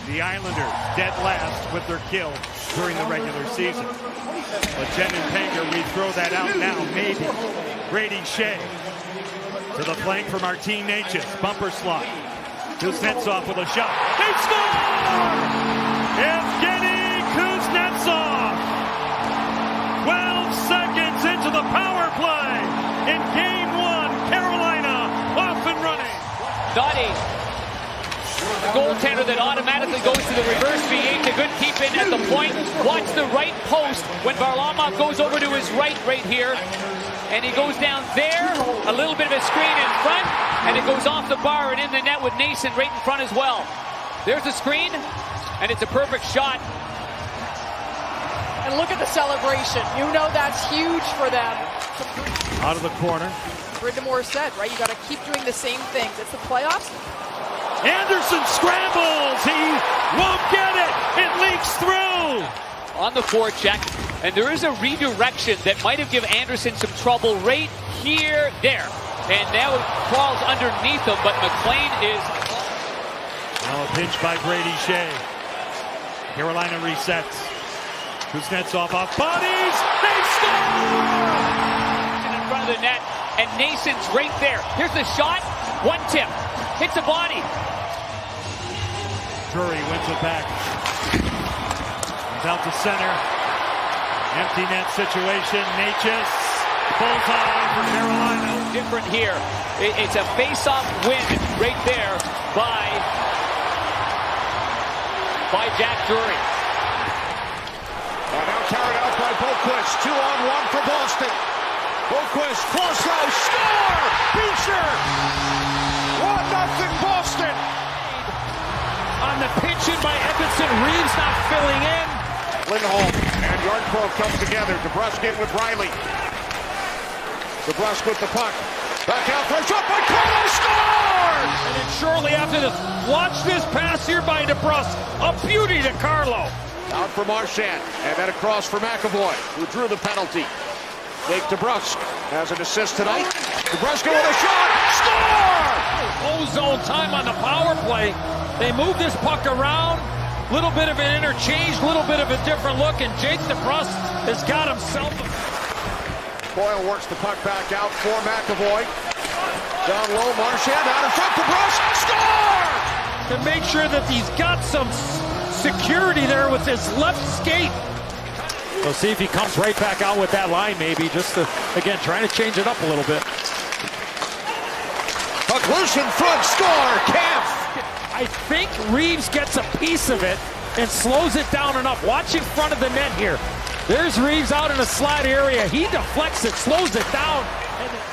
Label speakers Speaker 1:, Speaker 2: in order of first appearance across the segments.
Speaker 1: The Islanders dead last with their kill during the regular season. But Jen and Panger, we throw that out now, maybe. Brady Shea to the flank for Martin Necas. Bumper slot. Kuznetsov with a shot. They score! Evgeny Kuznetsov! 12 seconds into the power play in Game 1. Carolina off and running.
Speaker 2: Dottie, the goaltender that automatically goes to the reverse V8. The good keep in at the point. Watch the right post when Varlamov goes over to his right here. And he goes down there, a little bit of a screen in front, and it goes off the bar and in the net with Nason right in front as well. There's the screen, and it's a perfect shot.
Speaker 3: And look at the celebration. You know that's huge for them.
Speaker 1: Out of the corner.
Speaker 3: Brindamore said, right? You got to keep doing the same things. It's the playoffs.
Speaker 1: Anderson scrambles. He won't get it. It leaks through.
Speaker 2: On the forecheck, and there is a redirection that might have given Anderson some trouble right here, there. And now it crawls underneath him, but McLean is...
Speaker 1: Now a pinch by Brady Shea. Carolina resets. Kuznetsov off bodies. They score!
Speaker 2: In front of the net, and Nason's right there. Here's the shot. One tip. Hits a body.
Speaker 1: Drury wins it back. Out to center. Empty net situation. Necas. Bullseye for Carolina.
Speaker 2: Different here. It's a face-off win right there by Jack Drury.
Speaker 4: Now carried out by Boquist. 2-on-1 for Boston. Boquist, Forslow, score! Beecher! 1-0 Boston.
Speaker 5: On the pitch in by Edmondson. Reeves not filling in.
Speaker 4: Lindholm and Yardcrow come together. DeBrusk in with Riley. DeBrusk with the puck. Back out for a shot by Carlo. Score!
Speaker 5: And then shortly after this, watch this pass here by DeBrusk. A beauty to Carlo.
Speaker 4: Out for Marchand. And then across for McAvoy, who drew the penalty. Jake DeBrusk has an assist tonight. DeBrusk with a shot. Score!
Speaker 5: Ozone time on the power play. They move this puck around. Little bit of an interchange, little bit of a different look, and Jake DeBrusk has got himself.
Speaker 4: Boyle works the puck back out for McAvoy. Down low, Marchand out in front, DeBrusk, score!
Speaker 5: To make sure that he's got some security there with his left skate.
Speaker 6: We'll see if he comes right back out with that line, maybe, just to, again, trying to change it up a little bit.
Speaker 4: Puck loose in front, score, Kampf!
Speaker 6: I think Reeves gets a piece of it and slows it down enough. Watch in front of the net here. There's Reeves out in the slot area. He deflects it, slows it down.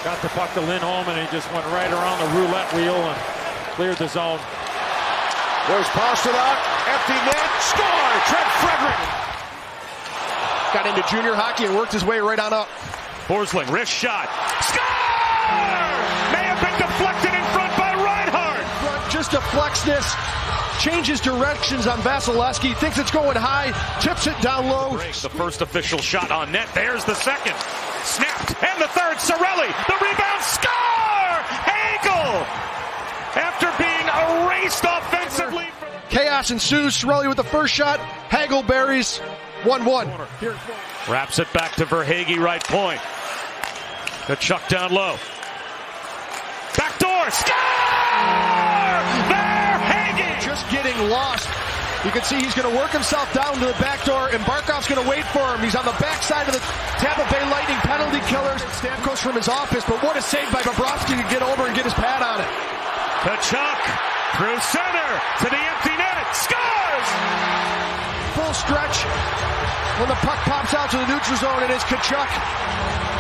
Speaker 6: Got the puck to Lindholm, and he just went right around the roulette wheel and cleared the zone.
Speaker 4: There's Pastrnak, empty net, score! Trent Frederick!
Speaker 7: Got into junior hockey and worked his way right on up.
Speaker 1: Forsling, wrist shot. Score! May have been deflected in front by Reinhart.
Speaker 7: Just deflects this, changes directions on Vasilevsky, thinks it's going high, tips it down low.
Speaker 1: The first official shot on net. There's the second. Snapped. And the third. Cirelli. The rebound. Score! Hagel! After being erased offensively.
Speaker 7: Chaos ensues. Cirelli with the first shot. Hagel buries 1-1.
Speaker 1: Wraps it back to Verhaeghe, right point. Kachuk down low. Back door. Score! Verhaeghe!
Speaker 7: Just getting lost. You can see he's going to work himself down to the back door, and Barkov's going to wait for him. He's on the backside of the Tampa Bay Lightning penalty killers. Stamkos from his office, but what a save by Bobrovsky to get over and get his pad on it.
Speaker 1: Kachuk through center to the empty net. Scores!
Speaker 7: Full stretch when the puck pops out to the neutral zone, and it's Kachuk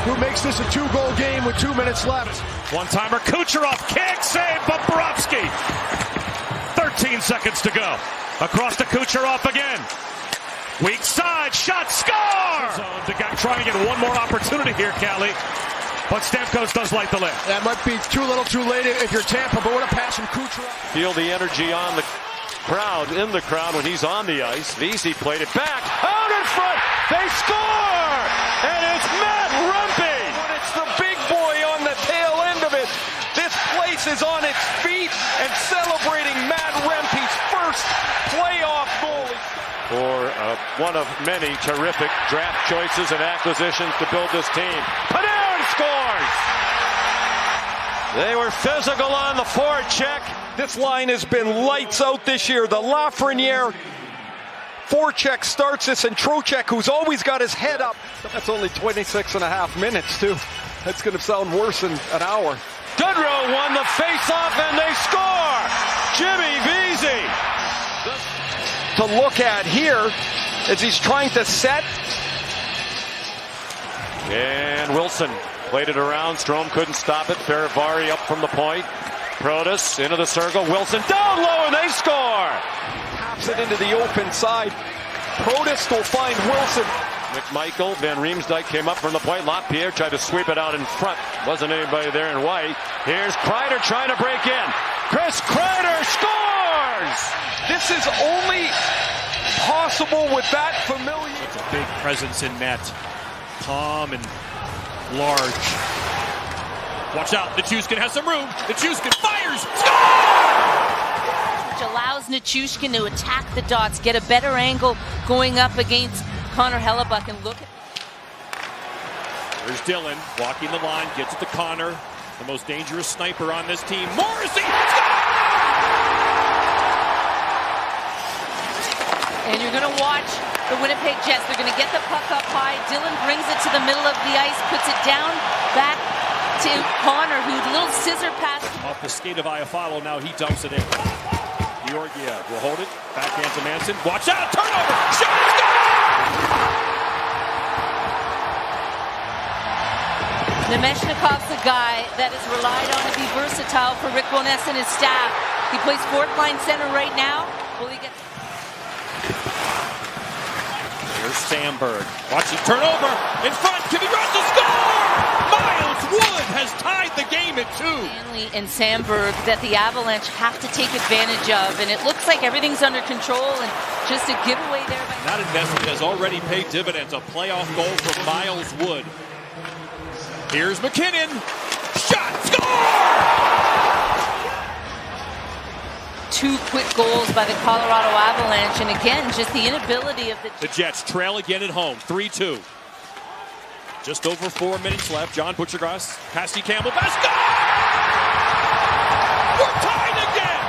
Speaker 7: who makes this a 2-goal game with 2 minutes left.
Speaker 1: One-timer, Kucherov, can't save Bobrovsky. 13 seconds to go. Across to Kucherov again. Weak side, shot, score! The guy trying to get one more opportunity here, Callie. But Stamkos does light the lid.
Speaker 7: That might be too little too late if you're Tampa, but what a pass from Kucherov.
Speaker 8: Feel the energy on the crowd, in the crowd when he's on the ice. Vesey played it back, out in front, they score! And it's Matt Rempe! But it's the big boy on the tail end of it. This place is on its feet and celebrating Matt Rempe's first playoff for one of many terrific draft choices and acquisitions to build this team. Panarin scores! They were physical on the forecheck.
Speaker 9: This line has been lights out this year. The Lafreniere forecheck starts this, and Trocheck, who's always got his head up. That's only 26.5 minutes, too. That's going to sound worse than an hour.
Speaker 8: Goodrow won the face-off, and they score! Jimmy Vesey!
Speaker 9: To look at here as he's trying to set.
Speaker 8: And Wilson played it around. Strome couldn't stop it. Farivari up from the point. Protas into the circle. Wilson down low, and they score!
Speaker 9: Taps it into the open side. Protas will find Wilson.
Speaker 8: McMichael, Van Riemsdyk came up from the point. LaPierre tried to sweep it out in front. Wasn't anybody there in white. Here's Kreider trying to break in. Chris Kreider scores!
Speaker 9: This is only possible with that familiar.
Speaker 1: It's a big presence in net. Calm and large. Watch out, Nichushkin has some room. Nichushkin fires! Score!
Speaker 10: Which allows Nichushkin to attack the dots, get a better angle going up against Connor Hellebuck, and look at.
Speaker 1: There's Dylan walking the line, gets it to Connor, the most dangerous sniper on this team. Morrissey!
Speaker 10: And you're going to watch the Winnipeg Jets. They're going to get the puck up high. Dylan brings it to the middle of the ice, puts it down, back to Connor, who little scissor pass.
Speaker 1: Off the skate of Iafallo, now he dumps it in. Georgiev will hold it, backhand to Manson. Watch out, turnover! Shot!
Speaker 10: Nemeshnikov's the guy that is relied on to be versatile for Rick Bowness and his staff. He plays fourth line center right now. Will he get...
Speaker 1: Here's Sandberg. Watching turnover in front. Can he rush to score? Miles Wood has tied the game at 2.
Speaker 10: Stanley and Sandberg that the Avalanche have to take advantage of, and it looks like everything's under control, and just a giveaway there.
Speaker 1: That investment has already paid dividends. A playoff goal for Miles Wood. Here's McKinnon. Shot! Score!
Speaker 10: 2 quick goals by the Colorado Avalanche, and again, just the inability of
Speaker 1: the Jets trail again at home, 3-2. Just over 4 minutes left. John Butchergrass, Pasty Campbell, best goal! We're tied again!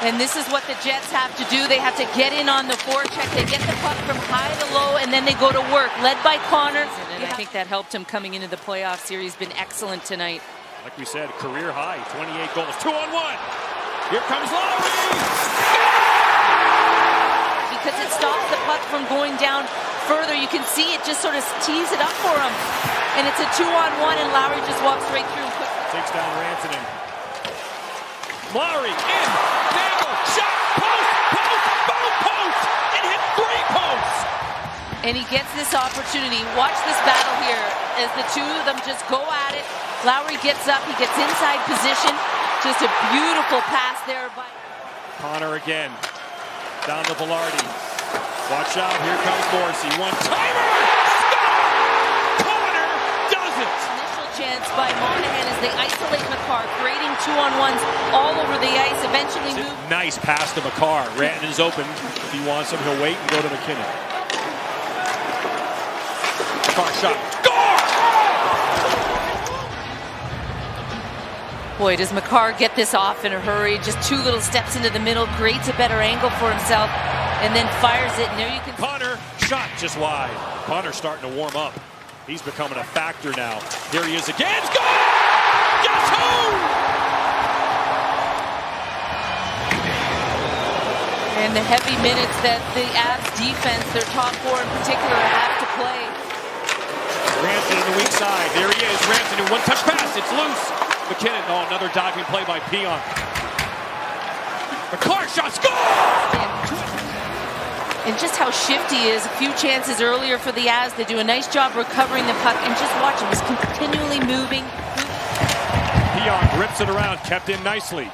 Speaker 10: And this is what the Jets have to do. They have to get in on the forecheck. They get the puck from high to low, and then they go to work, led by Connor. And I think that helped him coming into the playoff series. Been excellent tonight.
Speaker 1: Like we said, career high, 28 goals, 2-on-1. Here comes Lowry!
Speaker 10: Because it stops the puck from going down further. You can see it just sort of tees it up for him. And it's a 2-on-1, and Lowry just walks right through.
Speaker 1: Takes down Rantanen. Lowry in, Dangle, shot, post, both posts, and hit 3 posts.
Speaker 10: And he gets this opportunity. Watch this battle here as the two of them just go at it. Lowry gets up, he gets inside position. Just a beautiful pass there by
Speaker 1: Connor again. Down to Velarde. Watch out, here comes Morrissey. One-timer! Score! Connor does it!
Speaker 10: Initial chance by Monahan as they isolate McCarr, creating 2-on-1s all over the ice, eventually move.
Speaker 1: Nice pass to McCarr. Rantanen's open. If he wants him, he'll wait and go to McKinnon. McCarr shot. Score!
Speaker 10: Boy, does McCarr get this off in a hurry. Just 2 little steps into the middle, creates a better angle for himself, and then fires it. And there you can...
Speaker 1: Connor, shot just wide. Connor's starting to warm up. He's becoming a factor now. Here he is again. Score! Guess who?
Speaker 10: And the heavy minutes that the Avs defense, their top 4 in particular, have to play.
Speaker 1: Rantanen on the weak side. There he is. Rantanen, one-touch pass. It's loose. McKinnon, oh, another diving play by Pionk. McCarr shot, score!
Speaker 10: And just how shifty he is. A few chances earlier for the Avs. They do a nice job recovering the puck, and just watch him. He's continually moving.
Speaker 1: Pionk rips it around, kept in nicely.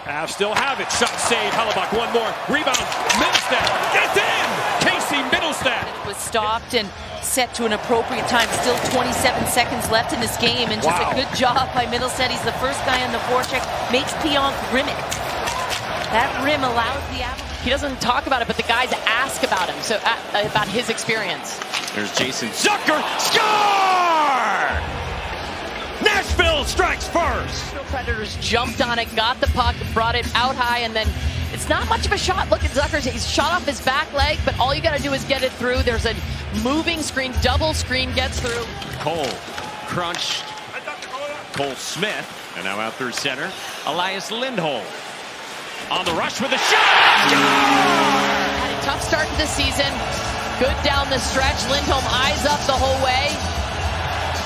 Speaker 1: Avs still have it. Shot save. Hellebuck, one more. Rebound. Middlestat. Gets in! Casey Middlestat.
Speaker 10: It was stopped and set to an appropriate time. Still 27 seconds left in this game, and just a good job by Middlestat. He's the first guy on the forecheck. Makes Pionk rim it. That rim allows the Avalanche. He doesn't talk about it, but the guys ask about him, so about his experience.
Speaker 1: There's Jason Zucker. Score! Nashville strikes first.
Speaker 10: The Predators jumped on it, got the puck, brought it out high, and then it's not much of a shot. Look at Zucker. He's shot off his back leg, but all you got to do is get it through. There's a moving screen, double screen gets through.
Speaker 1: Cole crunched. Cole Smith, and now out through center. Elias Lindholm on the rush with a shot.
Speaker 10: Had a tough start to the season. Good down the stretch. Lindholm eyes up the whole way.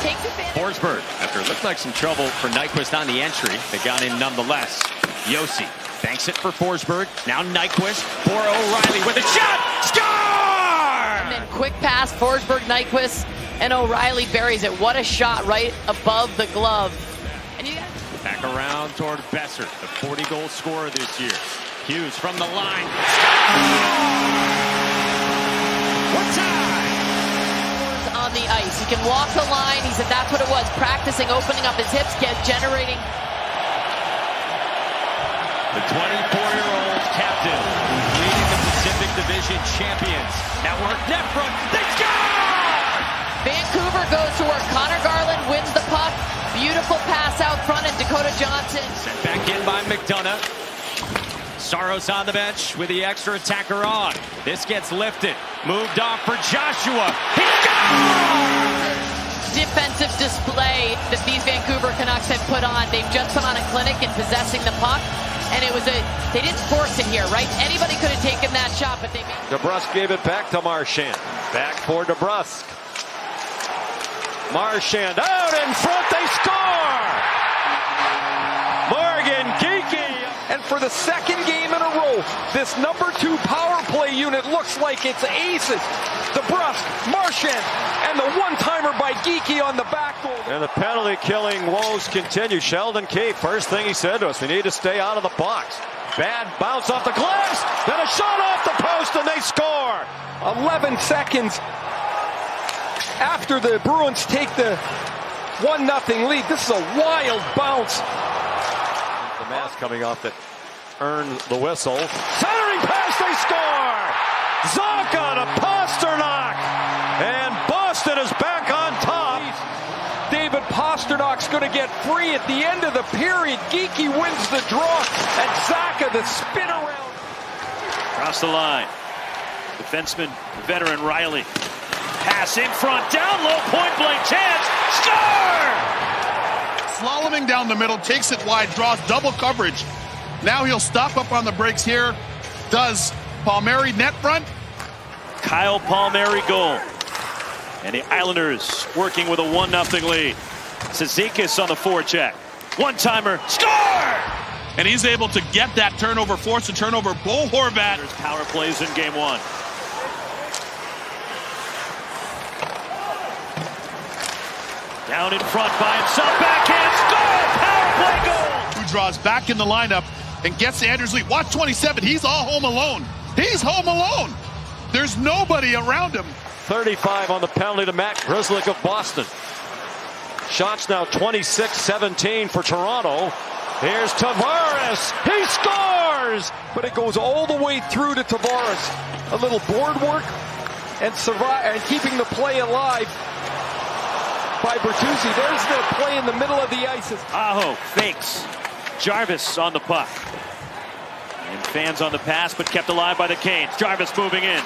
Speaker 10: Takes advantage.
Speaker 1: Forsberg, after it looked like some trouble for Nyquist on the entry, they got in nonetheless. Yossi banks it for Forsberg. Now Nyquist for O'Reilly with a shot. Score!
Speaker 10: And then quick pass, Forsberg, Nyquist, and O'Reilly buries it. What a shot right above the glove. And you got
Speaker 1: back around toward Besser, the 40-goal scorer this year. Hughes from the line. What time?
Speaker 10: On the ice. He can walk the line. He said that's what it was. Practicing, opening up his hips, generating.
Speaker 1: The 24-year-old captain leading the Pacific Division champions. Now work net front. They score!
Speaker 10: Vancouver goes to work. Connor Garland wins the puck. Beautiful pass out front, and Dakota Johnson.
Speaker 1: Sent back in by McDonough. Saros on the bench with the extra attacker on. This gets lifted. Moved off for Joshua. He scores!
Speaker 10: Defensive display that these Vancouver Canucks have put on. They've just put on a clinic in possessing the puck. And it was they didn't force it here, right? Anybody could have taken that shot, but they made.
Speaker 8: DeBrusk gave it back to Marchand. Back for DeBrusk. Marchand out in front, they score! Morgan Geekie.
Speaker 9: And for the second game in a row, this number 2 power play unit looks like it's aces. DeBrusk, Marchand, and the one-timer by Geekie on the back goal.
Speaker 8: And the penalty killing woes continue. Sheldon Keefe, first thing he said to us, we need to stay out of the box. Bad bounce off the glass, then a shot off the post, and they score!
Speaker 9: 11 seconds after the Bruins take the 1-0 lead. This is a wild bounce.
Speaker 8: The mask coming off that earned the whistle. Centering pass, they score! Zacha to Pasternak! And Boston is back on top.
Speaker 9: David Pasternak's going to get free at the end of the period. Geekie wins the draw, and Zacha the spin around.
Speaker 1: Across the line. Defenseman, veteran Riley. Pass in front, down low, point blank chance. Score!
Speaker 11: Slaloming down the middle, takes it wide, draws double coverage. Now he'll stop up on the breaks here. Does Palmieri net front?
Speaker 1: Kyle Palmieri goal. And the Islanders working with a 1-0 lead. Cizikas on the forecheck. One-timer, score!
Speaker 11: And he's able to get that turnover, force a turnover. Bo Horvat.
Speaker 1: There's power plays in game 1. Down in front by himself, backhand, score! Power play goal!
Speaker 11: Who draws back in the lineup and gets Anders Lee. Watch 27, he's all home alone. He's home alone. There's nobody around him.
Speaker 8: 35 on the penalty to Matt Grzelcyk of Boston. Shots now 26-17 for Toronto. Here's Tavares. He scores!
Speaker 9: But it goes all the way through to Tavares. A little board work and keeping the play alive by Bertuzzi. There's the play in the middle of the ice.
Speaker 1: Aho fakes. Jarvis on the puck. And fans on the pass, but kept alive by the Canes. Jarvis moving in.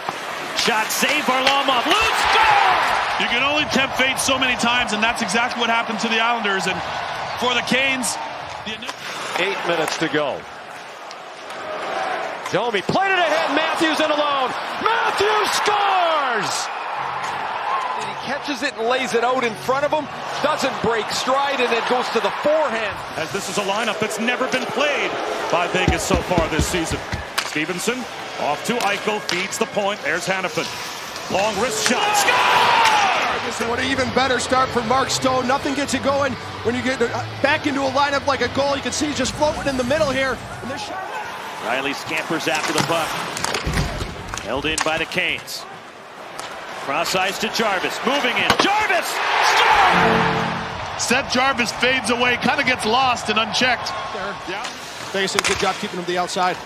Speaker 1: Shot saved, Varlamov. Loose, score!
Speaker 11: You can only tempt fate so many times, and that's exactly what happened to the Islanders. And for the Canes,
Speaker 8: 8 minutes to go. Domi played it ahead. Matthews in alone. Matthews scores!
Speaker 9: He catches it and lays it out in front of him. Doesn't break stride, and it goes to the forehand.
Speaker 1: As this is a lineup that's never been played by Vegas so far this season. Stevenson off to Eichel, feeds the point. There's Hannafin. Long wrist shot. Score!
Speaker 7: What an even better start for Mark Stone. Nothing gets you going when you get back into a lineup like a goal. You can see he's just floating in the middle here. And this shot.
Speaker 1: Riley scampers after the puck. Held in by the Canes. Cross ice to Jarvis. Moving in. Jarvis! Score!
Speaker 11: Seth Jarvis fades away, kind of gets lost and unchecked.
Speaker 7: Yeah. Vegas did a good job keeping him to the outside.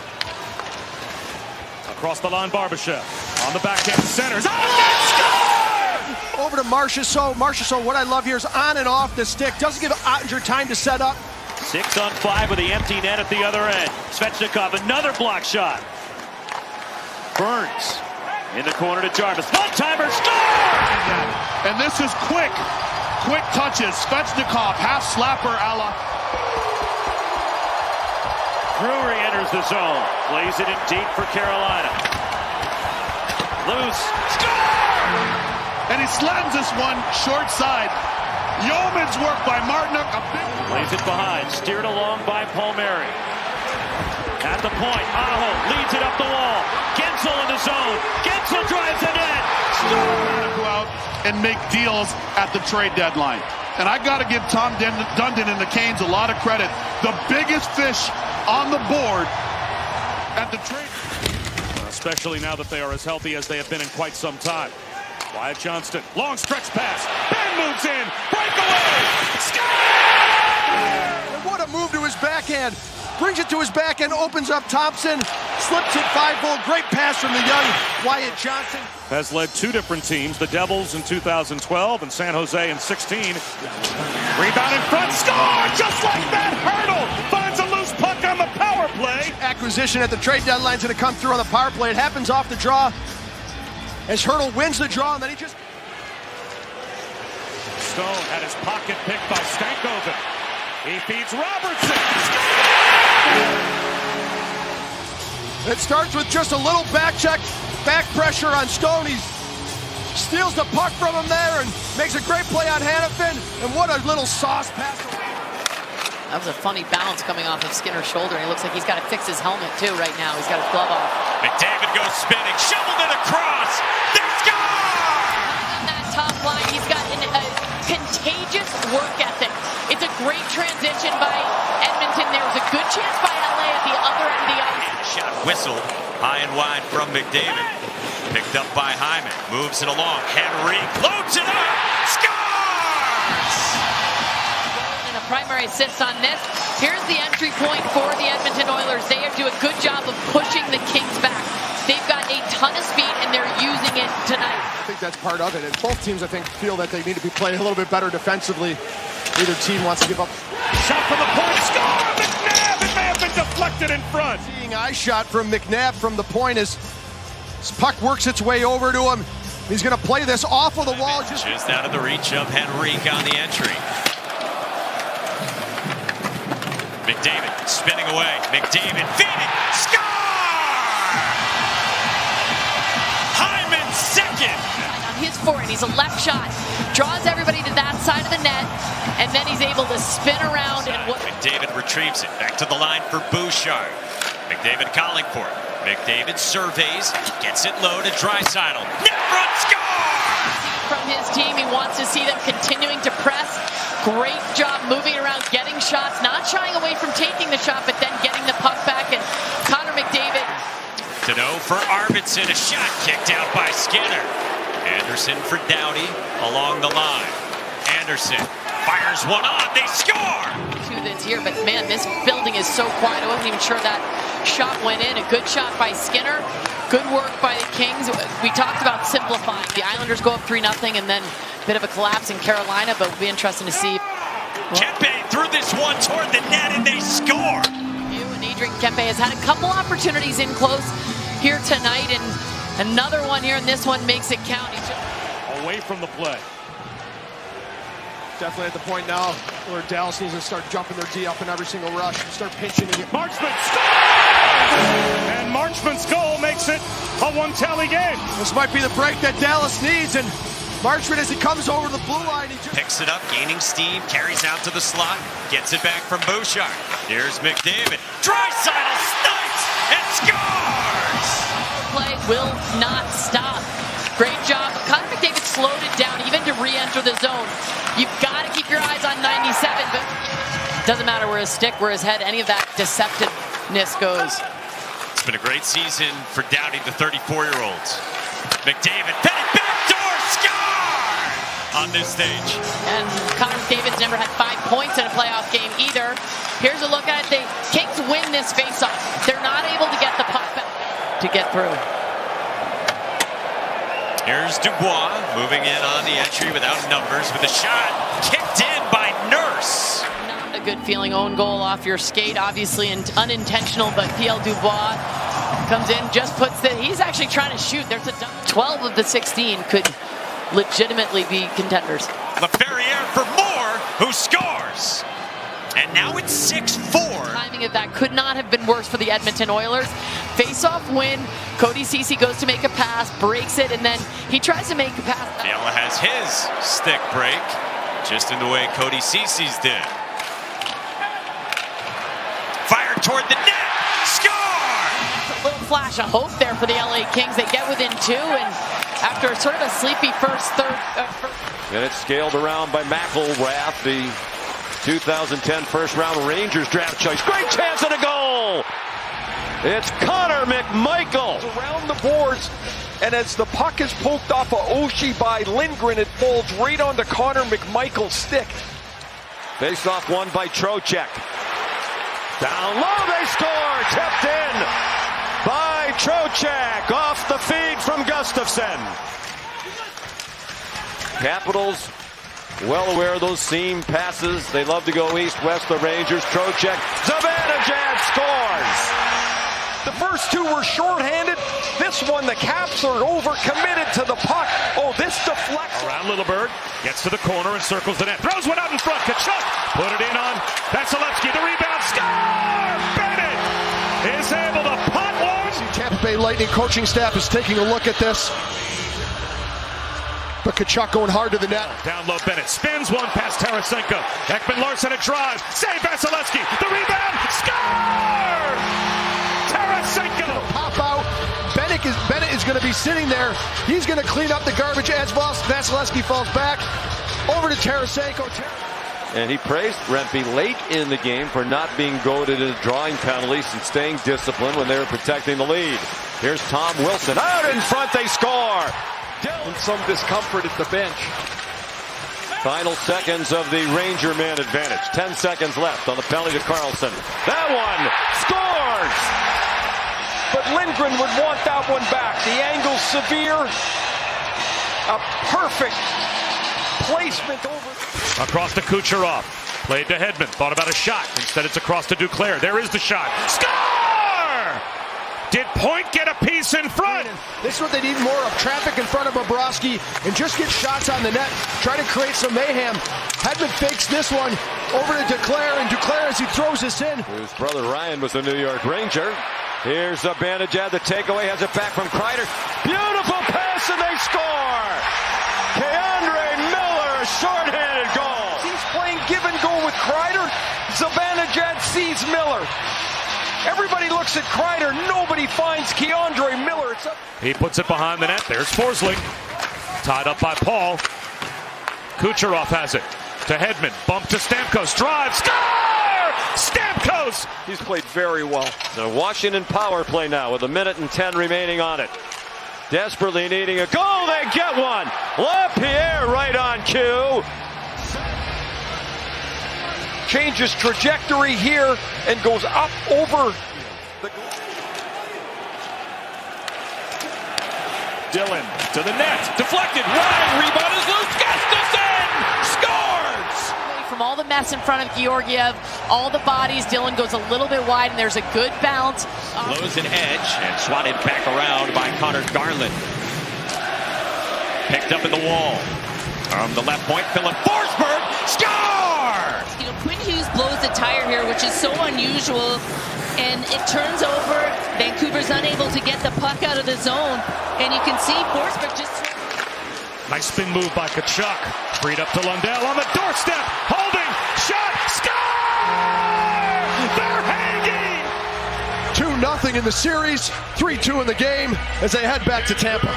Speaker 1: Across the line, Barbashev on the backhand centers.
Speaker 7: Over to Marchessault. Marchessault, what I love here is on and off the stick. Doesn't give Ottinger time to set up.
Speaker 8: 6 on 5 with the empty net at the other end. Svechnikov, another block shot. Burns in the corner to Jarvis. One-timer, score!
Speaker 11: And this is quick touches. Svechnikov, half slapper a la.
Speaker 8: Drury enters the zone. Plays it in deep for Carolina. Loose. Score!
Speaker 11: And he slams this one short side. Yeoman's work by Martinook.
Speaker 8: Plays it behind. Steered along by Palmieri. At the point, Aho leads it up the wall. Gensel in the zone. Gensel drives it in.
Speaker 11: Score! Go out and make deals at the trade deadline. And I got to give Tom Dundon and the Canes a lot of credit. The biggest fish on the board at the trade.
Speaker 1: Especially now that they are as healthy as they have been in quite some time. Wyatt Johnston, long stretch pass. Ben moves in. Breakaway.
Speaker 7: And what a move to his backhand. Brings it to his backhand, opens up Thompson. Slips it 5-hole. Great pass from the young Wyatt Johnston.
Speaker 1: Has led 2 different teams, the Devils in 2012 and San Jose in 16. Rebound in front. Score! Just like that. Hurdle finds a loose puck on the power play.
Speaker 7: Acquisition at the trade deadline is going to come through on the power play. It happens off the draw. As Hurdle wins the draw, and then he just...
Speaker 1: Stone had his pocket picked by Stankoven. He feeds Robertson.
Speaker 7: It starts with just a little back check, back pressure on Stone. He steals the puck from him there and makes a great play on Hanifin. And what a little sauce pass.
Speaker 3: That was a funny bounce coming off of Skinner's shoulder. And it looks like he's got to fix his helmet too right now. He's got his glove off.
Speaker 8: McDavid goes spinning, shoveled it across. They score!
Speaker 3: On that top line, he's got a contagious work ethic. It's a great transition by Edmonton. There was a good chance by LA at the other end of the ice.
Speaker 12: Shot whistled high and wide from McDavid. Picked up by Hyman. Moves it along. Henry floats it up. Scores!
Speaker 3: And a primary assist on this. Here's the entry point for the Edmonton Oilers. They do a good job of pushing the Kings back. They've got a ton of speed, and they're using it tonight.
Speaker 7: I think that's part of it. And both teams, I think, feel that they need to be playing a little bit better defensively. Neither team wants to give up.
Speaker 1: Shot from the point. Score! McNabb! It may have been deflected in front.
Speaker 7: Seeing eye shot from McNabb from the point as his puck works its way over to him. He's going to play this off of the wall.
Speaker 12: Just out of the reach of Henrique on the entry. McDavid spinning away. McDavid feeding. Score! Hyman second.
Speaker 3: On his forehand, he's a left shot. Draws everybody to that side of the net, and then he's able to spin around. And
Speaker 12: McDavid retrieves it. Back to the line for Bouchard. McDavid calling for it. McDavid surveys. Gets it low to Draisaitl. Net front score!
Speaker 3: From his team, he wants to see them continuing to press. Great job moving around, getting shots, not shying away from taking the shot, but then getting the puck back. And Connor McDavid.
Speaker 12: Tano for Arvidsson, a shot kicked out by Skinner. Anderson for Doughty along the line. Anderson fires one on, they score!
Speaker 3: That's here, but man, this building is so quiet. I wasn't even sure that shot went in. A good shot by Skinner. Good work by the Kings. We talked about simplifying. The Islanders go up 3-0, and then a bit of a collapse in Carolina, but it'll be interesting to see.
Speaker 12: Kempe threw this one toward the net, and they score!
Speaker 3: And Adrian Kempe has had a couple opportunities in close here tonight, and another one here, and this one makes it count.
Speaker 1: Away from the play.
Speaker 7: Definitely at the point now where Dallas needs to start jumping their D up in every single rush and start pinching it.
Speaker 1: Marchman scores! And Marchman's goal makes it a one-tally game.
Speaker 7: This might be the break that Dallas needs, and Marchman, as he comes over the blue line, he just
Speaker 12: picks it up, gaining steam, carries out to the slot, gets it back from Bouchard. Here's McDavid. Draisaitl snipes and scores!
Speaker 3: Play will not stop. Great job. Connor McDavid slowed it down even to re-enter the zone. You've got to keep your eyes on 97, but it doesn't matter where his stick, where his head, any of that deceptiveness goes.
Speaker 12: It's been a great season for Doughty, the 34-year-olds. McDavid, Petty backdoor score! on this stage.
Speaker 3: And Connor McDavid's never had 5 points in a playoff game either. Here's a look at it. The Kings win this faceoff. They're not able to get the puck back to get through.
Speaker 12: Here's Dubois moving in on the entry without numbers with a shot kicked in by Nurse.
Speaker 3: Not a good feeling. Own goal off your skate, obviously unintentional, but PL Dubois comes in, just puts the, he's actually trying to shoot. There's a 12 of the 16 could legitimately be contenders.
Speaker 12: LaFerriere for Moore, who scores. And now it's 6-4.
Speaker 3: Timing of that could not have been worse for the Edmonton Oilers. Face-off win. Cody Ceci goes to make a pass, breaks it, and then he tries to make a pass.
Speaker 12: Fiala has his stick break, just in the way Cody Ceci's did. Fired toward the net. Score!
Speaker 3: A little flash of hope there for the LA Kings. They get within 2, and after sort of a sleepy first third.
Speaker 8: And it's scaled around by McElrath, the 2010 first-round Rangers draft choice. Great chance and a goal! It's Connor McMichael.
Speaker 9: Around the boards, and as the puck is poked off of Oshie by Lindgren, it falls right onto Connor McMichael's stick.
Speaker 8: Face-off won by Trocheck. Down low, they score! Tipped in by Trocheck off the feed from Gustafsson. Capitals well aware of those seam passes. They love to go east-west, the Rangers. Trocheck, Zibanejad scores!
Speaker 9: The first two were shorthanded. This one, the Caps are overcommitted to the puck. Oh, this deflects.
Speaker 1: Around Littleberg, gets to the corner and circles the net. Throws one out in front. Kachuk put it in on Vasilevsky. The rebound. Score! Bennett is able to pot one.
Speaker 7: Tampa Bay Lightning coaching staff is taking a look at this. But Kachuk going hard to the net.
Speaker 1: Down low, Bennett spins one past Tarasenko. Ekman Larson a drive. Save Vasilevsky. The rebound. Score! Tarasenko.
Speaker 7: Pop out. Bennett is going to be sitting there. He's going to clean up the garbage as Vasilevsky falls back. Over to Tarasenko.
Speaker 8: And he praised Rempe late in the game for not being goaded into drawing penalties and staying disciplined when they were protecting the lead. Here's Tom Wilson. Out in front, they score.
Speaker 9: And some discomfort at the bench.
Speaker 8: Final seconds of the Ranger man advantage. 10 seconds left on the penalty to Karlsson. That one scores!
Speaker 9: But Lindgren would want that one back. The angle's severe. A perfect placement over.
Speaker 1: Across to Kucherov. Played to Hedman. Thought about a shot. Instead it's across to Duclair. There is the shot. Score! Did Point get a piece in front?
Speaker 7: This is what they need more of. Traffic in front of Bobrovsky and just get shots on the net. Try to create some mayhem. Hedman fakes this one over to Duclair, and Duclair, as he throws this in.
Speaker 8: His brother Ryan was a New York Ranger. Here's Zibanejad. The takeaway has it back from Kreider. Beautiful pass, and they score! Keandre Miller, shorthanded goal.
Speaker 9: He's playing give and go with Kreider. Zibanejad sees Miller. Everybody looks at Kreider. Nobody finds Keandre Miller.
Speaker 1: He puts it behind the net. There's Forsling. Tied up by Paul. Kucherov has it to Hedman. Bump to Stamkos. Drive. Score! Stamkos!
Speaker 9: He's played very well.
Speaker 8: The Washington power play now with 1:10 remaining on it. Desperately needing a goal. They get one. LaPierre right on cue.
Speaker 9: Changes trajectory here and goes up over the
Speaker 1: Dillon to the net. Deflected. Ryan. Rebound is loose. Gustafsson scores!
Speaker 3: From all the mess in front of Georgiev, all the bodies, Dillon goes a little bit wide, and there's a good bounce.
Speaker 12: Blows an edge and swatted back around by Connor Garland. Picked up in the wall. From the left point, Philip Forsberg. Score!
Speaker 10: You know, Quinn Hughes blows the tire here, which is so unusual, and it turns over. Vancouver's unable to get the puck out of the zone, and you can see Forsberg just...
Speaker 1: Nice spin move by Kachuk. Freed up to Lundell on the doorstep. Holding. Shot. Score! They're hanging!
Speaker 7: 2-0 in the series. 3-2 in the game as they head back to Tampa.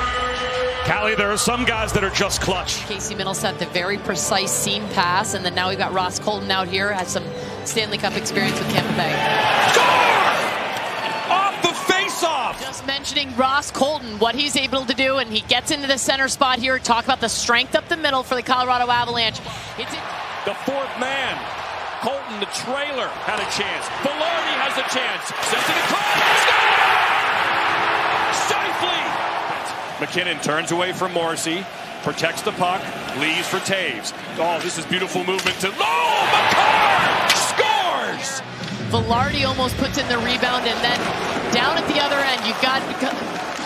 Speaker 1: Callie, there are some guys that are just clutch.
Speaker 3: Casey Middleset, the very precise seam pass, and then now we've got Ross Colton out here, has some Stanley Cup experience with Tampa Bay.
Speaker 1: Score! Off the face-off!
Speaker 3: Just mentioning Ross Colton, what he's able to do, and he gets into the center spot here. Talk about the strength up the middle for the Colorado Avalanche.
Speaker 5: The fourth man, Colton, the trailer, had a chance. Velarde has a chance. Sends it across. Safely.
Speaker 8: McKinnon turns away from Morrissey, protects the puck, leaves for Taves. Oh, this is beautiful movement to... Oh, Makar scores!
Speaker 3: Velarde almost puts in the rebound, and then down at the other end, you've got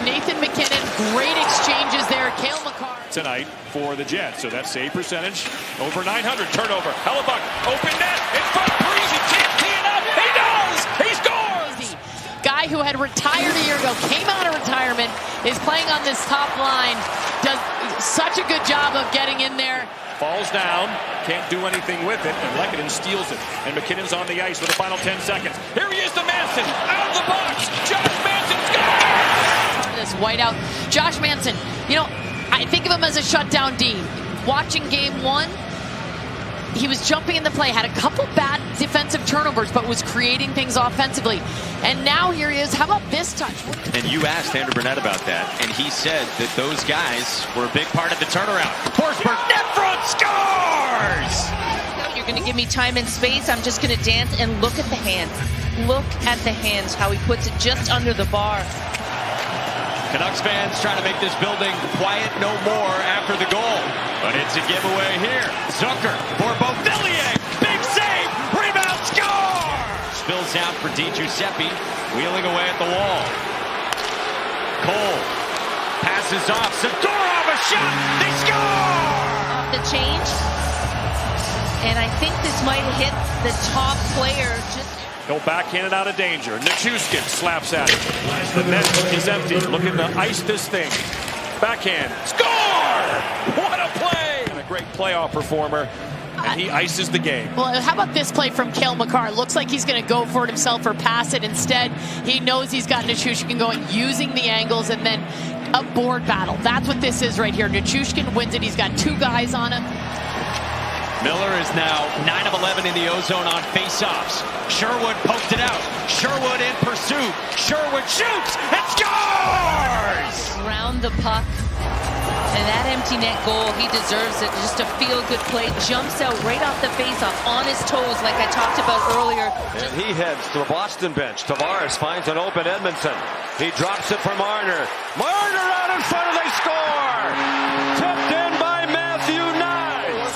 Speaker 3: Nathan McKinnon. Great exchanges there. Cale Makar.
Speaker 8: Tonight for the Jets, so that save percentage over 900. Turnover, Hellebuck, open net, in front of Parise, can't tee it up, he does! He scores!
Speaker 3: Guy who had retired a year ago, came out of retirement, is playing on this top line, does such a good job of getting in there.
Speaker 8: Falls down, can't do anything with it, and Lehkonen steals it. And McKinnon's on the ice for the final 10 seconds. Here he is to Manson, out of the box. Josh Manson scores!
Speaker 3: This whiteout. Josh Manson, you know, I think of him as a shutdown D. Watching game one, he was jumping in the play, had a couple bad defensive turnovers, but was creating things offensively. And now here he is. How about this touch?
Speaker 12: And you asked Andrew Burnett about that, and he said that those guys were a big part of the turnaround. Forsberg, net front, scores!
Speaker 10: You're going to give me time and space. I'm just going to dance and look at the hands. Look at the hands, how he puts it just under the bar.
Speaker 12: Canucks fans trying to make this building quiet no more after the goal. But it's a giveaway here. Zucker for Beauvillier. Big save. Rebound, score! Spills out for Di Giuseppe. Wheeling away at the wall. Cole passes off. Zadorov, a shot. They score!
Speaker 10: The change. And I think this might have hit the top player.
Speaker 8: He'll backhand it out of danger. Nichushkin slaps at it. The net is empty. Looking to ice this thing. Backhand. Score! What a play! And a great playoff performer. And he ices the game.
Speaker 3: Well, how about this play from Cale Makar? Looks like he's going to go for it himself or pass it. Instead, he knows he's got Nichushkin going, using the angles, and then a board battle. That's what this is right here. Nichushkin wins it. He's got two guys on him.
Speaker 12: Miller is now 9 of 11 in the O-zone on face-offs. Sherwood poked it out. Sherwood in pursuit. Sherwood shoots and scores!
Speaker 10: Around the puck. And that empty net goal, he deserves it. Just a feel-good play. Jumps out right off the face-off on his toes like I talked about earlier.
Speaker 8: And he heads to the Boston bench. Tavares finds an open Edmondson. He drops it for Marner. Marner out in front and they score! Tipped in by Matthew Knies.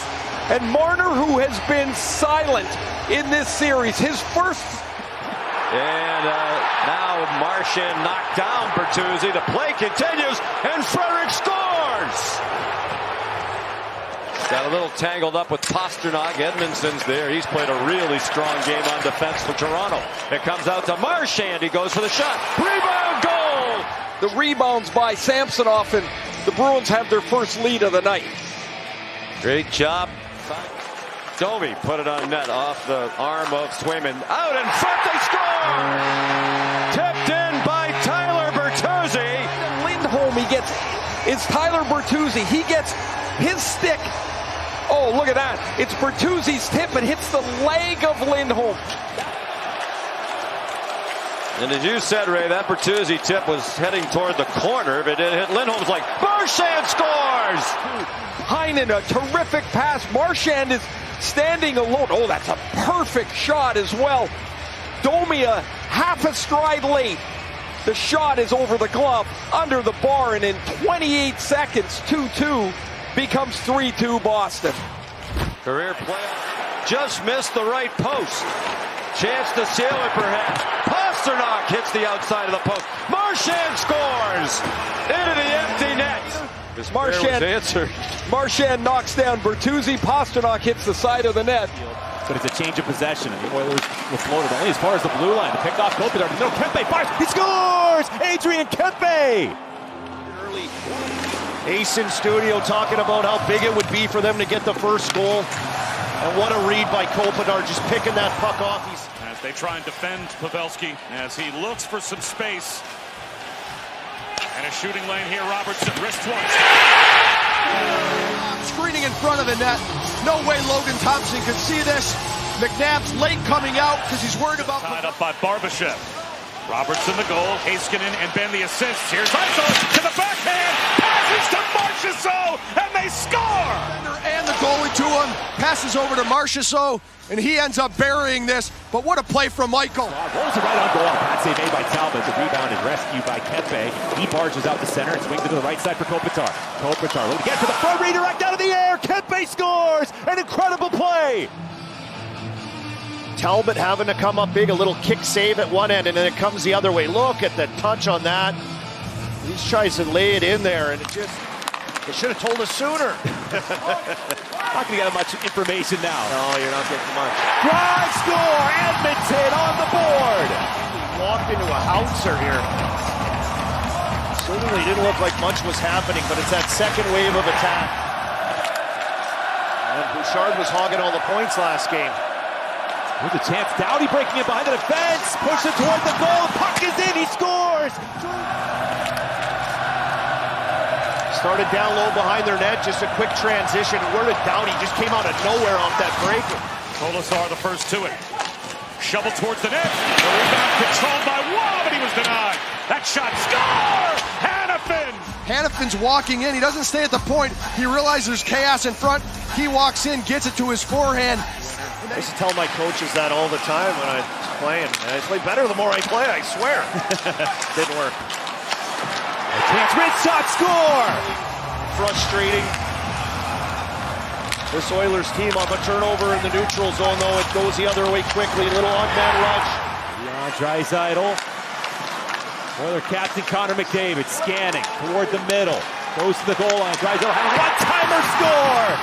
Speaker 9: And Marner, who has been silent in this series, his first...
Speaker 8: And now Marchand knocked down Bertuzzi. The play continues, and Frederick scores! Got a little tangled up with Pasternak. Edmondson's there. He's played a really strong game on defense for Toronto. It comes out to Marchand. He goes for the shot. Rebound, goal!
Speaker 9: The rebounds by Samsonov, and the Bruins have their first lead of the night.
Speaker 8: Great job. Domi put it on net off the arm of Swayman. Out in front, they score! Tipped in by Tyler Bertuzzi.
Speaker 9: Lindholm, it's Tyler Bertuzzi. He gets his stick. Oh, look at that. It's Bertuzzi's tip. It hits the leg of Lindholm.
Speaker 8: And as you said, Ray, that Bertuzzi tip was heading toward the corner, but it hit Lindholm's like, Marchand scores!
Speaker 9: Heinen, a terrific pass. Marchand is standing alone. Oh, that's a perfect shot as well. Domi half a stride late. The shot is over the glove, under the bar, and in 28 seconds, 2-2 becomes 3-2 Boston.
Speaker 8: Career play. Just missed the right post. Chance to seal it perhaps. Pasternak hits the outside of the post. Marchand scores! Into the empty net.
Speaker 9: Marchand knocks down Bertuzzi. Pasternak hits the side of the net.
Speaker 13: But it's a change of possession. The Oilers were floated only as far as the blue line. To pick off Kopitar. No, Kempe fires. He scores! Adrian Kempe!
Speaker 7: Early Ace in studio talking about how big it would be for them to get the first goal. And what a read by Kopitar, just picking that puck off.
Speaker 1: As they try and defend Pavelski as he looks for some space. And a shooting lane here, Robertson, wrist once.
Speaker 7: Screening in front of the net. No way Logan Thompson could see this. McNabb's late coming out because he's worried about...
Speaker 1: Tied up by Barbashev. Robertson the goal, Heiskanen and Ben the assists. Here's Iso to the backhand, passes to Marchessault, and they score!
Speaker 7: And the goalie to him, passes over to Marchessault, and he ends up burying this. But what a play from Michael.
Speaker 13: Rolls it right on goal. Bad save made by Talbot. The rebound is rescued by Kempe. He barges out to center and swings it to the right side for Kopitar. Kopitar will get to the front, redirect out of the air. Kempe scores! An incredible play!
Speaker 4: Talbot having to come up big, a little kick save at one end, and then it comes the other way. Look at the touch on that. He tries to lay it in there, and it should have told us sooner.
Speaker 13: Not going to get much information now.
Speaker 4: No, you're not getting much.
Speaker 13: Drive score! Edmonton on the board!
Speaker 4: He walked into a houncer here. Certainly didn't look like much was happening, but it's that second wave of attack. And Bouchard was hogging all the points last game.
Speaker 13: Here's a chance. Doughty breaking it behind the defense. Push it toward the goal. Puck is in. He scores.
Speaker 4: Started down low behind their net. Just a quick transition. Where did Doughty just came out of nowhere off that break?
Speaker 1: Colasar the first to it. Shovel towards the net. The rebound controlled by Waugh, but he was denied. That shot. Score! Hanifin!
Speaker 7: Hanifin's walking in. He doesn't stay at the point. He realizes there's chaos in front. He walks in, gets it to his forehand.
Speaker 4: I used to tell my coaches that all the time when I was playing. I play better the more I play, I swear. Didn't work.
Speaker 13: A chance, red shot, score!
Speaker 4: Frustrating. This Oilers team on the turnover in the neutral zone, though, it goes the other way quickly. Little on-man rush.
Speaker 13: Beyond Draisaitl. Oiler captain Connor McDavid scanning toward the middle. Goes to the goal line. Draisaitl has a one-timer score!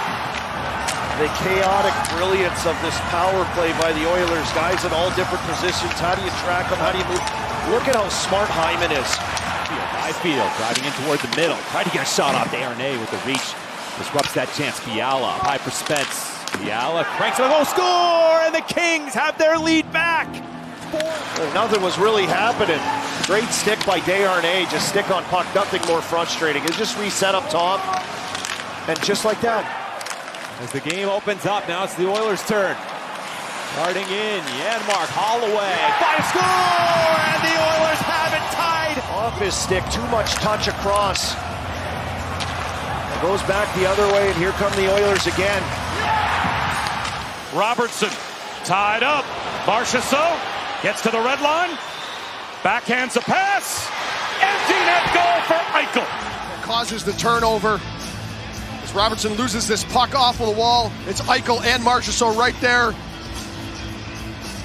Speaker 4: The chaotic brilliance of this power play by the Oilers. Guys in all different positions. How do you track them? How do you move? Look at how smart Hyman is.
Speaker 13: High field, driving in toward the middle. Tried to get a shot off Darnay with the reach. Disrupts that chance. Fiala, high for Spence. Fiala cranks it. Oh, score! And the Kings have their lead back.
Speaker 4: Well, nothing was really happening. Great stick by Darnay. Just stick on puck. Nothing more frustrating. It just reset up top. And just like that.
Speaker 13: As the game opens up, now it's the Oilers' turn. Starting in, Janmark, Holloway, by score! And the Oilers have it tied!
Speaker 4: Off his stick, too much touch across. It goes back the other way, and here come the Oilers again.
Speaker 1: Robertson tied up. Marchessault gets to the red line. Backhands a pass. Empty net goal for Eichel.
Speaker 7: Causes the turnover. As Robertson loses this puck off of the wall, it's Eichel and Marchessault right there.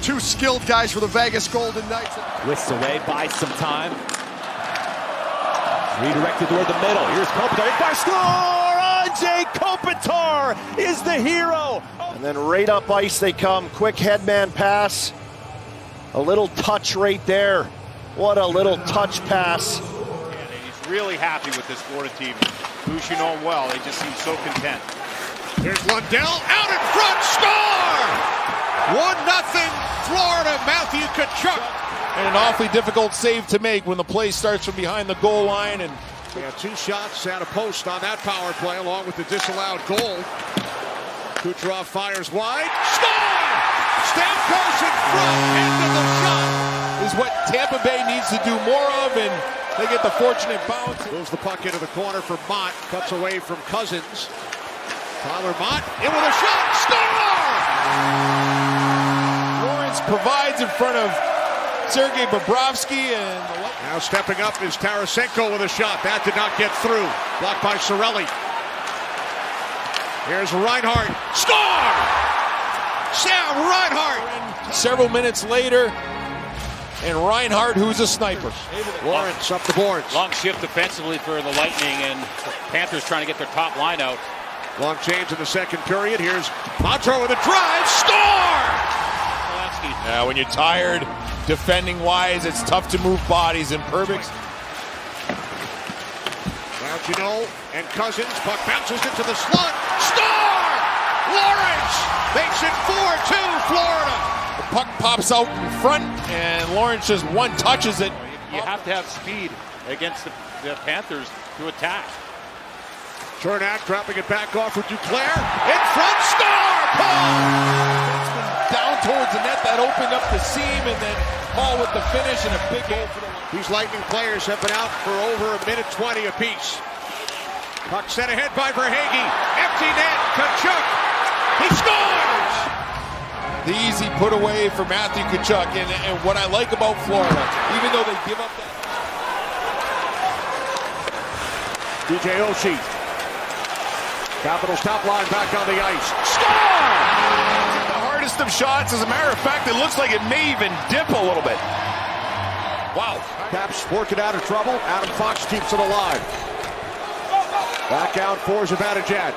Speaker 7: Two skilled guys for the Vegas Golden Knights.
Speaker 13: Twists away, buys some time. Redirected toward the middle. Here's Kopitar. By score! Andrei Kopitar is the hero.
Speaker 4: And then right up ice they come. Quick headman pass. A little touch right there. What a little touch pass.
Speaker 12: And he's really happy with this Florida team. Who's you know him well. They just seem so content.
Speaker 11: Here's Lundell out in front, score! 1-0 Florida, Matthew Tkachuk.
Speaker 14: And an awfully difficult save to make when the play starts from behind the goal line. And
Speaker 11: yeah, 2 shots at a post on that power play along with the disallowed goal. Kucherov fires wide, score! Stamkos in front, end of the shot.
Speaker 14: Is what Tampa Bay needs to do more of, and they get the fortunate bounce.
Speaker 11: Moves the puck into the corner for Mott, cuts away from Cousins. Tyler Mott in with a shot, score!
Speaker 14: Lawrence provides in front of Sergei Bobrovsky, and
Speaker 11: now stepping up is Tarasenko with a shot. That did not get through. Blocked by Cirelli. Here's Reinhart. Score! Sam Reinhart!
Speaker 14: Several minutes later, and Reinhart, who's a sniper.
Speaker 11: Lawrence up the boards.
Speaker 12: Long shift defensively for the Lightning, and Panthers trying to get their top line out.
Speaker 11: Long change in the second period. Here's Montreux with a drive. Score!
Speaker 14: Yeah, when you're tired, defending-wise, it's tough to move bodies. And Perbix.
Speaker 11: Now and Cousins. Puck bounces into the slot. Score! Lawrence makes it 4-2 Florida.
Speaker 14: The puck pops out in front, and Lawrence just one touches it.
Speaker 12: You have to have speed against the Panthers to attack.
Speaker 11: Jornak dropping it back off for Duclair. In front, score! Paul!
Speaker 14: Down towards the net, that opened up the seam, and then Paul with the finish and a big goal for the Lightning.
Speaker 4: These Lightning players have been out for over a minute 20 apiece. Puck sent ahead by Verhaeghe. Empty net. Tkachuk. He scores!
Speaker 14: The easy put away for Matthew Tkachuk. And what I like about Florida, even though they give up that.
Speaker 4: DJ Oshie. Capitals top line back on the ice. Score!
Speaker 14: The hardest of shots. As a matter of fact, it looks like it may even dip a little bit. Wow.
Speaker 4: Caps working out of trouble. Adam Fox keeps it alive. Back out for Zibanejad.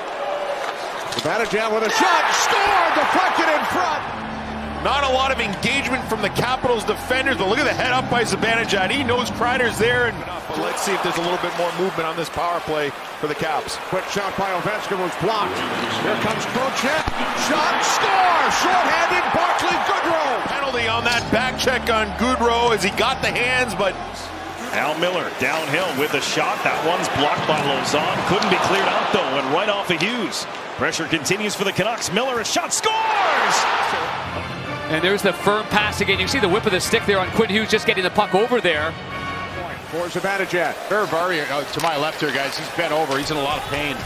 Speaker 4: Zibanejad with a shot. Score! Deflected in front.
Speaker 14: Not a lot of engagement from the Capitals defenders, but look at the head up by Zibanejad. He knows Kreider's there. But let's see if there's a little bit more movement on this power play for the Caps.
Speaker 4: Quick shot by Ovechkin was blocked. Here comes Trocheck. Shot. Score! Short-handed Barclay Goodrow.
Speaker 14: Penalty on that back check on Goodrow as he got the hands, but
Speaker 8: Al Miller downhill with a shot. That one's blocked by Lauzon. Couldn't be cleared out though, and right off of Hughes. Pressure continues for the Canucks. Miller, a shot, scores!
Speaker 2: And there's the firm pass again. You see the whip of the stick there on Quinn Hughes just getting the puck over there.
Speaker 4: For Zibanejad.
Speaker 12: Barry to my left here, guys. He's bent over. He's in a lot of pain.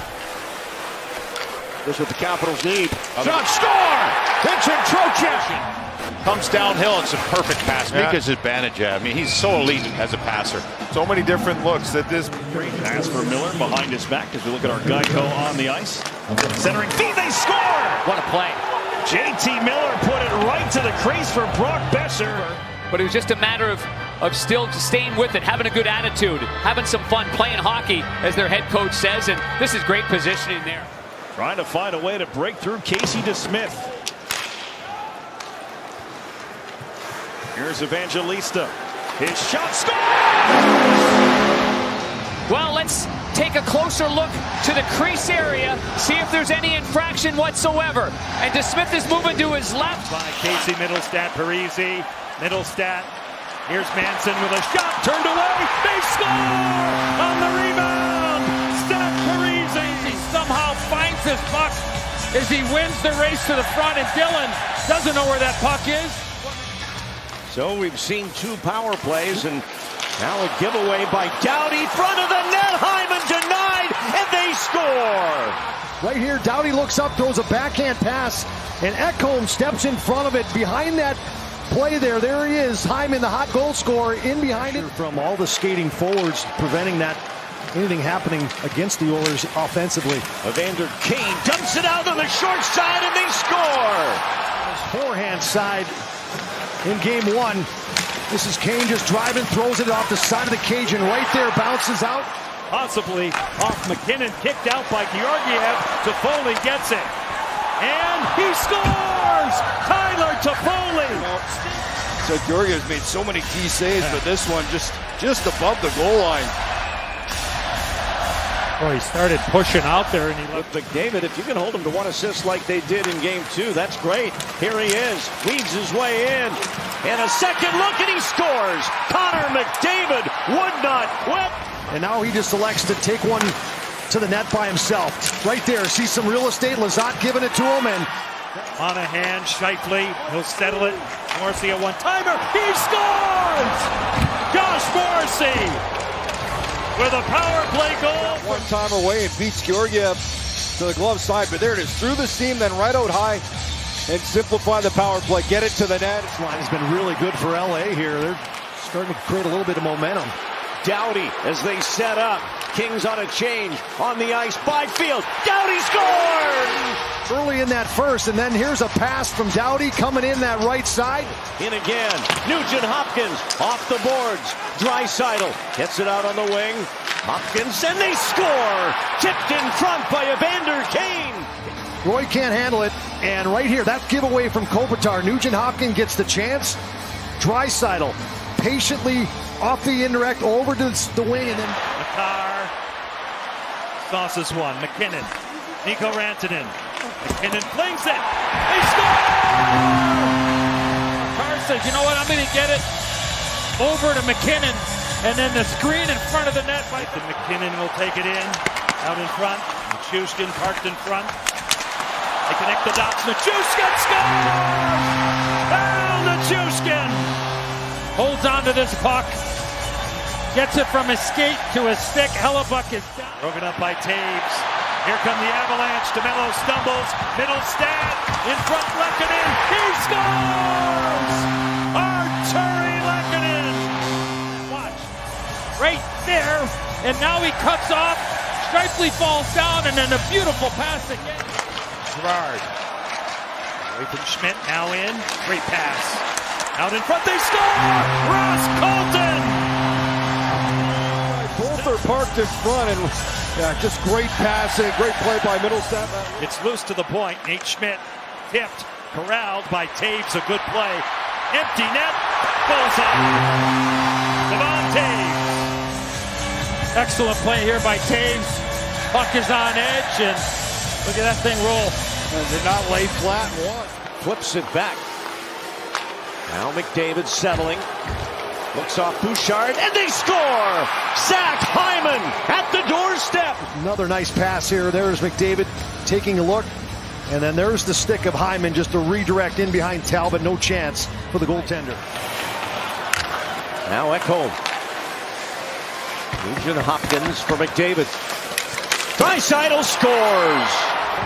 Speaker 4: This is what the Capitals need. Shot, score! Vincent Trocheck.
Speaker 12: Comes downhill. It's a perfect pass. Mika's advantage. I mean, he's so elite as a passer.
Speaker 14: so many different looks that this.
Speaker 8: Great pass for Miller behind his back as we look at our Geico on the ice. Centering feed, they score!
Speaker 2: What a play.
Speaker 8: JT Miller put it right to the crease for Brock Besser.
Speaker 2: But it was just a matter of still staying with it, having a good attitude, having some fun, playing hockey, as their head coach says, and this is great positioning there.
Speaker 8: Trying to find a way to break through Casey DeSmith. Here's Evangelista. His shot scores!
Speaker 2: Well, let's take a closer look to the crease area, see if there's any infraction whatsoever. And DeSmith is moving to his left.
Speaker 1: By Casey Middlestat, Parisi. Middlestat. Here's Manson with a shot. Turned away. They score! On the rebound. Stat Parisi.
Speaker 6: He somehow finds this puck as he wins the race to the front, and Dylan doesn't know where that puck is.
Speaker 15: So we've seen two power plays, and now a giveaway by Doughty. Front of the net. Hyman denied, and they score.
Speaker 7: Right here, Doughty looks up, throws a backhand pass, and Ekholm steps in front of it. Behind that play there he is. Hyman, the hot goal scorer, in behind it. From all the skating forwards, preventing that anything happening against the Oilers offensively.
Speaker 15: Evander Kane dumps it out on the short side, and they score.
Speaker 7: His forehand side in game one. This is Kane just driving, throws it off the side of the cage, and right there bounces out.
Speaker 1: Possibly off McKinnon, kicked out by Georgiev. Toffoli gets it. And he scores! Tyler Toffoli!
Speaker 14: So Georgiev's made so many key saves, but this one just above the goal line.
Speaker 6: Oh, he started pushing out there, and he
Speaker 15: looked. McDavid, if you can hold him to one assist like they did in game two, that's great. Here he is, weaves his way in. And a second look, and he scores. Connor McDavid would not quit.
Speaker 7: And now he just elects to take one to the net by himself. Right there, see some real estate. Lazat giving it to him, and
Speaker 1: Monahan, Scheifele, he'll settle it. Morrissey a one-timer. He scores! Josh Morrissey with a power play goal.
Speaker 9: One time away and beats Georgiev to the glove side, but there it is, through the seam, then right out high, and simplify the power play, get it to the net.
Speaker 7: This line has been really good for LA here. They're starting to create a little bit of momentum.
Speaker 15: Doughty as they set up. Kings on a change on the ice. Byfield. Doughty scores!
Speaker 7: Early in that first, and then here's a pass from Doughty coming in that right side.
Speaker 15: In again. Nugent Hopkins off the boards. Draisaitl gets it out on the wing. Hopkins, and they score! Tipped in front by Evander Kane.
Speaker 7: Roy can't handle it, and right here, that giveaway from Kopitar. Nugent Hopkins gets the chance. Draisaitl patiently off the indirect over to the wing, and then
Speaker 1: Makar sauces one. McKinnon, Mikko Rantanen. McKinnon flings it. They score!
Speaker 6: Carr says, you know what, I'm going to get it over to McKinnon, and then the screen in front of the net.
Speaker 1: McKinnon will take it in, out in front. Nichushkin parked in front. They connect the dots. Nichushkin scores! Al Nichushkin!
Speaker 6: Holds on to this puck. Gets it from his skate to his stick. Hellebuck is down.
Speaker 1: Broken up by Taves. Here come the Avalanche. DeMello stumbles. Middlestad in front. Lehkonen. He scores! Arturi Lehkonen.
Speaker 6: Watch. Right there. And now he cuts off. Stripely falls down. And then a beautiful pass again.
Speaker 1: Gerard. Away from Schmidt. Now in. Great pass. Out in front. They score! Ross Colton!
Speaker 7: Both are parked in front, and just great passing, great play by Middlestad.
Speaker 1: It's loose to the point. Nate Schmidt tipped, corralled by Taves. A good play. Empty net. Bullseye. Devon Taves.
Speaker 6: Excellent play here by Taves. Puck is on edge, and look at that thing roll.
Speaker 7: And did not lay flat once.
Speaker 15: Flips it back. Now McDavid settling. Looks off Bouchard, and they score! Zach Hyman at the doorstep.
Speaker 7: Another nice pass here. There's McDavid taking a look. And then there's the stick of Hyman, just a redirect in behind Talbot. No chance for the goaltender.
Speaker 15: Now Ekholm. Nugent Hopkins for McDavid. Draisaitl scores!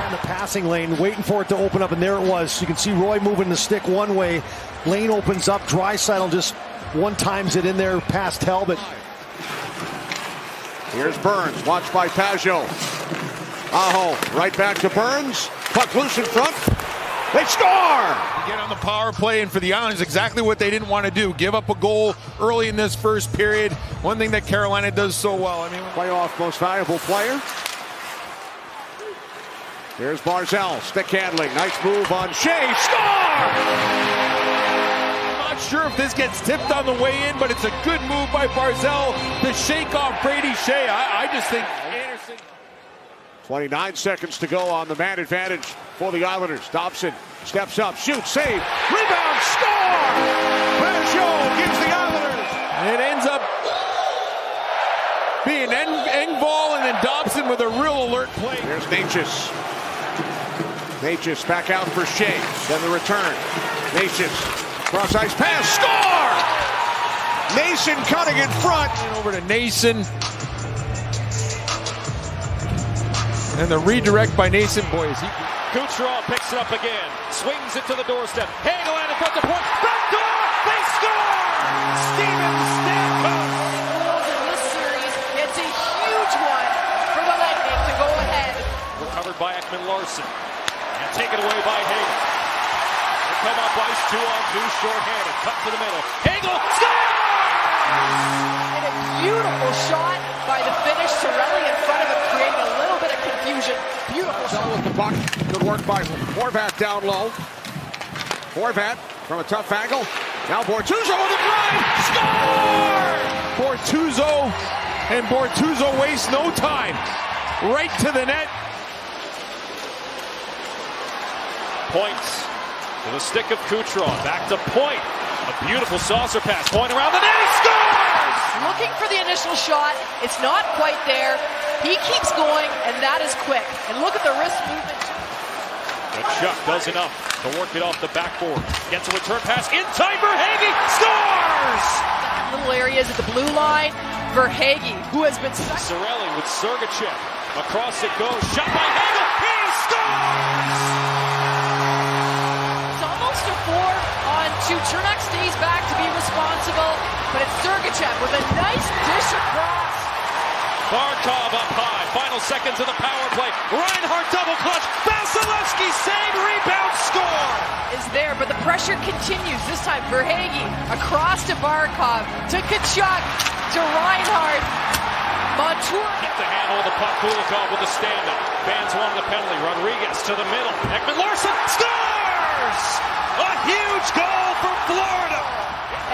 Speaker 7: In the passing lane, waiting for it to open up, and there it was. You can see Roy moving the stick one way. Lane opens up. Draisaitl just one-times it in there past Talbot.
Speaker 4: Here's Burns, watched by Pajot. Aho, right back to Burns. Puck loose in front. They score!
Speaker 14: Get on the power play, and for the Islanders, exactly what they didn't want to do. Give up a goal early in this first period. One thing that Carolina does so well. I mean,
Speaker 4: playoff most valuable player. Here's Barzal, stick handling. Nice move on Shea. Score!
Speaker 14: Not sure if this gets tipped on the way in, but it's a good move by Barzal to shake off Brady Shea. I just think Anderson.
Speaker 4: 29 seconds to go on the man advantage for the Islanders. Dobson steps up, shoots, save, rebound, score! Pajot gives the Islanders.
Speaker 14: And it ends up being Engvall and then Dobson with a real alert play.
Speaker 4: There's Natchez. Natchez back out for Shea. Then the return. Natchez. Cross ice pass, score! Nason cutting in front.
Speaker 14: And over to Nason. And the redirect by Nason, boys.
Speaker 6: Kucherov picks it up again. Swings it to the doorstep. Hagel in front of the point. Back door! They score! Steven Stamkos!
Speaker 3: In this series, it's a huge one for the Lightning to go ahead.
Speaker 6: Recovered by Ekman-Larsson. And taken away by Hagel. Come up ice, 2-on-2, short-handed, cut to the middle. Hagel scores!
Speaker 3: And a beautiful shot by the Finnish. Torelli in front of him, creating a little bit of confusion. Beautiful shot.
Speaker 4: With the puck. Good work by Horvat down low. Horvat from a tough angle. Now Bortuzzo with the drive. Score!
Speaker 14: Bortuzzo, and Bortuzzo wastes no time. Right to the net.
Speaker 6: Points. To the stick of Kucherov, back to Point. A beautiful saucer pass, Point around the net, he scores!
Speaker 3: Looking for the initial shot, it's not quite there. He keeps going, and that is quick. And look at the wrist movement.
Speaker 6: But Chuck does enough to work it off the backboard. Gets a return pass in time, Verhaeghe scores!
Speaker 3: Little areas at the blue line, Verhaeghe, who has been stuck.
Speaker 6: Cirelli with Sergachev. Across it goes, shot by Hagel, he scores!
Speaker 3: 4-on-2. Chernak stays back to be responsible, but it's Sergachev with a nice dish across.
Speaker 6: Barkov up high. Final seconds of the power play. Reinhart double clutch. Vasilevsky save, rebound, score!
Speaker 3: Is there, but the pressure continues. This time Verhaeghe across to Barkov, to Tkachuk, to Reinhart. Montour.
Speaker 6: Get the handle of the puck. Kulikov with the stand-up. Fans wanted the penalty. Rodriguez to the middle. Ekman-Larsson scores! A huge goal for Florida!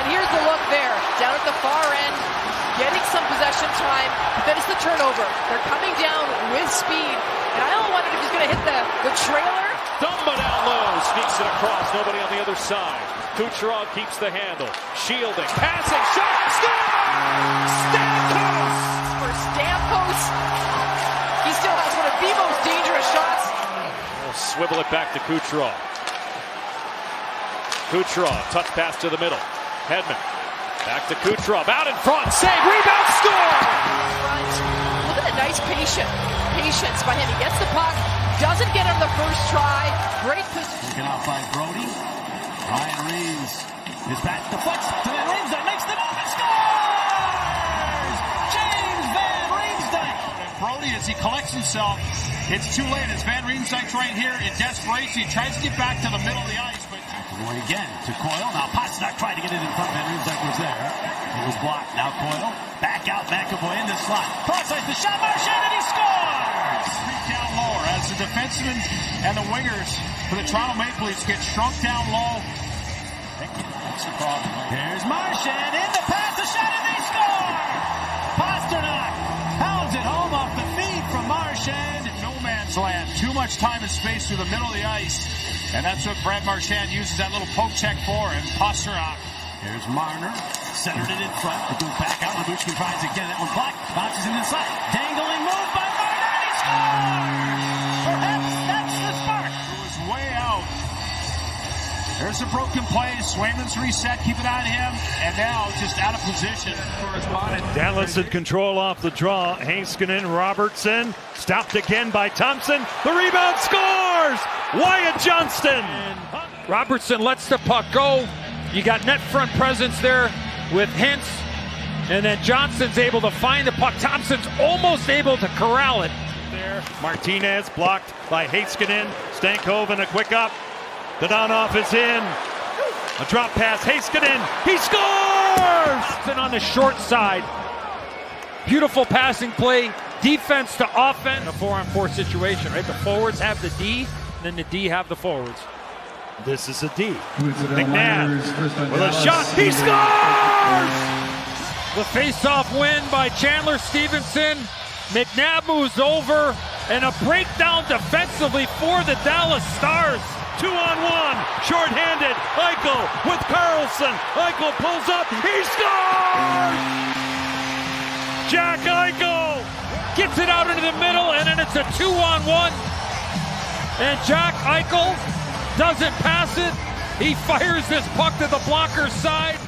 Speaker 3: And here's the look there, down at the far end, getting some possession time, but then it's the turnover. They're coming down with speed, and I don't wonder if he's going to hit the trailer.
Speaker 6: Dumba down low, sneaks it across, nobody on the other side. Kucherov keeps the handle, shielding, passing, shot, score! Stamkos!
Speaker 3: For Stamkos, he still has one of the most dangerous shots.
Speaker 6: We'll swivel it back to Kucherov. Kucherov, touch pass to the middle. Hedman
Speaker 12: Back to Kucherov, out in front, save, rebound, score!
Speaker 3: Look at the nice patience by him. He gets the puck, doesn't get him the first try. Great position.
Speaker 16: Taken off by Brody. Ryan Reeves is back, deflects to Van Riemsdyk, makes the move and scores! James Van Riemsdyk! And Brody, as he collects himself, it's too late as Van Riemsdyk's right here in desperation. He tries to get back to the middle of the ice, but away again to Coyle. Now Pastrnak tried to get it in front. Van Riemsdyk was there. It was blocked. Now Coyle back out, McAvoy in the slot. Cross-ice the shot, Marchand, and he scores! Down lower as the defensemen and the wingers for the Toronto Maple Leafs get shrunk down low. That's the problem. Here's Marchand in the pass, the shot, and they score! Pastrnak pounds it home off the feed from Marchand. No man's land. Too much time and space through the middle of the ice. And that's what Brad Marchand uses that little poke check for. And Pastrnak. Here's Marner. Centered it in front. It goes back out. Labushkin tries again. That one blocked. Bounces in inside. Dangling move by Marner. And he scores! Perhaps that's the spark. It was way out. There's a broken play. Swayman's reset. Keep it on him. And now just out of position.
Speaker 1: Dallas in control off the draw. Heiskanen, Robertson. Stopped again by Thompson. The rebound, scores! Wyatt Johnston.
Speaker 6: Robertson lets the puck go. You got net front presence there with Hintz. And then Johnston's able to find the puck. Thompson's almost able to corral it.
Speaker 1: There, Martinez blocked by Heiskanen. Stankoven a quick up. Dadonov is in. A drop pass, Heiskanen. He scores!
Speaker 6: Thompson on the short side. Beautiful passing play. Defense to offense. A 4-on-4 situation, right? The forwards have the D, and then the D have the forwards.
Speaker 1: This is a D. McNabb with a shot. He scores!
Speaker 6: The face-off win by Chandler Stevenson. McNabb moves over, and a breakdown defensively for the Dallas Stars.
Speaker 1: 2-on-1, short-handed. Eichel with Carlson. Eichel pulls up. He scores! Jack Eichel
Speaker 6: gets it out into the middle, and then it's a 2-on-1. And Jack Eichel doesn't pass it. He fires this puck to the blocker's side.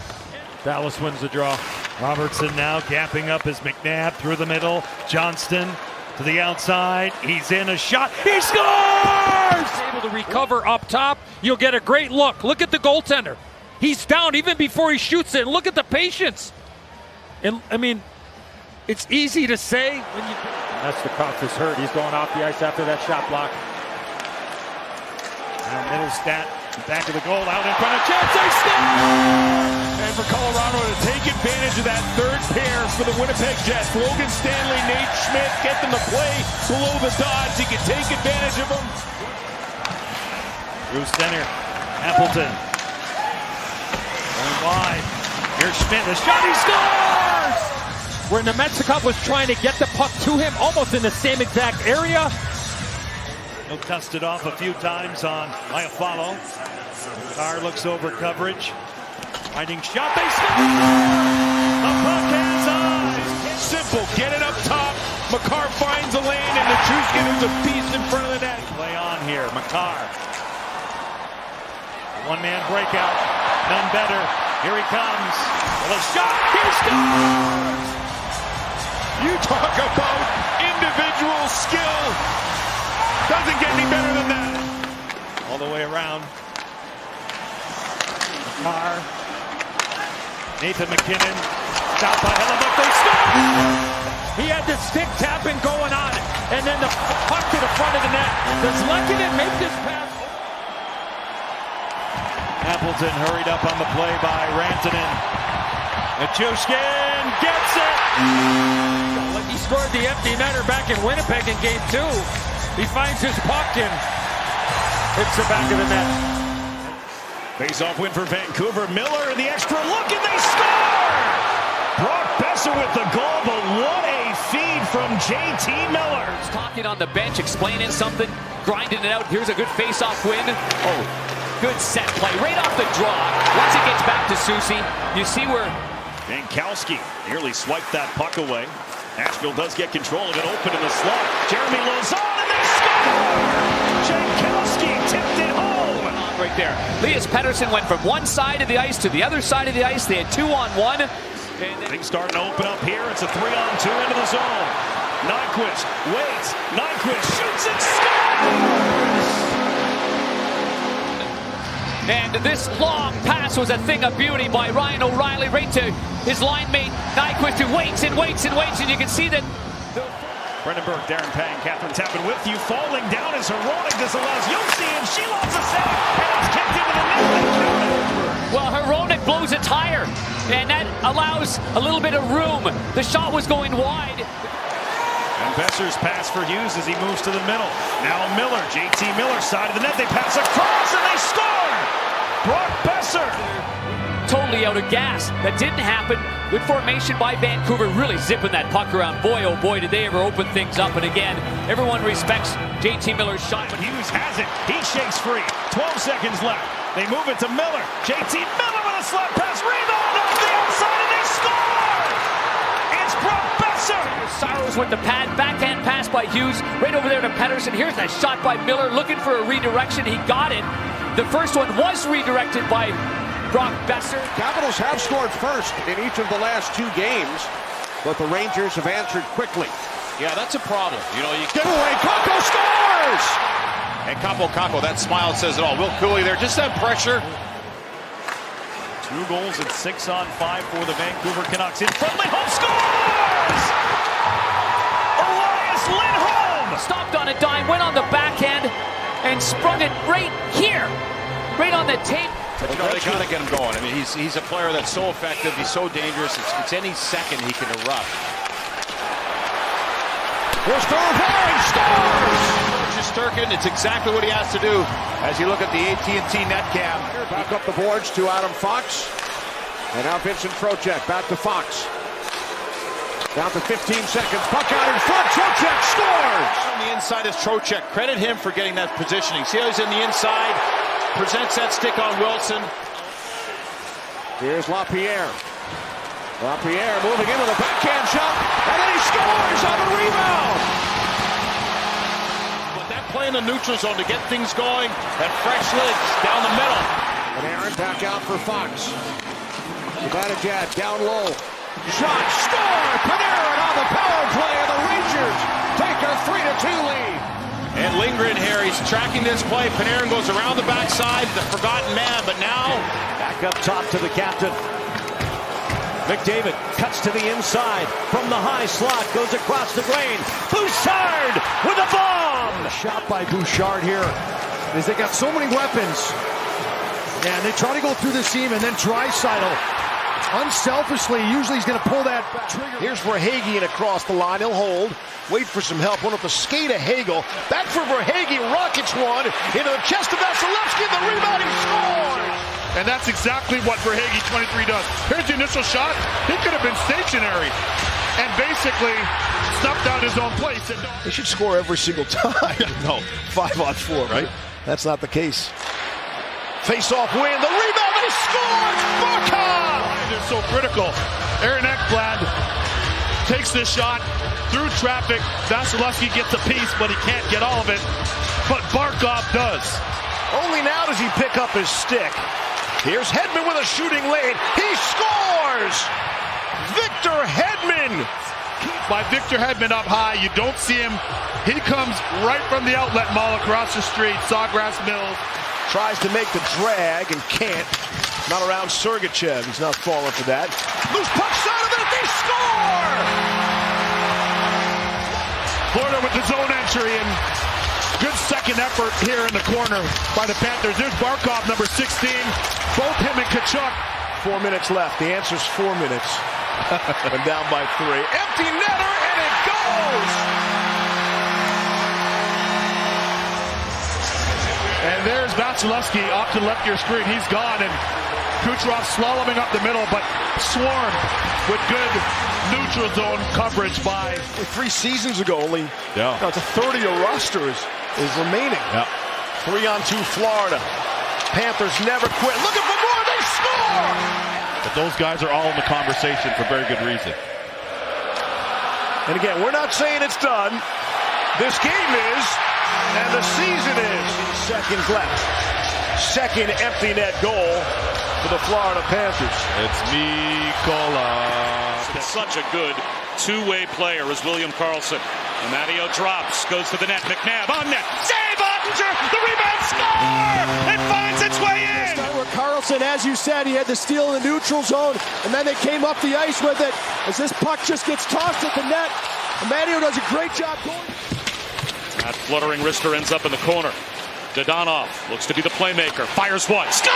Speaker 1: Dallas wins the draw. Robertson now gapping up as McNabb through the middle. Johnston to the outside. He's in a shot. He scores!
Speaker 6: Able to recover up top. You'll get a great look. Look at the goaltender. He's down even before he shoots it. Look at the patience. And I mean, it's easy to say when you.
Speaker 13: That's the cuff is hurt. He's going off the ice after that shot block.
Speaker 1: Now middle stat, back of the goal, out in front of chance, they score!
Speaker 14: And for Colorado to take advantage of that third pair for the Winnipeg Jets, Logan Stanley, Nate Schmidt, get them to play below the dodge. He can take advantage of them.
Speaker 1: Through center, Appleton. Going wide. Here's Schmidt, the shot, he scores!
Speaker 6: Where Nemetsukov was trying to get the puck to him, almost in the same exact area.
Speaker 1: He'll dust it off a few times on Iafallo. Carr looks over coverage. Finding shot, they score! The puck has eyes.
Speaker 14: Simple, get it up top. Makar finds a lane, and Nichushkin is a beast in front of the net.
Speaker 1: Play on here, Makar. One-man breakout, none better. Here he comes. With a shot, he scores!
Speaker 14: You talk about individual skill. Doesn't get any better than that.
Speaker 1: All the way around. Makar. Nathan McKinnon. Shot by Hellebuck. They score!
Speaker 6: He had the stick tapping going on. And then the puck to the front of the net. Does Lehkonen make this pass?
Speaker 1: Appleton hurried up on the play by Rantanen. Nichushkin gets it!
Speaker 6: Like he scored the empty netter back in Winnipeg in Game 2. He finds his puck and hits the back of the net.
Speaker 14: Face-off win for Vancouver. Miller, the extra look, and they score! Brock Besser with the goal, but what a feed from JT Miller.
Speaker 2: He's talking on the bench, explaining something, grinding it out. Here's a good face-off win. Oh, good set play right off the draw. Once it gets back to Susie, you see where
Speaker 14: Jankowski nearly swiped that puck away. Nashville does get control of it, open in the slot. Jeremy Lauzon, and they score! Jankowski tipped it home.
Speaker 2: right there. Elias Pettersson went from one side of the ice to the other side of the ice. They had 2-on-1.
Speaker 14: Things starting to open up here. It's a 3-on-2 into the zone. Nyquist waits. Nyquist shoots and scores!
Speaker 2: And this long pass was a thing of beauty by Ryan O'Reilly right to his line mate Nyquist, who waits and waits and waits, and you can see that.
Speaker 14: Brendan Burke, Darren Pang, Catherine Tappan with you. Falling down is heroic. This allows Yossi, and she lobs a save, and it's kicked into the net.
Speaker 2: Well, Hronek blows a tire, and that allows a little bit of room. The shot was going wide.
Speaker 14: And Besser's pass for Hughes as he moves to the middle. Now Miller, JT Miller, side of the net. They pass across, and they score! Brock Besser.
Speaker 2: Totally out of gas. That didn't happen. Good formation by Vancouver, really zipping that puck around. Boy, oh boy, did they ever open things up. And again, everyone respects JT Miller's shot.
Speaker 14: But Hughes has it. He shakes free. 12 seconds left. They move it to Miller. JT Miller with a slap pass. Rebound off the outside, and they score! It's Brock Besser.
Speaker 2: Saros with the pad. Backhand pass by Hughes. Right over there to Pettersson. Here's that shot by Miller, looking for a redirection. He got it. The first one was redirected by Brock Besser.
Speaker 4: Capitals have scored first in each of the last 2 games, but the Rangers have answered quickly.
Speaker 12: Yeah, that's a problem. You know, you
Speaker 4: Give away, Kakko scores!
Speaker 12: And Kakko, that smile says it all. Will Cooley there, just that pressure.
Speaker 14: 2 goals and 6-on-5 for the Vancouver Canucks. In front, Lindholm scores! Elias Lindholm!
Speaker 2: Stopped on a dime, went on the backhand, and sprung it right here, right on the tape.
Speaker 12: But you know, they got to get him going. I mean, he's a player that's so effective. He's so dangerous. It's any second he can erupt.
Speaker 4: Here's Thornberry, scores!
Speaker 12: Shesterkin, it's exactly what he has to do as you look at the AT&T net cam.
Speaker 4: Back up the boards to Adam Fox. And now Vincent Trocheck back to Fox. Down to 15 seconds. Puck out in front. Trocheck scores!
Speaker 12: On the inside is Trocheck. Credit him for getting that positioning. See how he's in the inside? Presents that stick on Wilson.
Speaker 4: Here's LaPierre. LaPierre moving into the backhand shot, and then he scores on the rebound.
Speaker 12: But that play in the neutral zone to get things going, that fresh legs down the middle.
Speaker 4: And Aaron back out for Fox. Zibanejad down low. Shot, score! Panarin on the power play, and the Rangers take a 3-2 lead.
Speaker 12: And Lindgren here, he's tracking this play. Panarin goes around the backside, the forgotten man, but now
Speaker 15: back up top to the captain. McDavid cuts to the inside from the high slot, goes across the grain. Bouchard with a bomb!
Speaker 7: Shot by Bouchard here, as they got so many weapons. And they try to go through the seam, and then Draisaitl, unselfishly, usually he's going to pull that trigger. Here's Verhaeghe across the line. He'll hold. Wait for some help. One with the skate of Hagel. Back for Verhaeghe. Rockets one. Into the chest of Vasilevsky. The rebound. He scores.
Speaker 11: And that's exactly what Verhaeghe 23 does. Here's the initial shot. He could have been stationary and basically stuffed out his own place.
Speaker 7: They should score every single time. No, 5-on-4, right? That's not the case. Face-off win. The rebound. He scores. Barkov.
Speaker 11: They're so critical. Aaron Ekblad takes this shot through traffic. Vasilevsky gets a piece, but he can't get all of it. But Barkov does.
Speaker 7: Only now does he pick up his stick. Here's Hedman with a shooting lane. He scores! Victor Hedman!
Speaker 11: By Victor Hedman up high. You don't see him. He comes right from the outlet mall across the street. Sawgrass Mills.
Speaker 7: Tries to make the drag and can't. Not around Sergachev. He's not falling for that. Loose puck shot of it. They score!
Speaker 11: Florida with the zone entry and good second effort here in the corner by the Panthers. There's Barkov, number 16. Both him and Tkachuk.
Speaker 7: 4 minutes left. The answer's 4 minutes. And down by 3. Empty netter, and it goes!
Speaker 11: And there's Vasilevsky off to the left of your screen. He's gone, and Kucherov slaloming up the middle, but swarmed with good neutral zone coverage by
Speaker 7: 3 seasons ago only.
Speaker 11: Yeah.
Speaker 7: It's a 30-year roster is remaining.
Speaker 11: Yeah.
Speaker 7: 3-on-2 Florida. Panthers never quit. Looking for more. They score!
Speaker 11: But those guys are all in the conversation for very good reason.
Speaker 7: And again, we're not saying it's done. This game is, and the season is. Seconds left.
Speaker 15: second empty net goal for the Florida Panthers.
Speaker 12: It's Mikola.
Speaker 17: Such a good two-way player as William Karlsson. Amadio drops, goes to the net. McNabb on net. Save Ottinger! The rebound score! It finds its way in!
Speaker 7: Start with Karlsson, as you said, he had the steal in the neutral zone, and then they came up the ice with it. As this puck just gets tossed at the net, Amadio does a great job going.
Speaker 17: That fluttering wrister ends up in the corner. Dodonov looks to be the playmaker. Fires one. Score!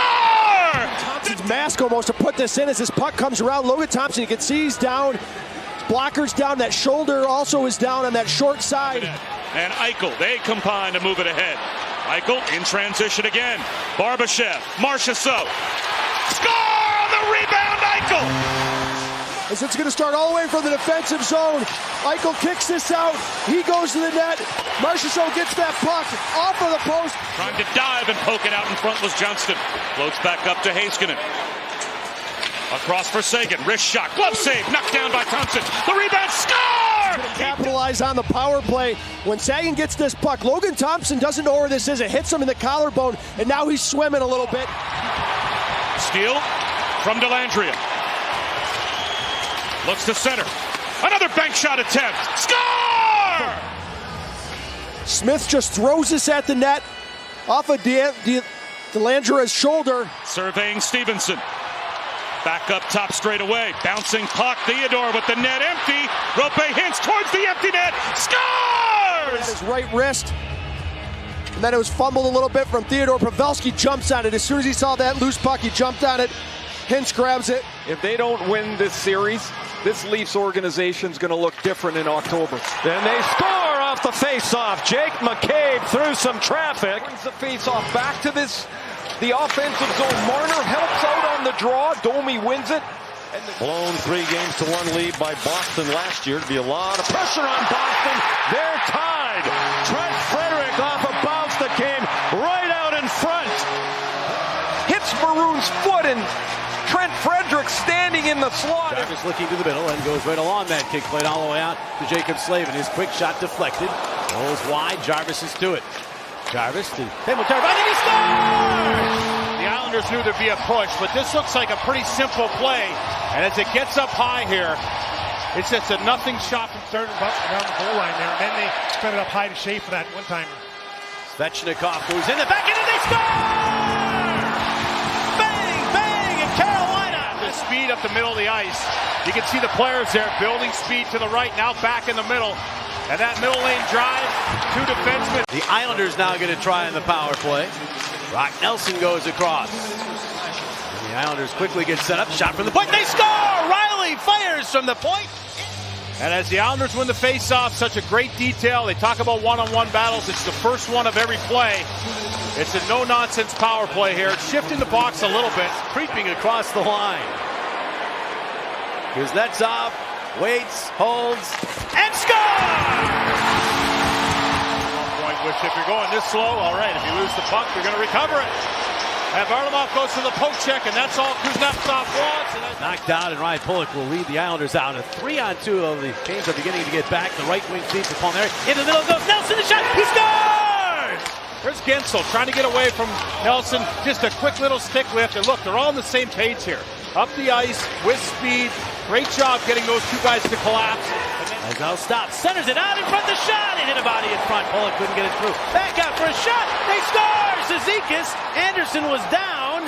Speaker 7: Thompson's mask almost to put this in as this puck comes around. Logan Thompson, you can see he's down. Blocker's down. That shoulder also is down on that short side.
Speaker 17: And Eichel, they combine to move it ahead. Eichel in transition again. Barbashev, Marchessault. Score on the rebound, Eichel!
Speaker 7: As it's going to start all the way from the defensive zone. Eichel kicks this out. He goes to the net. Marchessault gets that puck off of the post.
Speaker 17: Trying to dive and poke it out in front was Johnston. Floats back up to Heiskanen. Across for Sagan. Wrist shot. Glove save. Knocked down by Thompson. The rebound. Score!
Speaker 7: Capitalize on the power play. When Sagan gets this puck, Logan Thompson doesn't know where this is. It hits him in the collarbone, and now he's swimming a little bit.
Speaker 17: Steal from Dellandrea. Looks to center. Another bank shot attempt. Score!
Speaker 7: Smith just throws this at the net off of Dellandrea's shoulder.
Speaker 17: Surveying Stevenson. Back up top straight away. Bouncing puck. Theodore with the net empty. Rope hints towards the empty net. Scores!
Speaker 7: His right wrist. And then it was fumbled a little bit from Theodore. Pavelski jumps on it. As soon as he saw that loose puck, he jumped on it. Hintz grabs it.
Speaker 9: If they don't win this series, this Leafs organization is going to look different in October.
Speaker 15: Then they score off the face-off. Jake McCabe through some traffic.
Speaker 9: Brings the face-off back to the offensive zone. Marner helps out on the draw. Domi wins it.
Speaker 15: Blown 3 games to 1 lead by Boston last year. To be a lot of pressure on Boston. They're tied. Trent Frederic off a bounce that came right out in front.
Speaker 9: Hits Maroon's foot, and Trent Frederic standing in the slot.
Speaker 18: Jarvis looking to the middle and goes right along that kick, played all the way out to Jacob Slavin. His quick shot deflected. Rolls wide. Jarvis is to it. Jarvis to table turn. I think he scores!
Speaker 5: The Islanders knew there'd be a push, but this looks like a pretty simple play. And as it gets up high here, it's just a nothing shot from third around the goal line there. And then they set it up high to Shea for that one-timer.
Speaker 18: Svechnikov goes in the back end and they score! Bang, bang, and Carolina!
Speaker 5: The speed up the middle of the ice. You can see the players there building speed to the right, now back in the middle. And that middle lane drive, 2 defensemen.
Speaker 18: The Islanders now going to try on the power play. Brock Nelson goes across. And the Islanders quickly get set up. Shot from the point. They score! Riley fires from the point.
Speaker 5: And as the Islanders win the face-off, such a great detail. They talk about one-on-one battles. It's the first one of every play. It's a no-nonsense power play here. Shifting the box a little bit.
Speaker 18: Creeping across the line. Kuznetsov waits, holds, and scores!
Speaker 5: Point, which if you're going this slow, all right, if you lose the puck, you're going to recover it. And Varlamov goes to the poke check, and that's all Kuznetsov wants.
Speaker 18: Knocked out, and Ryan Pulock will lead the Islanders out. A 3-on-2 of the Canes are beginning to get back. The right wing feeds to Palmieri. In the middle goes Nelson, the shot, he scores!
Speaker 5: There's Gensel trying to get away from Nelson. Just a quick little stick lift, and look, they're all on the same page here. Up the ice, with speed. Great job getting those 2 guys to collapse.
Speaker 18: As now stops, centers it out in front, the shot, and hit a body in front. Pulock couldn't get it through. Back out for a shot, they score! Zizekas, Anderson was down.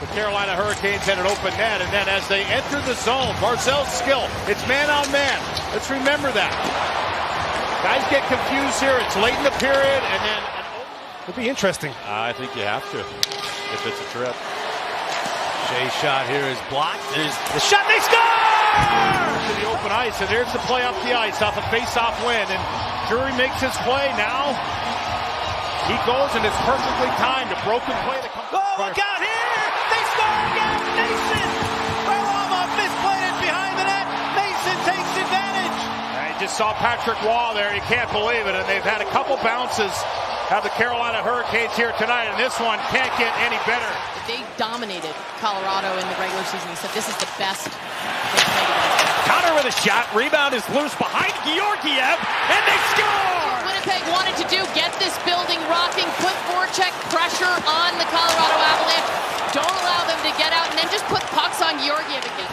Speaker 5: The Carolina Hurricanes had an open net, and then as they enter the zone, Barzal's skill, it's man on man. Let's remember that. Guys get confused here, it's late in the period, and then...
Speaker 7: It'll be interesting.
Speaker 12: I think you have to, if it's a trip.
Speaker 18: Shea's shot here is blocked. There's the shot, they score!
Speaker 5: To the open ice, and there's the play up the ice off a face-off win, and Drury makes his play now. He goes, and it's perfectly timed. A broken play that comes...
Speaker 18: Oh, look out here! They score again! Mason! Varlamov misplayed it behind the net. Mason takes advantage.
Speaker 5: I just saw Patrick Waugh there. You can't believe it, and they've had a couple bounces. Have the Carolina Hurricanes here tonight, and this one can't get any better.
Speaker 3: They dominated Colorado in the regular season. He said this is the best they've played against.
Speaker 5: Counter with
Speaker 12: for the shot. Rebound is loose behind Georgiev, and they score!
Speaker 3: Winnipeg wanted to do, get this building rocking, put forecheck pressure on the Colorado Avalanche. Don't allow them to get out, and then just put pucks on Georgiev again.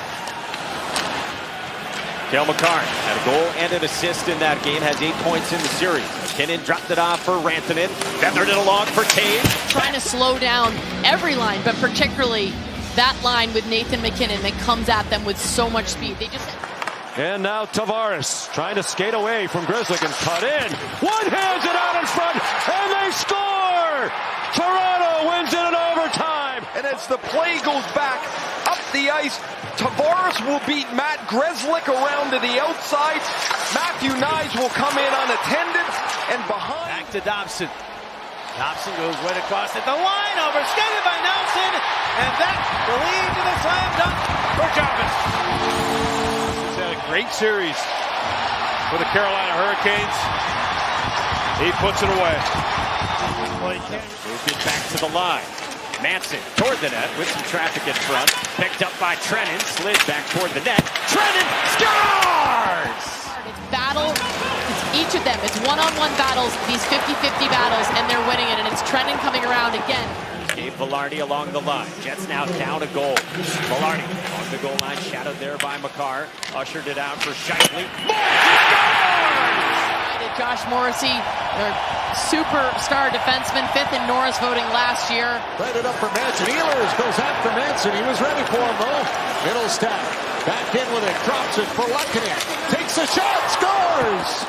Speaker 12: Cale Makar had a goal and an assist in that game, has 8 points in the series. McKinnon dropped it off for Rantanen, feathered it along for Cave.
Speaker 3: Trying to slow down every line, but particularly that line with Nathan McKinnon that comes at them with so much speed. They just...
Speaker 8: And now Tavares trying to skate away from Grzelcyk and cut in. One hands it out in front, and they score! Toronto wins it in overtime.
Speaker 9: And as the play goes back up the ice, Tavares will beat Matt Grzelcyk around to the outside. Matthew Knies will come in unattended and behind.
Speaker 18: Back to Dobson. Dobson goes right across at the line, overskated by Nelson, and that will lead to the slam dunk for Jarvis.
Speaker 5: He's had a great series for the Carolina Hurricanes. He puts it away.
Speaker 12: Moved it back to the line. Manson toward the net with some traffic in front. Picked up by Trennan, slid back toward the net. Trennan scores!
Speaker 3: It's battle. It's each of them. It's one-on-one battles, these 50-50 battles, and they're winning it. And it's Trennan coming around again.
Speaker 12: Gabe Vilardi along the line. Jets now down a goal. Vilardi on the goal line, shadowed there by Makar. Ushered it out for Scheifele. Morrissey scores!
Speaker 3: Josh Morrissey, their superstar defenseman, 5th in Norris voting last year.
Speaker 6: Right it up for Manson. Ehlers goes after Manson. He was ready for him, though. Middlestat back in with it. Drops it for Lehkonen. Takes a shot. Scores!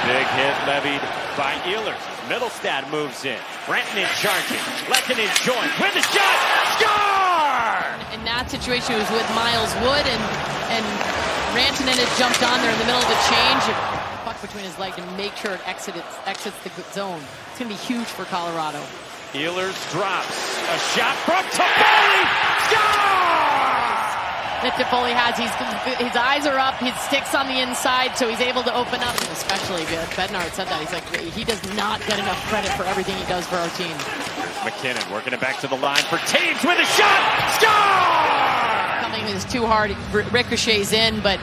Speaker 12: Big hit levied by Ehlers. Middlestat moves in. Rantanen charging. Lehkonen joins with the shot. Score!
Speaker 3: In that situation, it was with Miles Wood, and Rantanen had jumped on there in the middle of the change. Puck between his legs to make sure it exits the zone. It's going to be huge for Colorado.
Speaker 12: Ehlers drops a shot from Toffoli. Scores!
Speaker 3: That Toffoli has, his eyes are up, his stick's on the inside, so he's able to open up. Especially good. Bednar said that. He's like, he does not get enough credit for everything he does for our team.
Speaker 12: McKinnon working it back to the line for Taves with a shot. Score!
Speaker 3: Coming is too hard. Ricochets in, but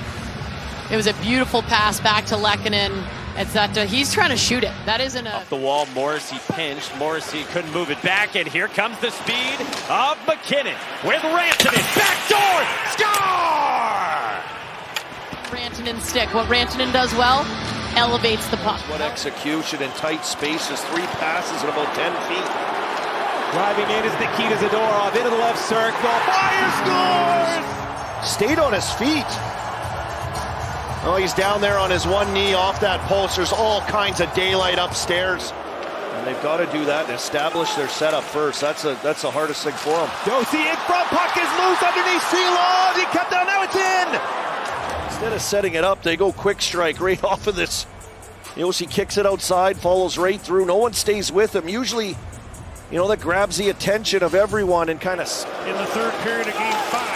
Speaker 3: it was a beautiful pass back to Lehkonen. It's that he's trying to shoot it. That isn't a...
Speaker 12: Off the wall, Morrissey pinched. Morrissey couldn't move it back, and here comes the speed of McKinnon with Rantanen. Backdoor! Score!
Speaker 3: Rantanen's stick. What Rantanen does well, elevates the puck.
Speaker 15: What execution in tight spaces. 3 passes in about 10 feet.
Speaker 13: Driving in is Nikita Zadorov into the left circle. Fire scores!
Speaker 15: Stayed on his feet. Oh, he's down there on his one knee off that post. There's all kinds of daylight upstairs. And they've got to do that and establish their setup first. That's the hardest thing for them.
Speaker 13: Josie in front, puck is loose underneath Sheila. He kept down, now it's in.
Speaker 15: Instead of setting it up, they go quick strike right off of this. Josie kicks it outside, follows right through. No one stays with him. Usually, that grabs the attention of everyone and kind of...
Speaker 14: In the third period of game 5.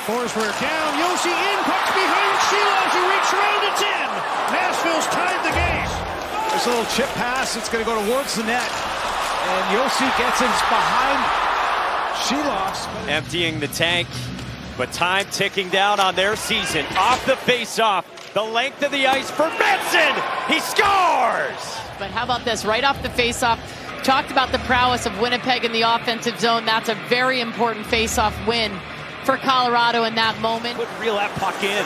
Speaker 14: Forsberg down, Josi in, puck's behind Sheila, he reaches around, it's in! Nashville's tied the game.
Speaker 6: There's a little chip pass, it's going to go towards the net. And Josi gets it behind Sheila.
Speaker 12: Emptying the tank, but time ticking down on their season. Off the face-off, the length of the ice for Benson! He scores!
Speaker 3: But how about this, right off the face-off, talked about the prowess of Winnipeg in the offensive zone. That's a very important face-off win for Colorado in that moment.
Speaker 13: Couldn't reel that puck in.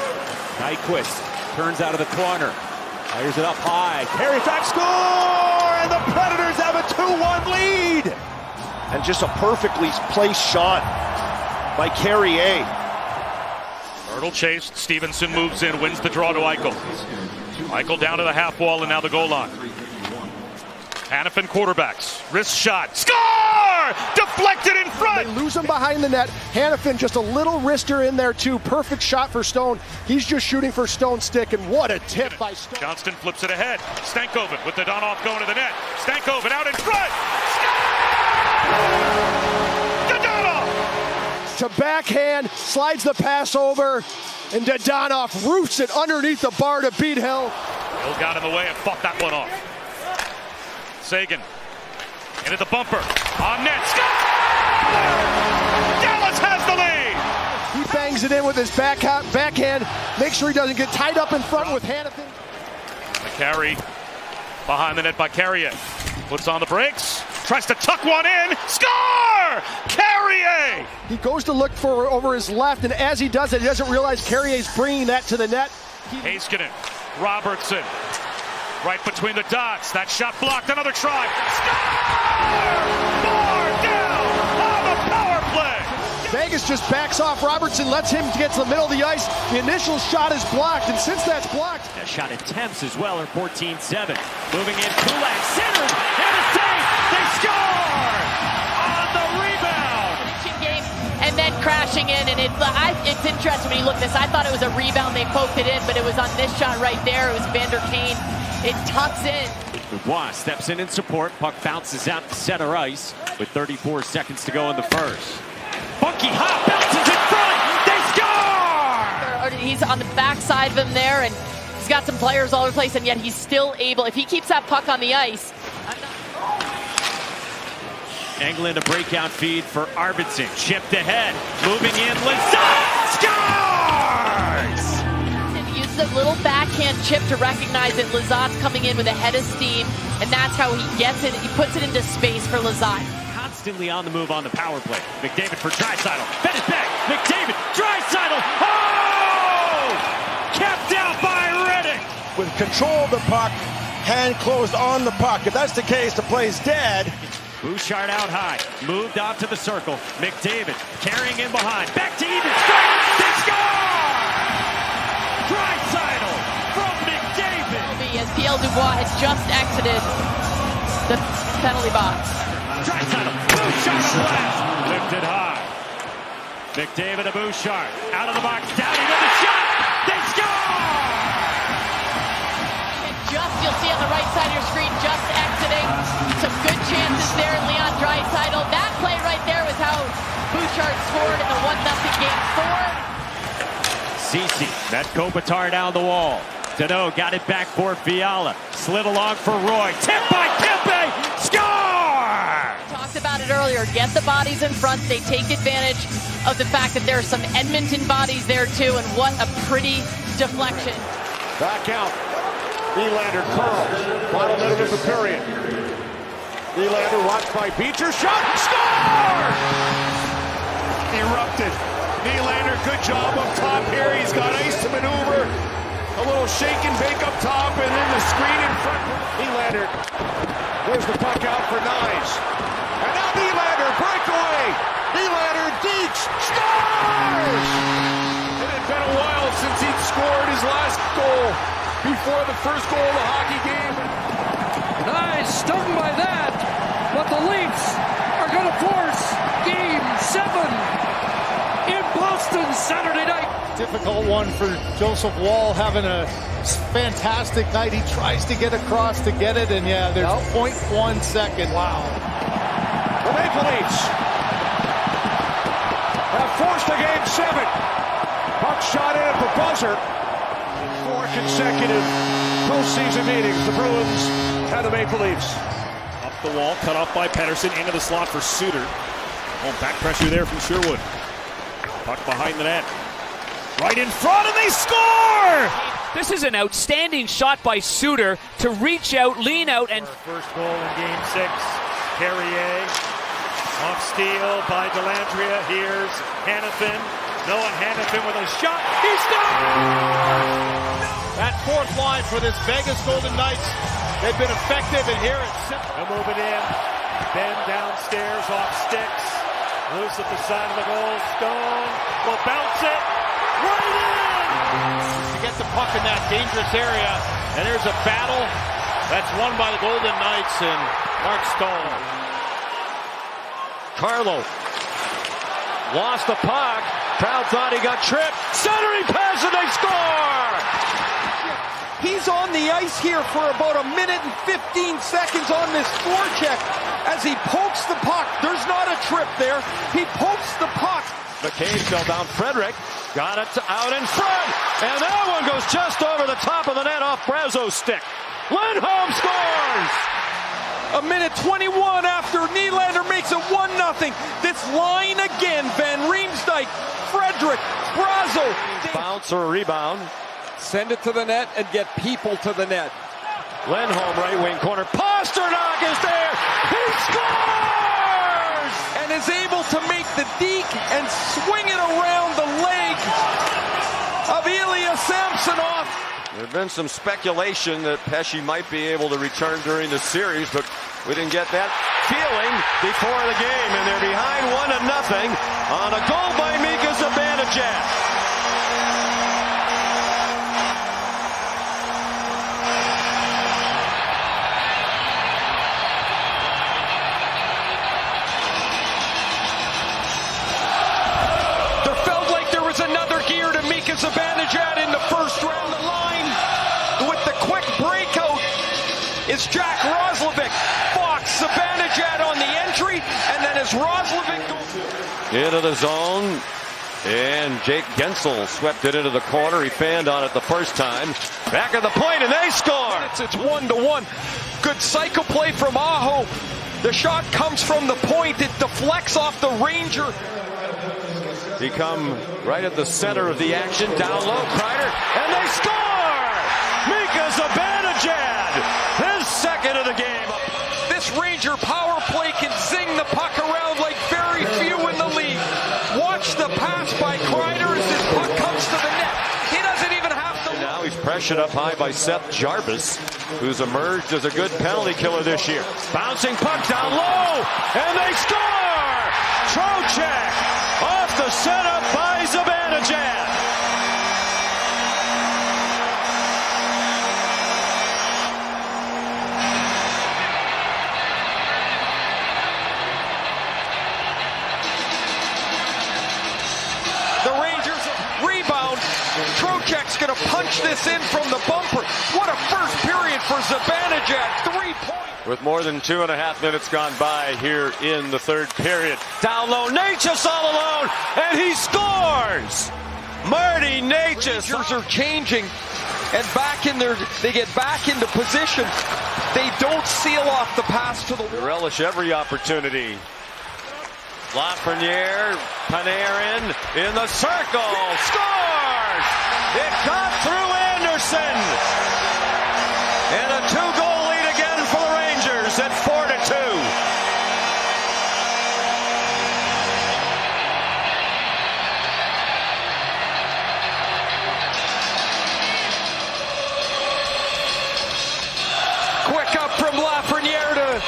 Speaker 13: Nyquist turns out of the corner. Fires it up high. Carries back, score! And the Predators have a 2-1 lead!
Speaker 15: And just a perfectly placed shot by Carrier.
Speaker 17: Myrtle chased. Stevenson moves in, wins the draw to Eichel. Eichel down to the half wall and now the goal line. Hanifin quarterbacks. Wrist shot. Score! Deflected in front!
Speaker 7: They lose him behind the net. Hanifin just a little wrister in there too. Perfect shot for Stone. He's just shooting for Stone's stick, and what a tip by Stone.
Speaker 17: Johnston flips it ahead. Stankoven with the Donoff going to the net. Stankoven out in front!
Speaker 7: Dadonov! To backhand, slides the pass over, and Dadonov roofs it underneath the bar to beat Hill.
Speaker 17: Hill got in the way and fought that one off. Sagan into the bumper, on net, Scott! Dallas has the lead!
Speaker 7: He bangs it in with his backhand. Make sure he doesn't get tied up in front with Hanifin.
Speaker 17: Carry behind the net by Carrier. Puts on the brakes. Tries to tuck one in. Score! Carrier!
Speaker 7: He goes to look for over his left, and as he does it, he doesn't realize Carrier's bringing that to the net.
Speaker 17: Heiskanen. Robertson. Right between the dots. That shot blocked. Another try. Score! More down on the power play.
Speaker 7: Vegas just backs off Robertson, lets him get to the middle of the ice. The initial shot is blocked, and since that's blocked...
Speaker 13: A shot attempts as well are 14-7. Moving in, Kulak centered, and a save! They score! On the rebound!
Speaker 3: Game, and then crashing in, and it's interesting when you look at this. I thought it was a rebound, they poked it in, but it was on this shot right there. It was Vander Kane. It tucks in.
Speaker 13: Dubois steps in support. Puck bounces out to center ice with 34 seconds to go in the first. Funky hop bounces in front. They score!
Speaker 3: He's on the backside of him there, and he's got some players all over the place, and yet he's still able. If he keeps that puck on the ice.
Speaker 13: Englund a breakout feed for Arvidsson. Chipped ahead. Moving in. Lazat scores!
Speaker 3: He uses a little backhand chip to recognize that Lazat's coming in with a head of steam, and that's how he gets it. He puts it into space for Lazat.
Speaker 13: Constantly on the move on the power play. McDavid for Draisaitl. Fed it back. McDavid. Draisaitl. Oh! Kept out by Riddick.
Speaker 15: With control of the puck, hand closed on the puck. If that's the case, the play's dead.
Speaker 13: Bouchard out high. Moved out to the circle. McDavid carrying in behind. Back to even strike. They score! Draisaitl from McDavid.
Speaker 3: As Pierre Dubois has just exited the penalty box.
Speaker 13: Draisaitl, Bouchard blast, lifted high. McDavid to Bouchard, out of the box, down into the shot. They score!
Speaker 3: And you'll see on the right side of your screen, just exiting. Some good chances there, Leon Draisaitl. That play right there was how Bouchard scored in the 1-0 game 4.
Speaker 13: Ceci, that Kopitar down the wall. Dano got it back for Fiala. Slid along for Roy. Tipped by Kempe. Score!
Speaker 3: Talked about it earlier. Get the bodies in front. They take advantage of the fact that there are some Edmonton bodies there too, and what a pretty deflection.
Speaker 4: Back out. Nylander curls. Final minute of the period. Nylander watched by Beecher. Shot. Score!
Speaker 5: Erupted. Nylander, good job up top here. He's got ice to maneuver. A little shake and bake up top, and then the screen in front.
Speaker 4: Nylander. There's the puck out for Nyes. And now Nylander, breakaway. Nylander, Deeks, scores!
Speaker 5: It had been a while since he'd scored his last goal before the first goal of the hockey game.
Speaker 6: Nyes stung by that, but the Leafs are going to force Game 7 in Boston Saturday night.
Speaker 7: Difficult one for Joseph Woll, having a fantastic night. He tries to get across to get it, and yeah, there's 0.1 second. Wow.
Speaker 4: The Maple Leafs have forced a Game 7. Puck shot in at the buzzer. 4 consecutive postseason meetings. The Bruins and the Maple Leafs.
Speaker 14: Up the wall, cut off by Pettersson, into the slot for Suter. Oh, back pressure there from Sherwood. Puck behind the net. Right in front, and they score!
Speaker 2: This is an outstanding shot by Suter to reach out, lean out, and...
Speaker 1: First goal in Game 6. Carrier off steal by Dellandrea. Here's Hanifin. Noah Hanifin with a shot. He scores!
Speaker 5: That fourth line for this Vegas Golden Knights, they've been effective, and here it's simple.
Speaker 1: They'll move it in. Ben downstairs off sticks. Loose at the side of the goal. Stone will bounce it right in!
Speaker 5: To get the puck in that dangerous area, and there's a battle that's won by the Golden Knights and Mark Stone.
Speaker 8: Carlo lost the puck. Crowd thought he got tripped. Centering pass, and they score!
Speaker 9: He's on the ice here for about 1 minute and 15 seconds on this forecheck as he pokes the puck. There's not a trip there. He pokes the puck.
Speaker 8: McCabe fell down. Frederick got it out in front. And that one goes just over the top of the net off Brazo's stick. Lindholm scores!
Speaker 9: 1:21 after Nylander makes it 1-0. This line again, Van Riemsdyk, Frederick. Roderick, Brazo.
Speaker 8: Bounce or a rebound.
Speaker 9: Send it to the net and get people to the net.
Speaker 8: Lindholm, right wing corner. Pasternak is there. He scores!
Speaker 9: And is able to make the deke and swing it around the leg of Ilya Samsonov.
Speaker 8: There's been some speculation that Pesce might be able to return during the series, but we didn't get that feeling before the game. And they're behind 1-0 on a goal by Mika Zibanejad.
Speaker 9: Another gear to Mika Zibanejad in the first round. The line with the quick breakout is Jack Roslovic. Fox, Zibanejad on the entry, and then as Roslovic goes
Speaker 8: into the zone, and Jake Gensel swept it into the corner. He fanned on it the first time. Back at the point, and they score.
Speaker 9: It's 1-1. Good cycle play from Aho. The shot comes from the point. It deflects off the Ranger.
Speaker 8: Become right at the center of the action. Down low, Kreider, and they score! Mika Zibanejad, his second of the game.
Speaker 9: This Ranger power play can zing the puck around like very few in the league. Watch the pass by Kreider as this puck comes to the net. He doesn't even have to.
Speaker 8: Now he's pressured up high by Seth Jarvis, who's emerged as a good penalty killer this year. Bouncing puck down low, and they score! Trocheck off the setup by Zibanejad.
Speaker 9: The Rangers rebound. Trocheck's going to punch this in from the bumper. What a first period for Zibanejad. 3 points.
Speaker 8: With more than 2.5 minutes gone by here in the third period. Down low, Necas all alone, and he scores! Marty Necas.
Speaker 9: Rangers are changing and they get back into position. They don't seal off the pass to the
Speaker 8: They relish every opportunity. Lafreniere, Panarin in the circle, scores! It got through Anderson! And a 2-goal lead again for the Rangers at 4-2.
Speaker 9: Quick up from Lafreniere to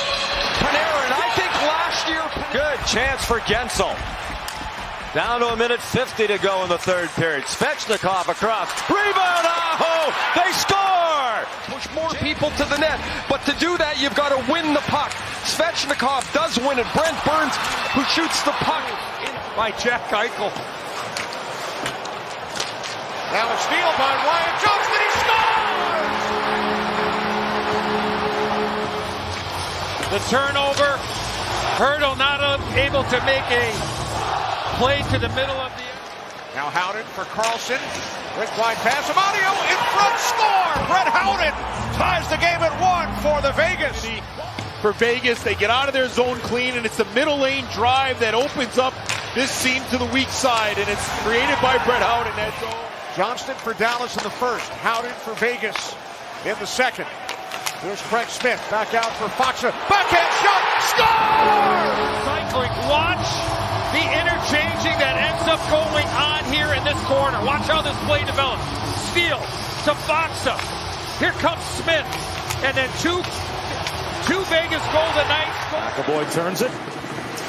Speaker 9: Panarin. I think last year...
Speaker 8: Good chance for Gensel. Down to 1:50 to go in the third period. Svechnikov across. Rebound, Aho! They score!
Speaker 9: Push more people to the net, but to do that, you've got to win the puck. Svechnikov does win it. Brent Burns, who shoots the puck by Jack Eichel.
Speaker 4: Now a steal by Ryan Jones, and he scores!
Speaker 6: The turnover. Hurdle not able to make a play to the middle of the end.
Speaker 4: Now Howden for Carlson. Quick wide pass. Amadio in front, score! Brett Howden ties the game at 1 for the Vegas.
Speaker 5: For Vegas, they get out of their zone clean, and it's the middle lane drive that opens up this seam to the weak side, and it's created by Brett Howden. That zone.
Speaker 4: Johnston for Dallas in the first. Howden for Vegas in the second. Here's Craig Smith back out for Foxa. Backhand shot. Score!
Speaker 6: Cycling. Watch the interchanging that ends up going on here in this corner. Watch how this play develops. Steele to Foxa. Here comes Smith. And then two Vegas Golden Knights.
Speaker 14: McAvoy turns it.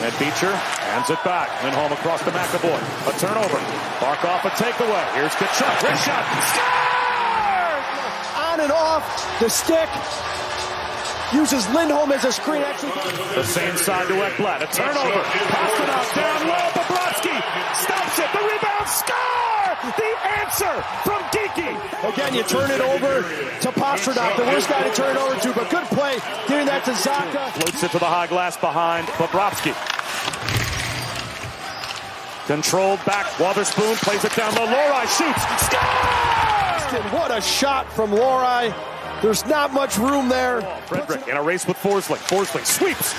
Speaker 14: And Beecher hands it back. Lindholm across to McAvoy. A turnover. Barkov a takeaway. Here's Kachuk. Wrist shot. Score!
Speaker 7: On and off the stick. Uses Lindholm as a screen.
Speaker 14: The same side to Ekblad. A turnover. Pasternak down low. Bobrovsky stops it. The rebound. Score! The answer from Geeky.
Speaker 7: Again, you turn it over to Pasternak. The worst guy to turn it over to, but good play. Giving that to Zacha.
Speaker 14: Floats it to the high glass behind Bobrovsky. Controlled back. Wotherspoon plays it down low. Lohrei shoots. Score!
Speaker 7: What a shot from Lohrei. There's not much room there.
Speaker 14: Frederick in a race with Forsling. Forsling sweeps.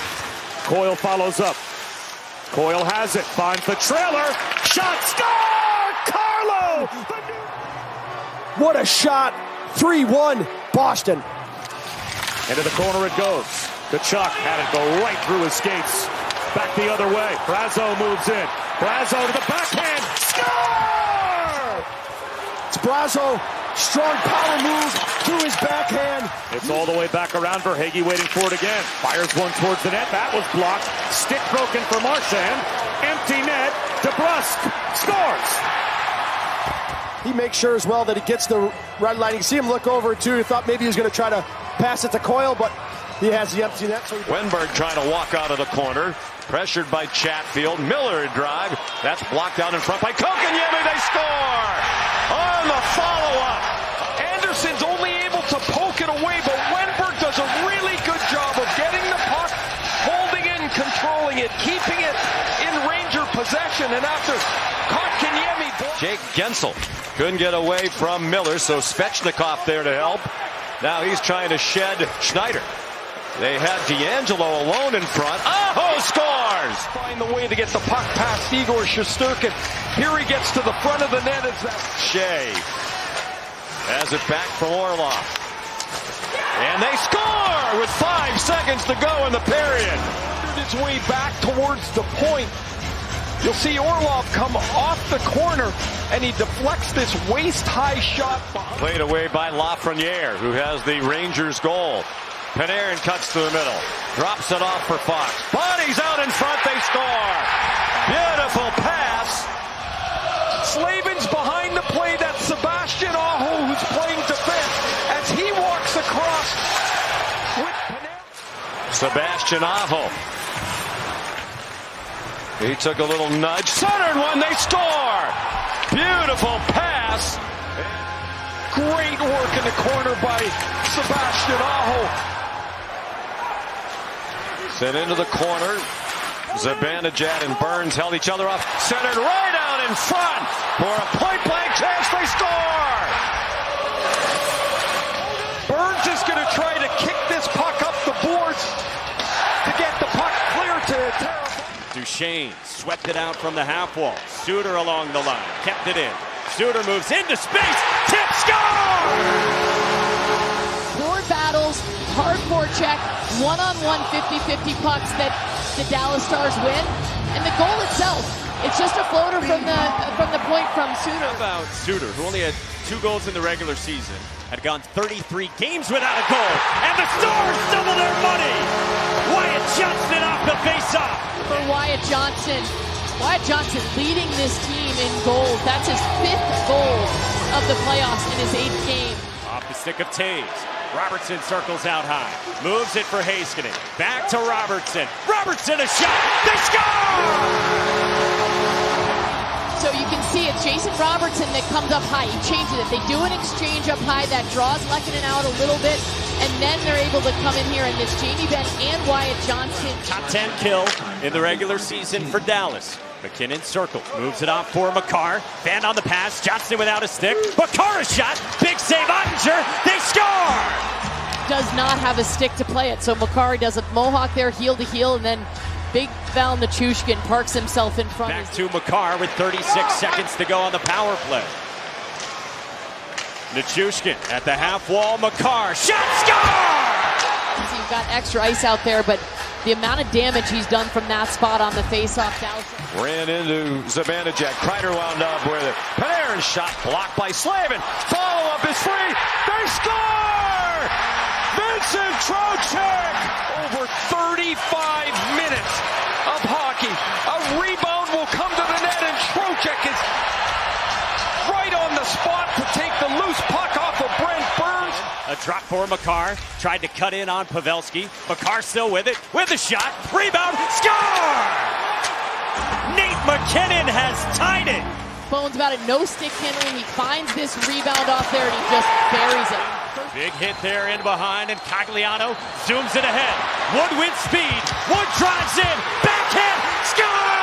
Speaker 14: Coyle follows up. Coyle has it. Finds the trailer. Shot. Score!
Speaker 7: What a shot. 3-1 Boston.
Speaker 14: Into the corner it goes. Kachuk had it go right through his skates. Back the other way. Brazeau moves in. Brazeau to the backhand. Score!
Speaker 7: It's Brazeau. Strong power move to his backhand.
Speaker 14: It's all the way back around for Hagee, waiting for it again. Fires one towards the net. That was blocked. Stick broken for Marchand. Empty net. DeBrusk scores.
Speaker 7: He makes sure as well that he gets the red line. You can see him look over it too. He thought maybe he was going to try to pass it to Coyle, but he has the empty net. So
Speaker 8: Wenberg trying to walk out of the corner. Pressured by Chatfield. Miller drive. That's blocked out in front by Kotkaniemi. They score! On the follow-up.
Speaker 9: Anderson's only able to poke it away, but Wenberg does a really good job of getting the puck, holding it and controlling it, keeping it in Ranger possession. And after Kotkaniemi...
Speaker 8: Jake Gensel couldn't get away from Miller, so Svechnikov there to help. Now he's trying to shed Schneider. They had D'Angelo alone in front. Aho scores!
Speaker 9: Find the way to get the puck past Igor Shesterkin. Here he gets to the front of the net. As that
Speaker 8: Shea has it back from Orlov. And they score with 5 seconds to go in the period.
Speaker 9: His way back towards the point. You'll see Orlov come off the corner, and he deflects this waist-high shot.
Speaker 8: Played away by Lafreniere, who has the Rangers goal. Panarin cuts to the middle. Drops it off for Fox. Bodies out in front. They score. Beautiful pass.
Speaker 9: Slavin's behind the play. That's Sebastian Aho who's playing defense as he walks across with Panarin.
Speaker 8: Sebastian Aho. He took a little nudge. Centered one. They score. Beautiful pass.
Speaker 9: Great work in the corner by Sebastian Aho.
Speaker 8: Sent into the corner. Zibanejad and Burns held each other off. Centered right out in front for a point-blank chance. They score!
Speaker 9: Burns is going to try to kick this puck up the boards to get the puck clear to Terra.
Speaker 12: Duchesne swept it out from the half wall. Suter along the line. Kept it in. Suter moves into space. Tip, score!
Speaker 3: Board battles, hard forecheck, one-on-one 50-50 pucks that the Dallas Stars win. And the goal itself, it's just a floater from the point from Suter.
Speaker 12: How about Suter, who only had 2 goals in the regular season, had gone 33 games without a goal, and the Stars double their money! Wyatt Johnston off the faceoff!
Speaker 3: For Wyatt Johnson leading this team in goals. That's his 5th goal of the playoffs in his 8th game.
Speaker 12: Off the stick of Taves. Robertson circles out high. Moves it for Heiskanen. Back to Robertson. Robertson a shot. They score!
Speaker 3: So you can see it's Jason Robertson that comes up high. He changes it. They do an exchange up high that draws Lehkonen out a little bit, and then they're able to come in here, and it's Jamie Benn and Wyatt Johnston.
Speaker 12: Top 10 kill in the regular season for Dallas. McKinnon circles, moves it off for Makar. Fan on the pass, Johnston without a stick. Makar a shot, big save, Ottinger, they score!
Speaker 3: Does not have a stick to play it, so Makar does a mohawk there, heel to heel, and then Big Val Nichushkin parks himself in front.
Speaker 12: Back to Makar with 36 seconds to go on the power play. Nichushkin at the half wall, Makar, shot, score!
Speaker 3: So you've got extra ice out there, but the amount of damage he's done from that spot on the faceoff, Dallas.
Speaker 8: Ran into Zibanejad. Kreider wound up with it. Panarin shot blocked by Slavin. Follow-up is free. They score! Vincent Trocheck!
Speaker 9: Over 35 minutes of hockey. A rebound will come to the net, and Trocheck is right on the spot to take the loose puck off of Brent Burns.
Speaker 12: A drop for Makar. Tried to cut in on Pavelski. Makar still with it. With a shot. Rebound. Score! Nate McKinnon has tied it.
Speaker 3: Bones about it. No stick handling. He finds this rebound off there, and he just buries it.
Speaker 12: Big hit there in behind, and Cagliano zooms it ahead. Wood with speed. Wood drives in. Backhand. Score!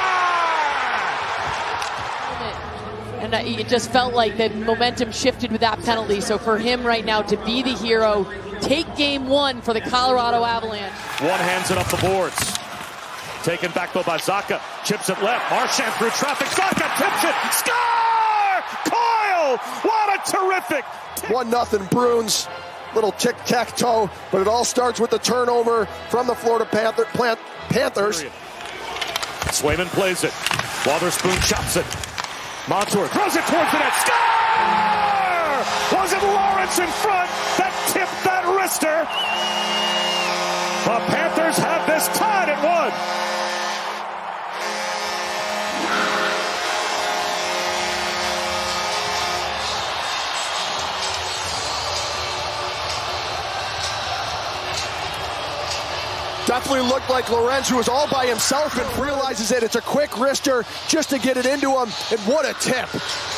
Speaker 3: And it just felt like the momentum shifted with that penalty. So for him right now to be the hero, take game 1 for the Colorado Avalanche.
Speaker 14: One hands it up the boards. Taken back though by Zacha. Chips it left. Marchand through traffic. Zacha tips it. Score! Coyle! goal. What a terrific
Speaker 7: 1-0 Bruins. Little tic-tac-toe, but it all starts with the turnover from the Florida Panthers.
Speaker 14: Swayman plays it. Wotherspoon chops it. Montour throws it towards the net. Score! Was it Lawrence in front that tipped that wrister? The Panthers have this tied at 1.
Speaker 7: Definitely looked like Lorenz, who was all by himself, and realizes that it's a quick wrister just to get it into him. And what a tip.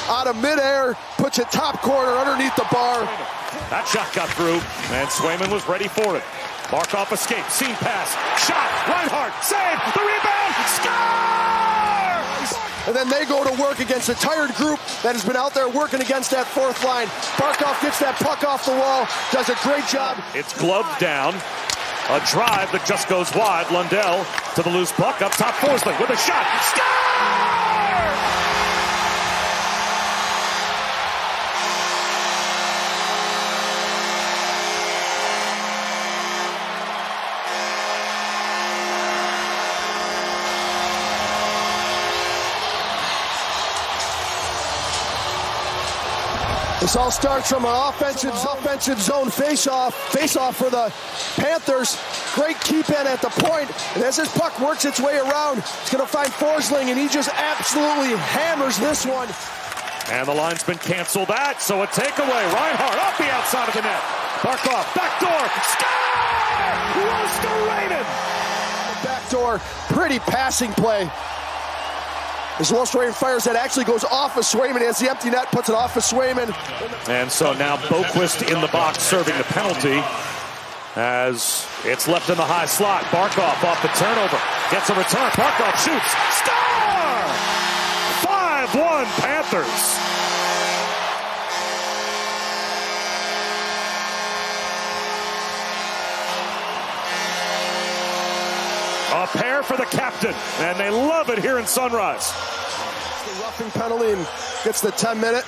Speaker 7: Out of midair, puts it top corner underneath the bar.
Speaker 14: That shot got through, and Swayman was ready for it. Barkov escaped, seam pass, shot, Reinhart, save, the rebound, scores!
Speaker 7: And then they go to work against a tired group that has been out there working against that fourth line. Barkov gets that puck off the wall, does a great job.
Speaker 14: It's gloved down. A drive that just goes wide. Lundell to the loose puck. Up top, Forsling with a shot. Score!
Speaker 7: This all starts from an offensive zone face-off for the Panthers. Great keep-in at the point, and as this puck works its way around, it's going to find Forsling, and he just absolutely hammers this one.
Speaker 14: And the line's been canceled that, so a takeaway. Reinhart off the outside of the net. Barkov, backdoor, score! Rostorated!
Speaker 7: Backdoor, pretty passing play. As Rostorated fires that actually goes off of Swayman as the empty net puts it off of Swayman.
Speaker 14: And so now Boquist in the box serving the penalty as it's left in the high slot. Barkov off the turnover. Gets a return. Barkov shoots. Score! 5-1 Panthers. A pair for the captain, and they love it here in Sunrise.
Speaker 7: The roughing penalty and gets the 10-minute.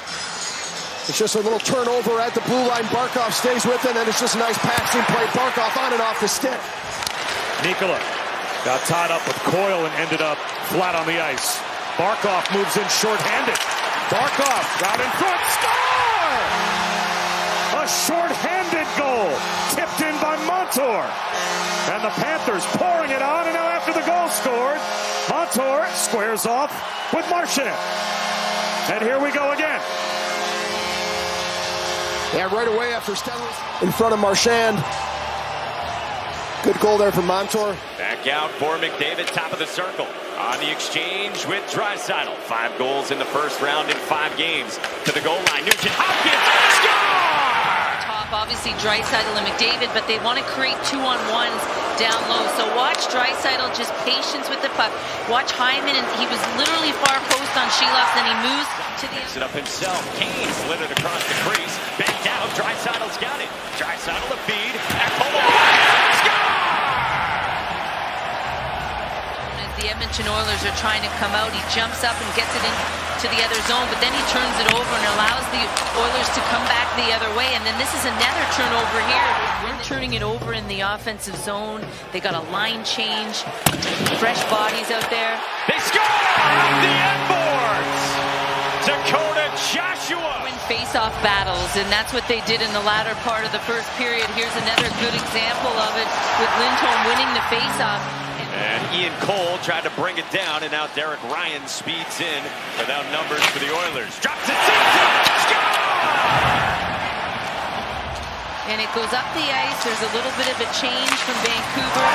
Speaker 7: It's just a little turnover at the blue line. Barkov stays with it, and it's just a nice passing play. Barkov on and off the stick.
Speaker 14: Nikola got tied up with Coyle and ended up flat on the ice. Barkov moves in shorthanded. Barkov got in front. Score! A shorthanded goal, tipped in by Montour. And the Panthers pouring it on, and now after the goal scored, Montour squares off with Marchand. And here we go again.
Speaker 7: Yeah, right away after Stanley in front of Marchand. Good goal there from Montour.
Speaker 12: Back out for McDavid, top of the circle. On the exchange with Draisaitl. 5 goals in the first round in 5 games. To the goal line, Nugent Hopkins, score!
Speaker 10: Obviously Draisaitl and McDavid, but they want to create 2-on-1s down low. So watch Draisaitl, just patience with the puck. Watch Hyman, and he was literally far post on Sheloff, then he moves to the
Speaker 12: Picks it up himself. Kane slid it across the crease. Back down, Draisaitl's got it. Draisaitl the feed.
Speaker 10: The Edmonton Oilers are trying to come out. He jumps up and gets it into the other zone, but then he turns it over and allows the Oilers to come back the other way. And then this is another turnover here. They're turning it over in the offensive zone. They got a line change. Fresh bodies out there.
Speaker 12: They score off the end boards. Dakota Joshua.
Speaker 10: Win face-off battles, and that's what they did in the latter part of the first period. Here's another good example of it with Lindholm winning the face-off.
Speaker 12: And Ian Cole tried to bring it down, and now Derek Ryan speeds in without numbers for the Oilers. Drops it, score!
Speaker 10: And it goes up the ice. There's a little bit of a change from Vancouver,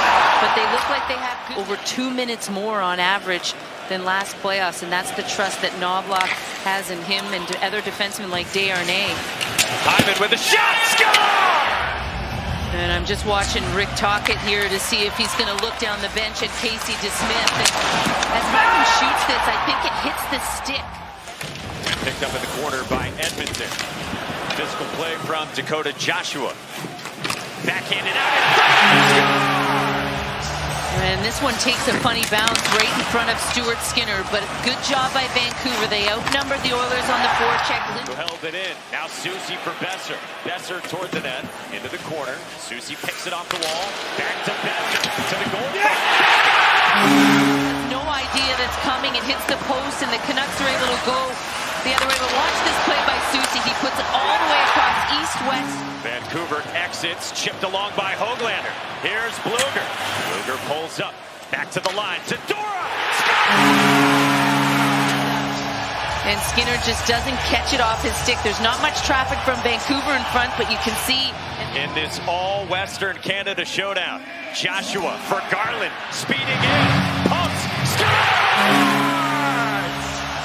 Speaker 10: but they look like they have over 2 minutes more on average than last playoffs, and that's the trust that Knobloch has in him and other defensemen like Desharnais.
Speaker 12: Hyman with a shot, score!
Speaker 10: And I'm just watching Rick Tocchet here to see if he's going to look down the bench at Casey DeSmith. And as Hyman shoots this, I think it hits the stick.
Speaker 12: Picked up in the corner by Edmonton. Physical play from Dakota Joshua. Backhanded out.
Speaker 10: And this one takes a funny bounce right in front of Stuart Skinner, but good job by Vancouver. They outnumbered the Oilers on the forecheck.
Speaker 12: Who held it in. Now Soucy for Besser. Besser toward the net, into the corner. Soucy picks it off the wall. Back to Besser, to the goal.
Speaker 10: No idea that's coming. It hits the post, and the Canucks are able to go the other way. But watch this play by Soucy. He puts it all the way across east-west.
Speaker 12: Vancouver exits, chipped along by Höglander. Here's Bluger. Bluger pulls up, back to the line. Zadora!
Speaker 10: And Skinner just doesn't catch it off his stick. There's not much traffic from Vancouver in front, but you can see.
Speaker 12: In this all-Western Canada showdown, Joshua for Garland, speeding in, pumps, scores!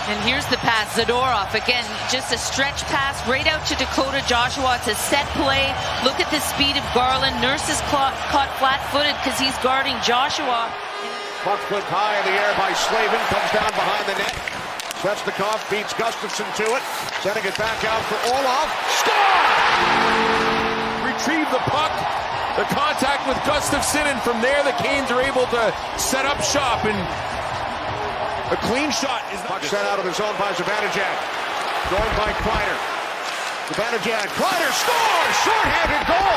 Speaker 10: And here's the pass, Zadorov, again, just a stretch pass right out to Dakota Joshua. It's a set play. Look at the speed of Garland. Nurse is caught flat-footed because he's guarding Joshua.
Speaker 4: Puck flipped high in the air by Slavin, comes down behind the net. Svechnikov beats Gustafsson to it, sending it back out for Orlov. Score!
Speaker 19: Retrieve the puck, the contact with Gustafsson, and from there the Canes are able to set up shop, and a clean shot is
Speaker 4: puck sent out of the zone by Zibanejad. Going by Kreider. Zibanejad, Kreider scores! Short-handed goal!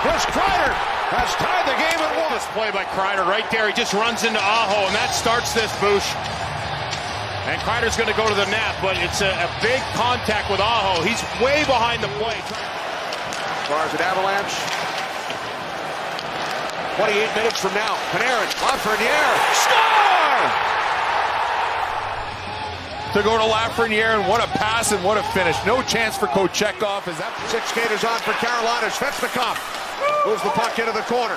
Speaker 4: Chris Kreider has tied the game at 1.
Speaker 5: This play by Kreider right there. He just runs into Aho, and that starts this, Boosh. And Kreider's going to go to the net, but it's a big contact with Aho. He's way behind the plate.
Speaker 4: As far as an Avalanche, 28 minutes from now, Panarin, Lafreniere, score!
Speaker 19: to go to Lafreniere, and what a pass and what a finish. No chance for Kochetkov. Is that
Speaker 4: 6 skaters on for Carolina? Svechnikov moves the puck into the corner.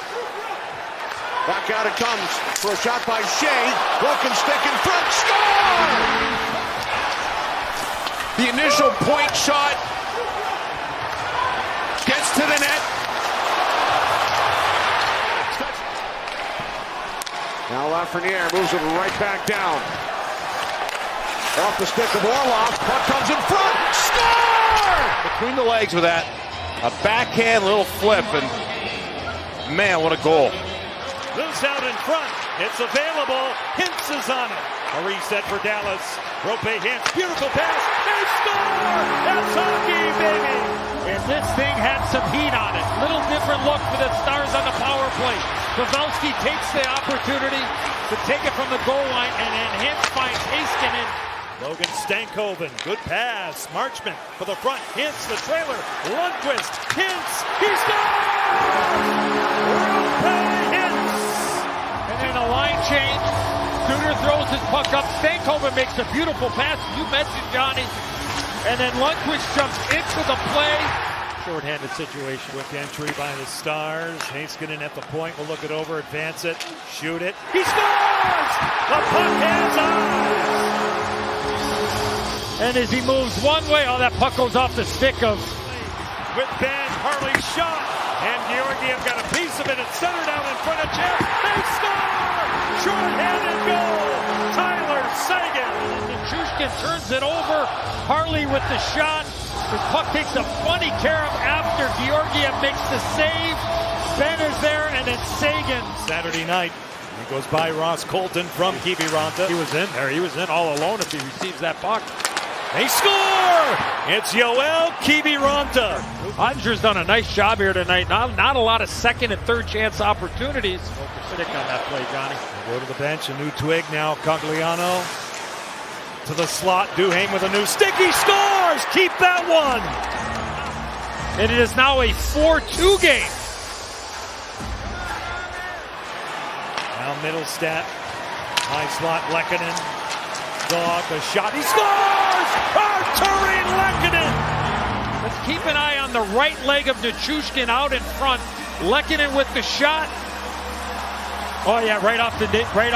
Speaker 4: Back out it comes for a shot by Shea. Broken stick in front. Score!
Speaker 19: The initial point shot gets to the net.
Speaker 4: Now Lafreniere moves it right back down. Off the stick of Orlov. Puck comes in front. Score!
Speaker 5: Between the legs with that. A backhand little flip, and man, what a goal.
Speaker 1: Loose out in front. It's available. Hintz is on it. A reset for Dallas. Rope Hintz. Beautiful pass. They score! That's hockey, baby!
Speaker 6: And this thing had some heat on it. Little different look for the Stars on the power play. Pavelski takes the opportunity to take it from the goal line, and then Hintz finds Heiskanen.
Speaker 1: Logan Stankoven. Good pass. Marchment for the front. Hintz, the trailer. Lundqvist. Hintz. He scores!
Speaker 6: And then a line change. Suter throws his puck up. Stankoven makes a beautiful pass. You mentioned Johnny. And then Lundqvist jumps into the play.
Speaker 1: Short-handed situation. Quick entry by the Stars. Heiskanen at the point. Will look it over, advance it, shoot it. He scores! The puck has eyes!
Speaker 6: And as he moves one way, oh, that puck goes off the stick of...
Speaker 1: With Ben, Harley shot. And Georgiev got a piece of it. It's centered out in front of Jeff. They score! Short-handed goal! Tyler Seguin.
Speaker 6: Nichushkin turns it over. Harley with the shot. The puck takes a funny care of after Georgiev makes the save. Ben is there, and then Seguin.
Speaker 1: Saturday night. He goes by Ross Colton from Kiviranta.
Speaker 6: He was in there. He was in all alone if he receives that puck.
Speaker 1: They score! It's Yoel Kiviranta.
Speaker 6: Ottinger's done a nice job here tonight. Not a lot of second and third chance opportunities. Stick on that play, Johnny.
Speaker 1: Go to the bench, a new twig now. Cogliano to the slot. Duhaime with a new stick. He scores! Keep that one!
Speaker 6: And it is now a 4-2 game.
Speaker 1: Now Middlestat. High slot, Lehkonen. Dog, the shot. He scores! Arturi Lehkonen!
Speaker 6: Let's keep an eye on the right leg of Nichushkin out in front. Lehkonen with the shot. Oh yeah, right off the kneecap.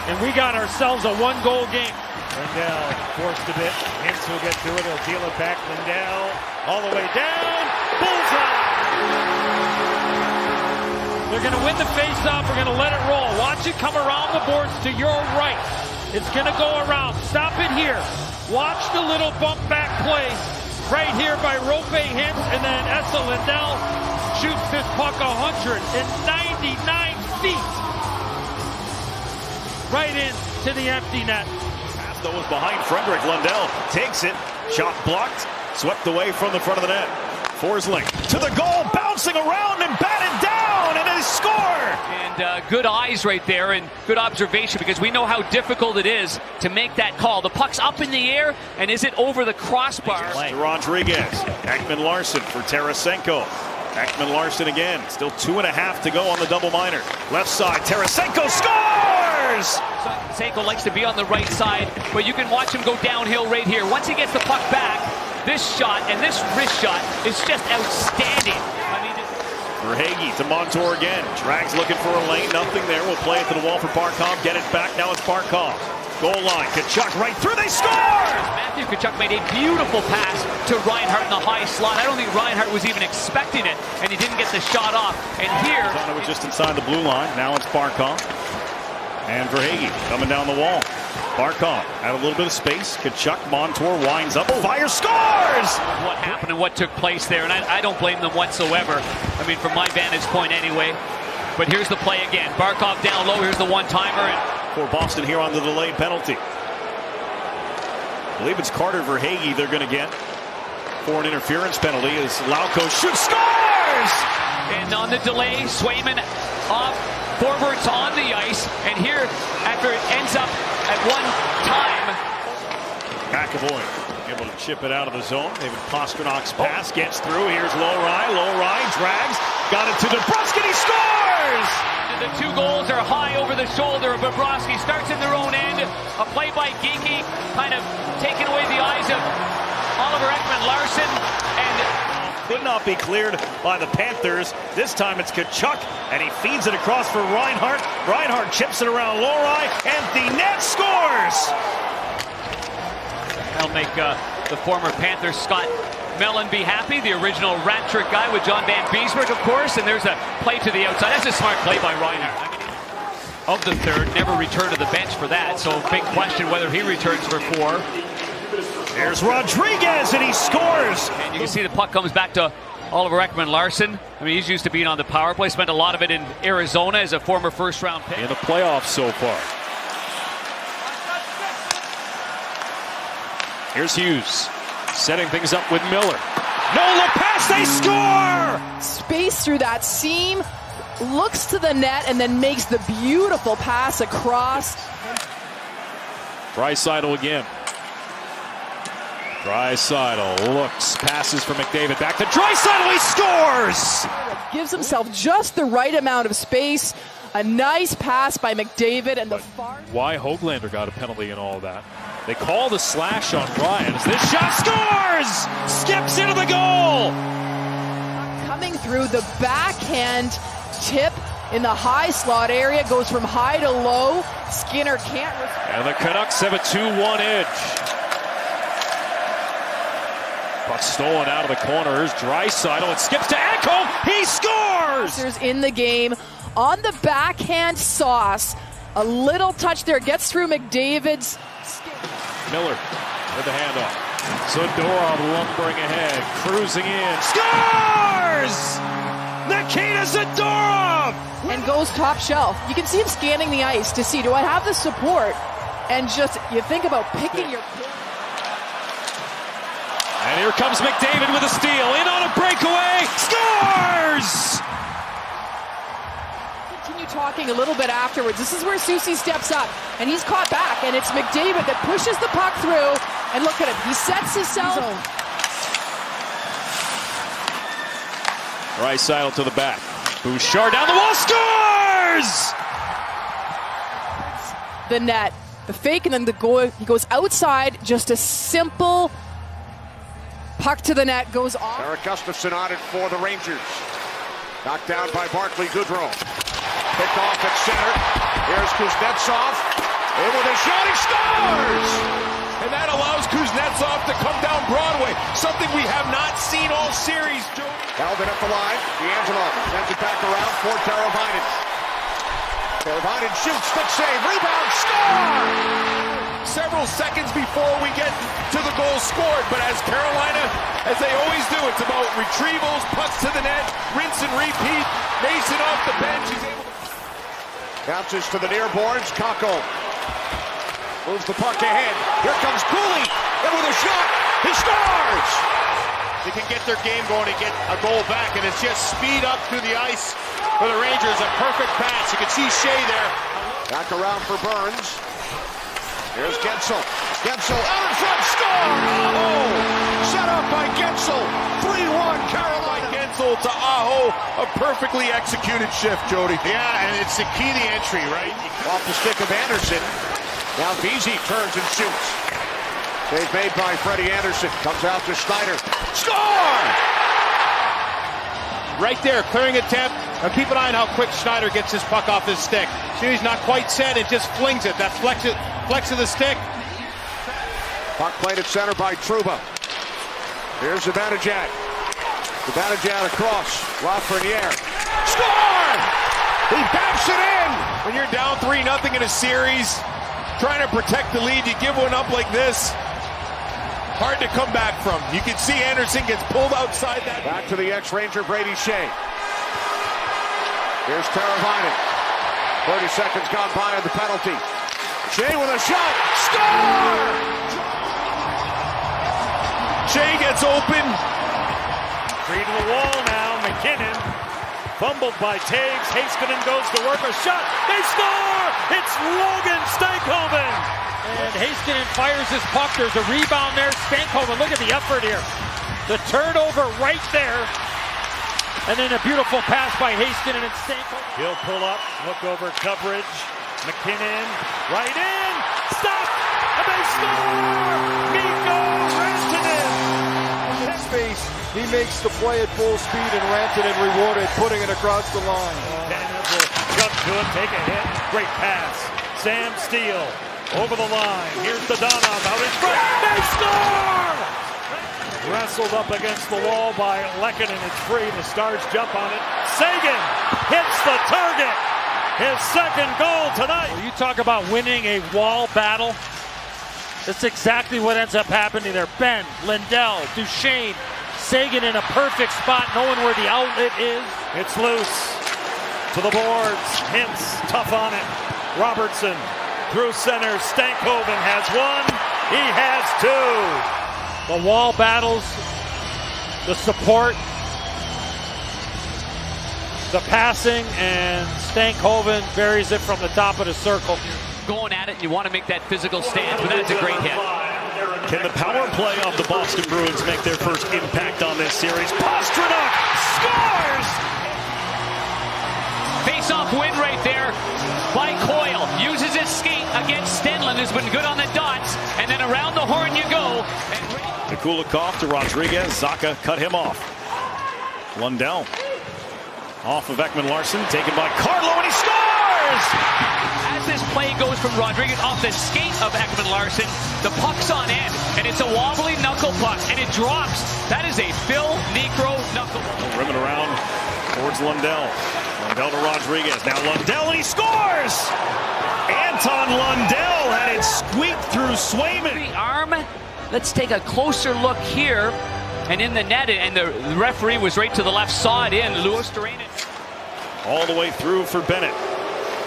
Speaker 6: And we got ourselves a one-goal game.
Speaker 1: Lindell forced a bit. Hintz will get to it. He'll deal it back. Lindell all the way down. Bullseye!
Speaker 6: They're going to win the face-off. We're going to let it roll. Watch it come around the boards to your right. It's going to go around. Stop it here. Watch the little bump back play. right here by Rope Hintz, and then Esa Lindell shoots this puck 199 feet right into the empty net.
Speaker 13: Pass though was behind Frederick. Lundell takes it, shot blocked, swept away from the front of the net. Forsling to the goal, bouncing around and batted down, and a score!
Speaker 2: And good eyes right there, and good observation, because we know how difficult it is to make that call. The puck's up in the air, and is it over the crossbar?
Speaker 13: Rodriguez, Ekman Larson for Tarasenko. Ekman Larson again, still 2.5 to go on the double minor. Left side, Tarasenko scores!
Speaker 2: Tarasenko likes to be on the right side, but you can watch him go downhill right here. Once he gets the puck back, this shot and this wrist shot is just outstanding. I mean,
Speaker 13: Verhaeghe to Montour again. Drags looking for a lane, nothing there. We'll play it to the wall for Barkov. Get it back, now it's Barkov. Goal line, Tkachuk right through, they score!
Speaker 2: Matthew Tkachuk made a beautiful pass to Reinhart in the high slot. I don't think Reinhart was even expecting it, and he didn't get the shot off. And here...
Speaker 13: It was just inside the blue line. Now it's Barkov. And Verhaeghe coming down the wall. Barkov had a little bit of space. Tkachuk, Montour winds up, fire, scores!
Speaker 2: What happened and what took place there, and I don't blame them whatsoever. I mean, from my vantage point anyway. But here's the play again. Barkov down low, here's the one-timer.
Speaker 13: For Boston here on the delayed penalty. I believe it's Carter Verhaeghe they're going to get for an interference penalty as Lauko shoots, scores!
Speaker 2: And on the delay, Swayman off, forwards on the ice, and here, after it ends up at one time.
Speaker 13: McAvoy able to chip it out of the zone. David Pasternak's pass gets through. Here's Lohrei drags, got it to DeBrusk, and he scores!
Speaker 2: The two goals are high over the shoulder of Bobrovsky. Starts in their own end. A play by Geekie, kind of taking away the eyes of Oliver Ekman-Larsson, and
Speaker 13: could not be cleared by the Panthers. This time it's Tkachuk, and he feeds it across for Reinhart. Reinhart chips it around Lohrei, and the net scores!
Speaker 2: That'll make the former Panther Scott Mellon be happy. The original rat trick guy with John Van Beesbrook, of course, and there's a play to the outside. That's a smart play by Reinhart. Of the third, never returned to the bench for that, so big question whether he returns for 4.
Speaker 13: There's Rodriguez, and he scores!
Speaker 2: And you can see the puck comes back to Oliver Ekman-Larsson. I mean, he's used to being on the power play. Spent a lot of it in Arizona as a former first-round pick.
Speaker 14: In the playoffs so far. Here's Hughes, setting things up with Miller. No look pass, they score!
Speaker 20: Space through that seam, looks to the net, and then makes the beautiful pass across.
Speaker 14: Draisaitl again. Draisaitl looks, passes for McDavid, back to Draisaitl, he scores!
Speaker 20: Gives himself just the right amount of space. A nice pass by McDavid, and the far...
Speaker 14: Why Höglander got a penalty and all that. They call the slash on Ryan as this shot scores! Skips into the goal!
Speaker 20: Coming through the backhand tip in the high slot area, goes from high to low. Skinner can't...
Speaker 14: And the Canucks have a 2-1 edge. Puck stolen out of the corners. Draisaitl, it skips to Ekholm. He scores!
Speaker 20: There's in the game on the backhand sauce. A little touch there, gets through McDavid's.
Speaker 14: Miller with the handoff. Zadorov lumbering ahead, cruising in. Scores! Nikita Zadorov!
Speaker 20: And goes top shelf. You can see him scanning the ice to see, do I have the support? And just, you think about picking your...
Speaker 14: And here comes McDavid with a steal. In on a breakaway. Scores!
Speaker 20: Continue talking a little bit afterwards. This is where Soucy steps up. And he's caught back. And it's McDavid that pushes the puck through. And look at him. He sets himself.
Speaker 14: Draisaitl to the back. Bouchard down the wall. Scores!
Speaker 20: The net. The fake and then the goal. He goes outside. Just a simple... puck to the net, goes off.
Speaker 4: Eric Gustafsson on it for the Rangers. Knocked down by Barclay Goodrow. Picked off at center. Here's Kuznetsov. In with a shot, he scores!
Speaker 19: And that allows Kuznetsov to come down Broadway, something we have not seen all series.
Speaker 4: Held it up the line. D'Angelo sends it back around for Teravainen. Teravainen shoots, stick save, rebound, score!
Speaker 19: Several seconds before we get to the goal scored, but as Carolina do. It's about retrievals, pucks to the net, rinse and repeat. Mason off the bench. He's able to...
Speaker 4: Bounces to the near boards. Kakko moves the puck ahead. Here comes Cooley. And with a shot, he scores!
Speaker 5: They can get their game going and get a goal back, and it's just speed up through the ice for the Rangers. A perfect pass. You can see Shea there.
Speaker 4: Back around for Burns. Here's Gensel. Gensel out in front, score! Oh! Set up by Gensel. 3-1 Carolina.
Speaker 19: Gensel to Aho. A perfectly executed shift, Jody.
Speaker 5: Yeah, and it's the key to the entry, right?
Speaker 4: Off the stick of Anderson. Now Vesey turns and shoots. Save made by Freddie Anderson. Comes out to Schneider. Score!
Speaker 5: Right there, clearing attempt. Now keep an eye on how quick Schneider gets his puck off his stick. See, he's not quite set, it just flings it. That flex of the stick.
Speaker 4: Puck played at center by Trouba. Here's Zibanejad. Zibanejad across. Lafreniere. Score!
Speaker 19: He backs it in! When you're down 3-0 in a series, trying to protect the lead, you give one up like this. Hard to come back from. You can see Anderson gets pulled outside that.
Speaker 4: Back to the ex-Ranger Brady Shea. Here's Teravainen. 30 seconds gone by on the penalty. Shea with a shot. Score!
Speaker 19: Shea gets open.
Speaker 1: Free to the wall now. McKinnon. Fumbled by Taves. Heiskanen goes to work a shot. They score! It's Logan Stankoven.
Speaker 6: And Heiskanen fires his puck. There's a rebound there. Stankoven, look at the effort here. The turnover right there. And then a beautiful pass by Heiskanen and Stankoven.
Speaker 1: He'll pull up, look over coverage. McKinnon, right in. Stop! And they score! Mikko Rantanen.
Speaker 9: In space, he makes the play at full speed, and Rantanen rewarded, putting it across the line.
Speaker 1: Daniels will jump to him, take a hit. Great pass. Sam Steele. Over the line. Here's Dadonov out in front. They score! Wrestled up against the wall by Lehkonen. It's free. The Stars jump on it. Seguin hits the target. His second goal tonight.
Speaker 6: Well, you talk about winning a wall battle. That's exactly what ends up happening there. Benn, Lindell, Duchesne, Seguin in a perfect spot, knowing where the outlet is.
Speaker 1: It's loose. To the boards. Hintz tough on it. Robertson. Through center, Stankoven has one. He has two.
Speaker 6: The wall battles, the support, the passing, and Stankoven buries it from the top of the circle.
Speaker 2: Going at it, and you want to make that physical stance, but that's a great hit.
Speaker 14: Can the power play of the Boston Bruins make their first impact on this series? Pastrnak scores!
Speaker 2: Face-off win right there by Coyle. Uses his skate against Stenlund, who's been good on the dots. And then around the horn you go.
Speaker 14: Kulikov to Rodriguez. Zacha cut him off. Lundell off of Ekman-Larsson. Taken by Carlo, and he scores!
Speaker 2: As this play goes from Rodriguez off the skate of Ekman-Larsson, the puck's on end. And it's a wobbly knuckle puck. And it drops. That is a Phil Niekro knuckle.
Speaker 14: Rimming around towards Lundell. Lundell to Rodriguez. Now Lundell, and he scores! Anton Lundell had it squeaked through Swayman.
Speaker 2: The arm. Let's take a closer look here. And in the net, and the referee was right to the left, saw it in. Louis Dorainen.
Speaker 14: All the way through for Bennett.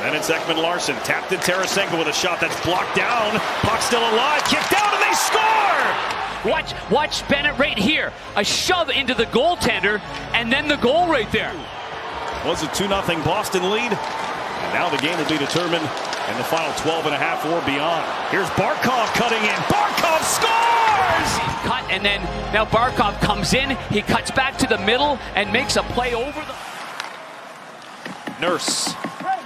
Speaker 14: Then it's Ekman-Larsson. Tapped to Tarasenko with a shot that's blocked down. Puck still alive. Kicked out, and they score!
Speaker 2: Watch Bennett right here. A shove into the goaltender, and then the goal right there.
Speaker 14: Was a 2-0 Boston lead. And now the game will be determined in the final 12 and a half or beyond. Here's Barkov cutting in. Barkov scores!
Speaker 2: Cut, and then now Barkov comes in. He cuts back to the middle and makes a play over the...
Speaker 14: Nurse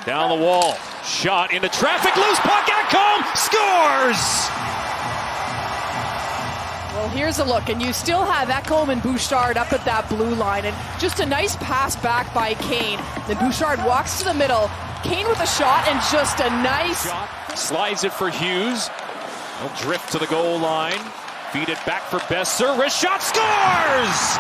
Speaker 14: down the wall. Shot into traffic. Loose puck. Ekholm scores!
Speaker 20: Well, here's a look, and you still have Ekholm and Bouchard up at that blue line, and just a nice pass back by Kane. Then Bouchard walks to the middle. Kane with a shot, and just a nice...
Speaker 14: Slides it for Hughes. He'll drift to the goal line. Feed it back for Besser. Wrist shot, scores!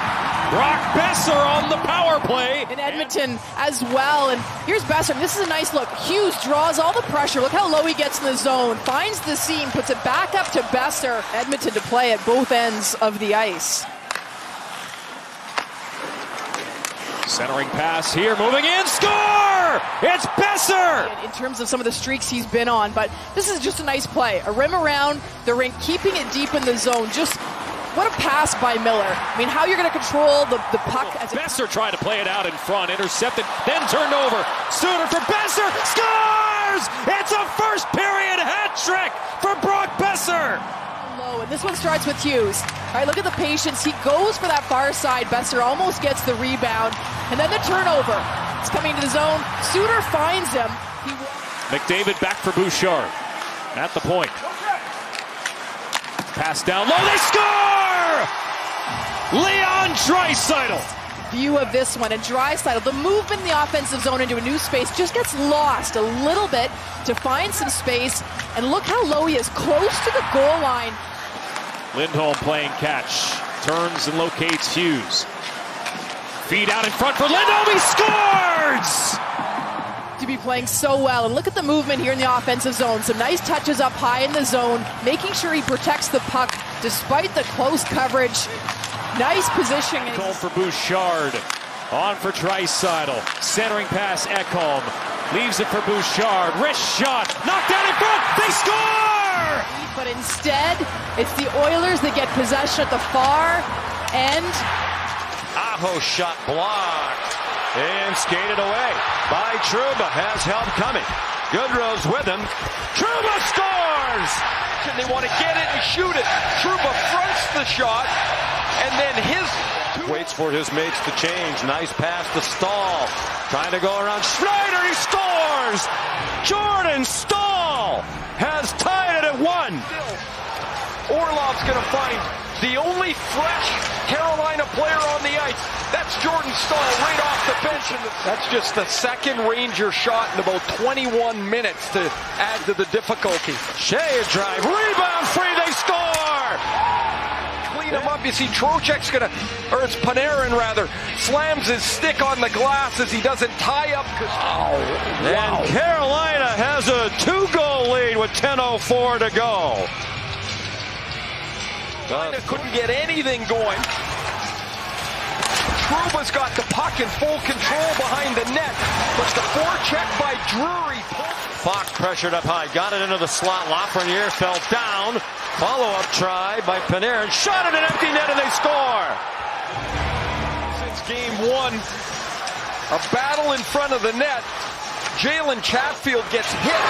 Speaker 14: Brock Besser on the power play.
Speaker 20: In Edmonton as well, and here's Besser. This is a nice look. Hughes draws all the pressure. Look how low he gets in the zone. Finds the seam, puts it back up to Besser. Edmonton to play at both ends of the ice.
Speaker 6: Centering pass here, moving in, score! It's Besser!
Speaker 20: In terms of some of the streaks he's been on, but this is just a nice play. A rim around the rink, keeping it deep in the zone. Just what a pass by Miller. I mean, how you're going to control the puck. As
Speaker 6: Besser tried to play it out in front, intercepted, then turned over. Suter for Besser, scores! It's a first period hat trick for Brock Besser!
Speaker 20: And this one starts with Hughes. All right, look at the patience. He goes for that far side. Besser almost gets the rebound. And then the turnover. It's coming to the zone. Suter finds him.
Speaker 6: McDavid back for Bouchard. At the point. Pass down low. They score! Leon Draisaitl.
Speaker 20: View of this one. And Draisaitl, the movement in the offensive zone into a new space just gets lost a little bit to find some space. And look how low he is, close to the goal line.
Speaker 6: Lindholm playing catch. Turns and locates Hughes. Feed out in front for Lindholm. He scores!
Speaker 20: To be playing so well. And look at the movement here in the offensive zone. Some nice touches up high in the zone, making sure he protects the puck despite the close coverage. Nice positioning.
Speaker 6: Call for Bouchard. On for Draisaitl. Centering pass, Ekholm. Leaves it for Bouchard. Wrist shot. Knocked out in front. They score!
Speaker 20: But instead, it's the Oilers that get possession at the far end.
Speaker 8: Aho shot blocked and skated away by Trouba. Has help coming. Goodrow's with him. Trouba scores! And they want to get it and shoot it. Trouba fronts the shot, and then waits for his mates to change. Nice pass to Stahl. Trying to go around Schneider. He scores! Jordan Stahl has tied it at 1. Orlov's going to find the only fresh Carolina player on the ice. That's Jordan Stahl right off the bench.
Speaker 9: That's just the second Ranger shot in about 21 minutes to add to the difficulty.
Speaker 8: Shea drive, rebound free, they score!
Speaker 9: Clean him up. You see Trocheck's going to, or it's Panarin rather, slams his stick on the glass as he doesn't tie up.
Speaker 8: And Carolina has a 2-goal lead with 10:04 to go.
Speaker 9: Couldn't get anything going. Trouba's got the puck in full control behind the net, but the forecheck by Drury.
Speaker 8: Fox pressured up high, got it into the slot. Lafreniere fell down. Follow-up try by Panarin. Shot at an empty net and they score.
Speaker 9: Since game 1, a battle in front of the net. Jalen Chatfield gets hit.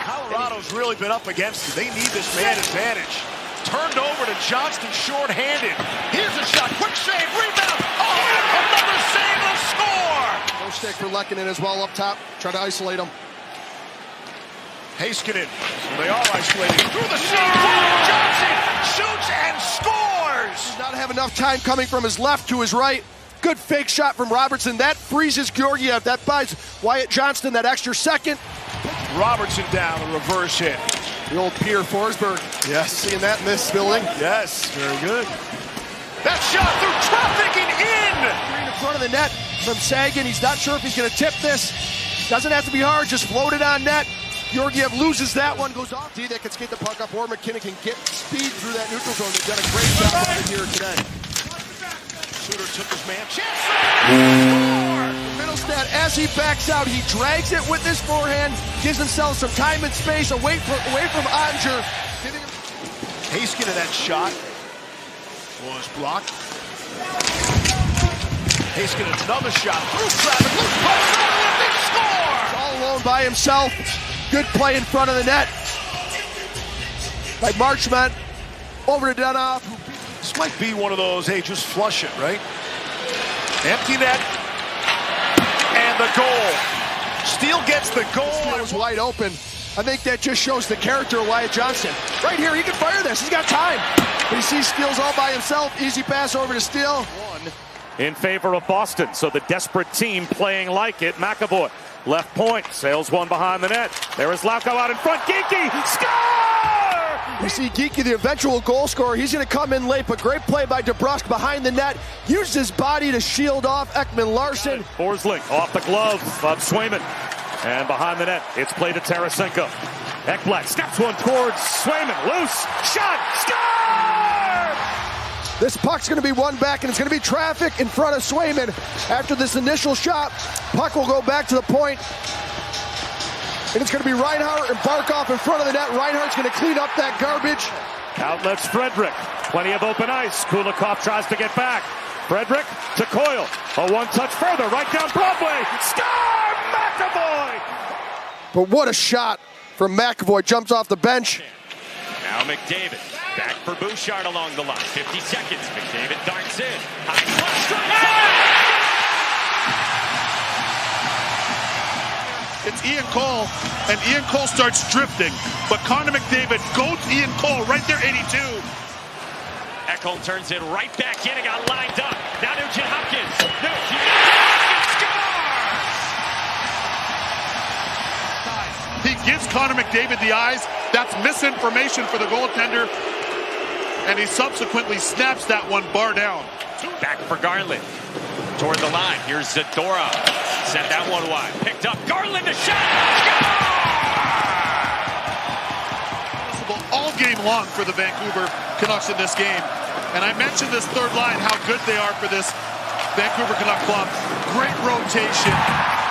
Speaker 11: Colorado's really been up against it. They need this man advantage. Turned over to Johnston short-handed. Here's a shot. Quick save. Rebound. Oh, another save. A score.
Speaker 7: No stick for Lehkonen as well up top. Try to isolate him.
Speaker 11: Heiskanen. So they are isolated. Through the seam. Johnson shoots and scores.
Speaker 7: Does not have enough time coming from his left to his right. Good fake shot from Robertson. That freezes Georgiev. That buys Wyatt Johnston that extra second.
Speaker 11: Robertson down, a reverse hit.
Speaker 7: The old Pierre Forsberg. Yes. Seeing that in this building.
Speaker 11: Yes, very good. That shot through trafficking
Speaker 7: in front of the net from Sagan. He's not sure if he's going to tip this. Doesn't have to be hard, just float it on net. Georgiev loses that one, goes off. D that can skate the puck up, or McKinnon can get speed through that neutral zone. They've done a great job of it here today.
Speaker 11: Suter took his man.
Speaker 7: Middlestat, as he backs out, he drags it with his forehand, gives himself some time and space away from Onger.
Speaker 11: Heiskanen, that shot was blocked. Heiskanen, another shot through traffic. Loose post, big score!
Speaker 7: He's all alone by himself. Good play in front of the net by Marchment. Over to Dunoff.
Speaker 11: This might be one of those, hey, just flush it, right? Empty net. And the goal. Steele gets the goal.
Speaker 7: Steele was wide open. I think that just shows the character of Wyatt Johnston. Right here, he can fire this. He's got time. But he sees Steele's all by himself. Easy pass over to Steele.
Speaker 14: In favor of Boston, so the desperate team playing like it. McAvoy, left point, sails one behind the net. There is Lauko out in front. Geekie, score!
Speaker 7: You see Geekie, the eventual goal scorer. He's going to come in late, but great play by DeBrusk behind the net. Used his body to shield off Ekman Larson.
Speaker 14: Forsling off the glove of Swayman. And behind the net, it's played to Tarasenko. Ekblad steps one towards Swayman. Loose, shot, score!
Speaker 7: This puck's going to be won back, and it's going to be traffic in front of Swayman. After this initial shot, puck will go back to the point. And it's going to be Reinhart and Barkov in front of the net. Reinhart's going to clean up that garbage.
Speaker 14: Outlets Frederick. Plenty of open ice. Kulikov tries to get back. Frederick to Coyle. A one-touch further. Right down Broadway. Score! McAvoy!
Speaker 7: But what a shot from McAvoy. Jumps off the bench.
Speaker 12: Now McDavid. Back for Bouchard along the line. 50 seconds. McDavid darts in. High puck strikes.
Speaker 11: It's Ian Cole, and Ian Cole starts drifting. But Connor McDavid goes Ian Cole right there, 82.
Speaker 12: Ekholm turns it right back in and got lined up. Now Nugent Hopkins.
Speaker 11: He gives Connor McDavid the eyes. That's misinformation for the goaltender. And he subsequently snaps that one bar down.
Speaker 12: Back for Garland. Toward the line. Here's Zadorov. Sent that one wide. Picked up. Garland a shot.
Speaker 11: Score! All game long for the Vancouver Canucks in this game. And I mentioned this third line, how good they are for this Vancouver Canuck club. Great rotation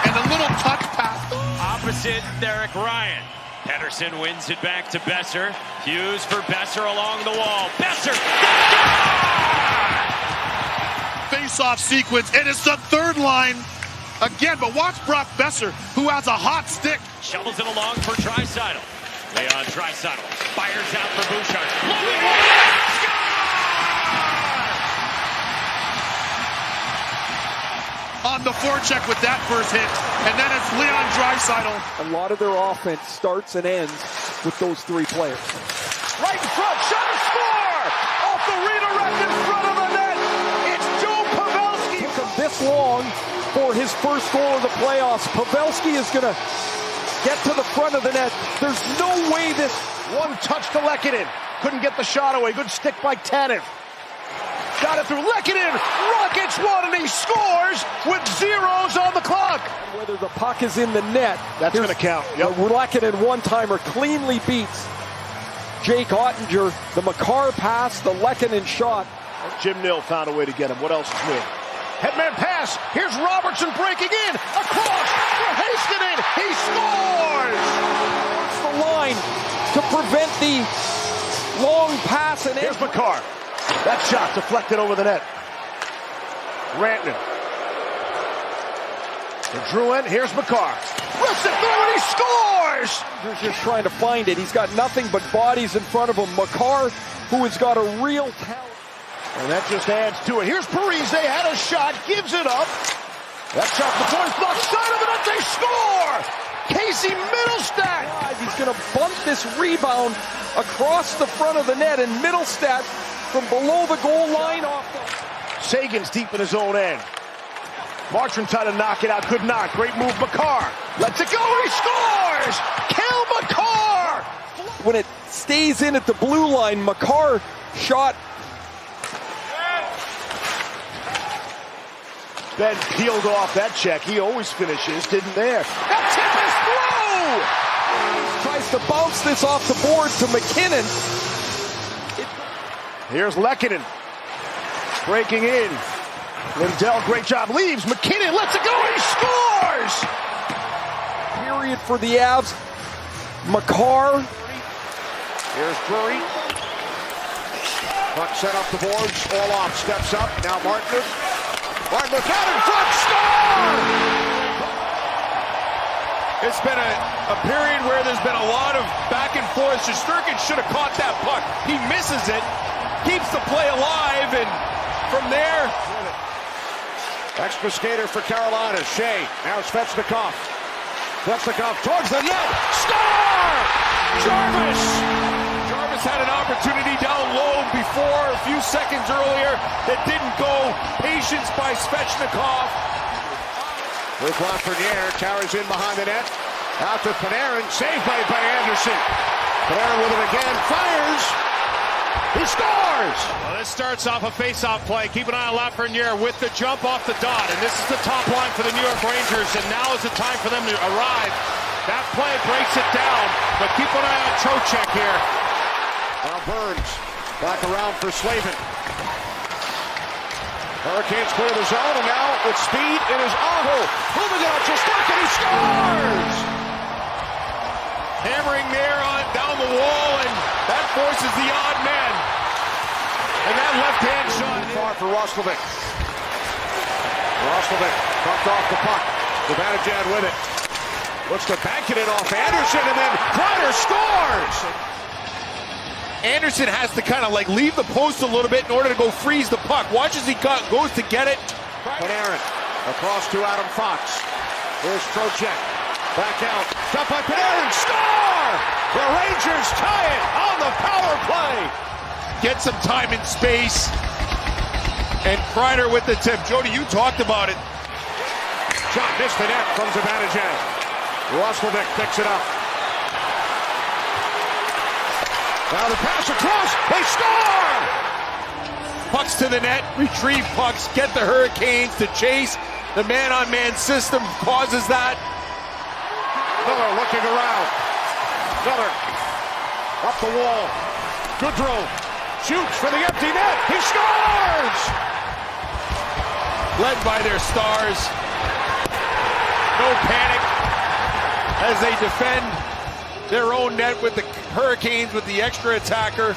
Speaker 11: and a little touch pass.
Speaker 12: Opposite Derek Ryan. Pettersson wins it back to Besser. Hughes for Besser along the wall. Besser!
Speaker 11: Face-off sequence, and it's the third line again, but watch Brock Besser, who has a hot stick.
Speaker 12: Shovels it along for Draisaitl. Leon Draisaitl fires out for Bouchard.
Speaker 11: On the forecheck with that first hit, and then it's Leon Draisaitl.
Speaker 9: A lot of their offense starts and ends with those three players.
Speaker 15: Right in front, shot and score! Off the redirect in front of the net. It's Joe Pavelski.
Speaker 9: Took him this long for his first goal of the playoffs. Pavelski is going to get to the front of the net. There's no way this...
Speaker 15: One touch to Lehkonen. Couldn't get the shot away. Good stick by Tanev. Got it through Lehkonen. Rockets one, and he scores with zeros on the clock.
Speaker 9: Whether the puck is in the net.
Speaker 15: That's going to count.
Speaker 9: Yep. The Lehkonen one-timer cleanly beats Jake Ottinger. The Makar pass, the Lehkonen shot.
Speaker 15: Jim Nill found a way to get him. What else is new? Headman pass. Here's Robertson breaking in. Across for Heiskanen. He scores!
Speaker 9: It's the line to prevent the long pass. And
Speaker 15: here's Makar. That shot deflected over the net. Rantanen. To Drouin. Here's Makar. Rips it through and he scores!
Speaker 9: He's just trying to find it. He's got nothing but bodies in front of him. Makar, who has got a real talent.
Speaker 15: And that just adds to it. Here's Parise, had a shot, gives it up. That shot before his block, side of the net, they score! Casey Middlestat!
Speaker 9: He's going to bump this rebound across the front of the net, and Middlestat from below the goal line off the...
Speaker 15: Sagan's deep in his own end. Marchand tried to knock it out, could not. Great move, Makar. Lets it go, he scores! Kill Makar!
Speaker 9: When it stays in at the blue line, Makar shot.
Speaker 15: Ben peeled off that check. He always finishes, didn't there. That tip is through!
Speaker 9: Tries to bounce this off the board to McKinnon.
Speaker 15: Here's Lehkonen. Breaking in. Lindell, great job, leaves. McKinnon lets it go, he scores!
Speaker 9: Period for the Avs. Makar.
Speaker 4: Here's Drury. Puck set up the boards, all off, steps up. Now Martin out in front, score!
Speaker 19: It's been a period where there's been a lot of back and forth. Shesterkin should have caught that puck. He misses it, keeps the play alive, and from there...
Speaker 4: Extra skater for Carolina, Shea. Now Svechnikov. Svechnikov towards the net, score! Jarvis!
Speaker 19: Jarvis had an opportunity down low before, a few seconds earlier, that didn't go. Patience by Svechnikov.
Speaker 4: With Lafreniere, carries in behind the net. Out to Panarin, saved by Anderson. Panarin with it again, fires. He scores!
Speaker 5: Well, this starts off a face-off play. Keep an eye on Lafreniere with the jump off the dot. And this is the top line for the New York Rangers. And now is the time for them to arrive. That play breaks it down. But keep an eye on Trocheck here.
Speaker 4: Now Burns back around for Slavin. Hurricanes clear the zone, and now with speed, it is Aho. Moving out, just like it, he scores!
Speaker 19: Hammering there on down the wall, and that forces the odd man. And that left-hand shot.
Speaker 4: Far for Roslovic. Roslovic bumped off the puck. Zibanejad with it. Looks to bank it in off Anderson, and then Kreider scores!
Speaker 19: Anderson has to kind of like leave the post a little bit in order to go freeze the puck. Watch as he goes to get it.
Speaker 4: Panarin across to Adam Fox. Here's Trocheck. Back out. Shot by Panarin. Score! The Rangers tie it on the power play.
Speaker 19: Get some time and space. And Kreider with the tip. Jody, you talked about it.
Speaker 4: Shot missed the net from Zibanejad. Roslovic picks it up. Now the pass across. They score!
Speaker 19: Pucks to the net. Retrieve pucks. Get the Hurricanes to chase. The man-on-man system causes that.
Speaker 4: Miller looking around. Miller up the wall. Goodrow shoots for the empty net. He scores!
Speaker 19: Led by their stars. No panic as they defend their own net with the Hurricanes with the extra attacker.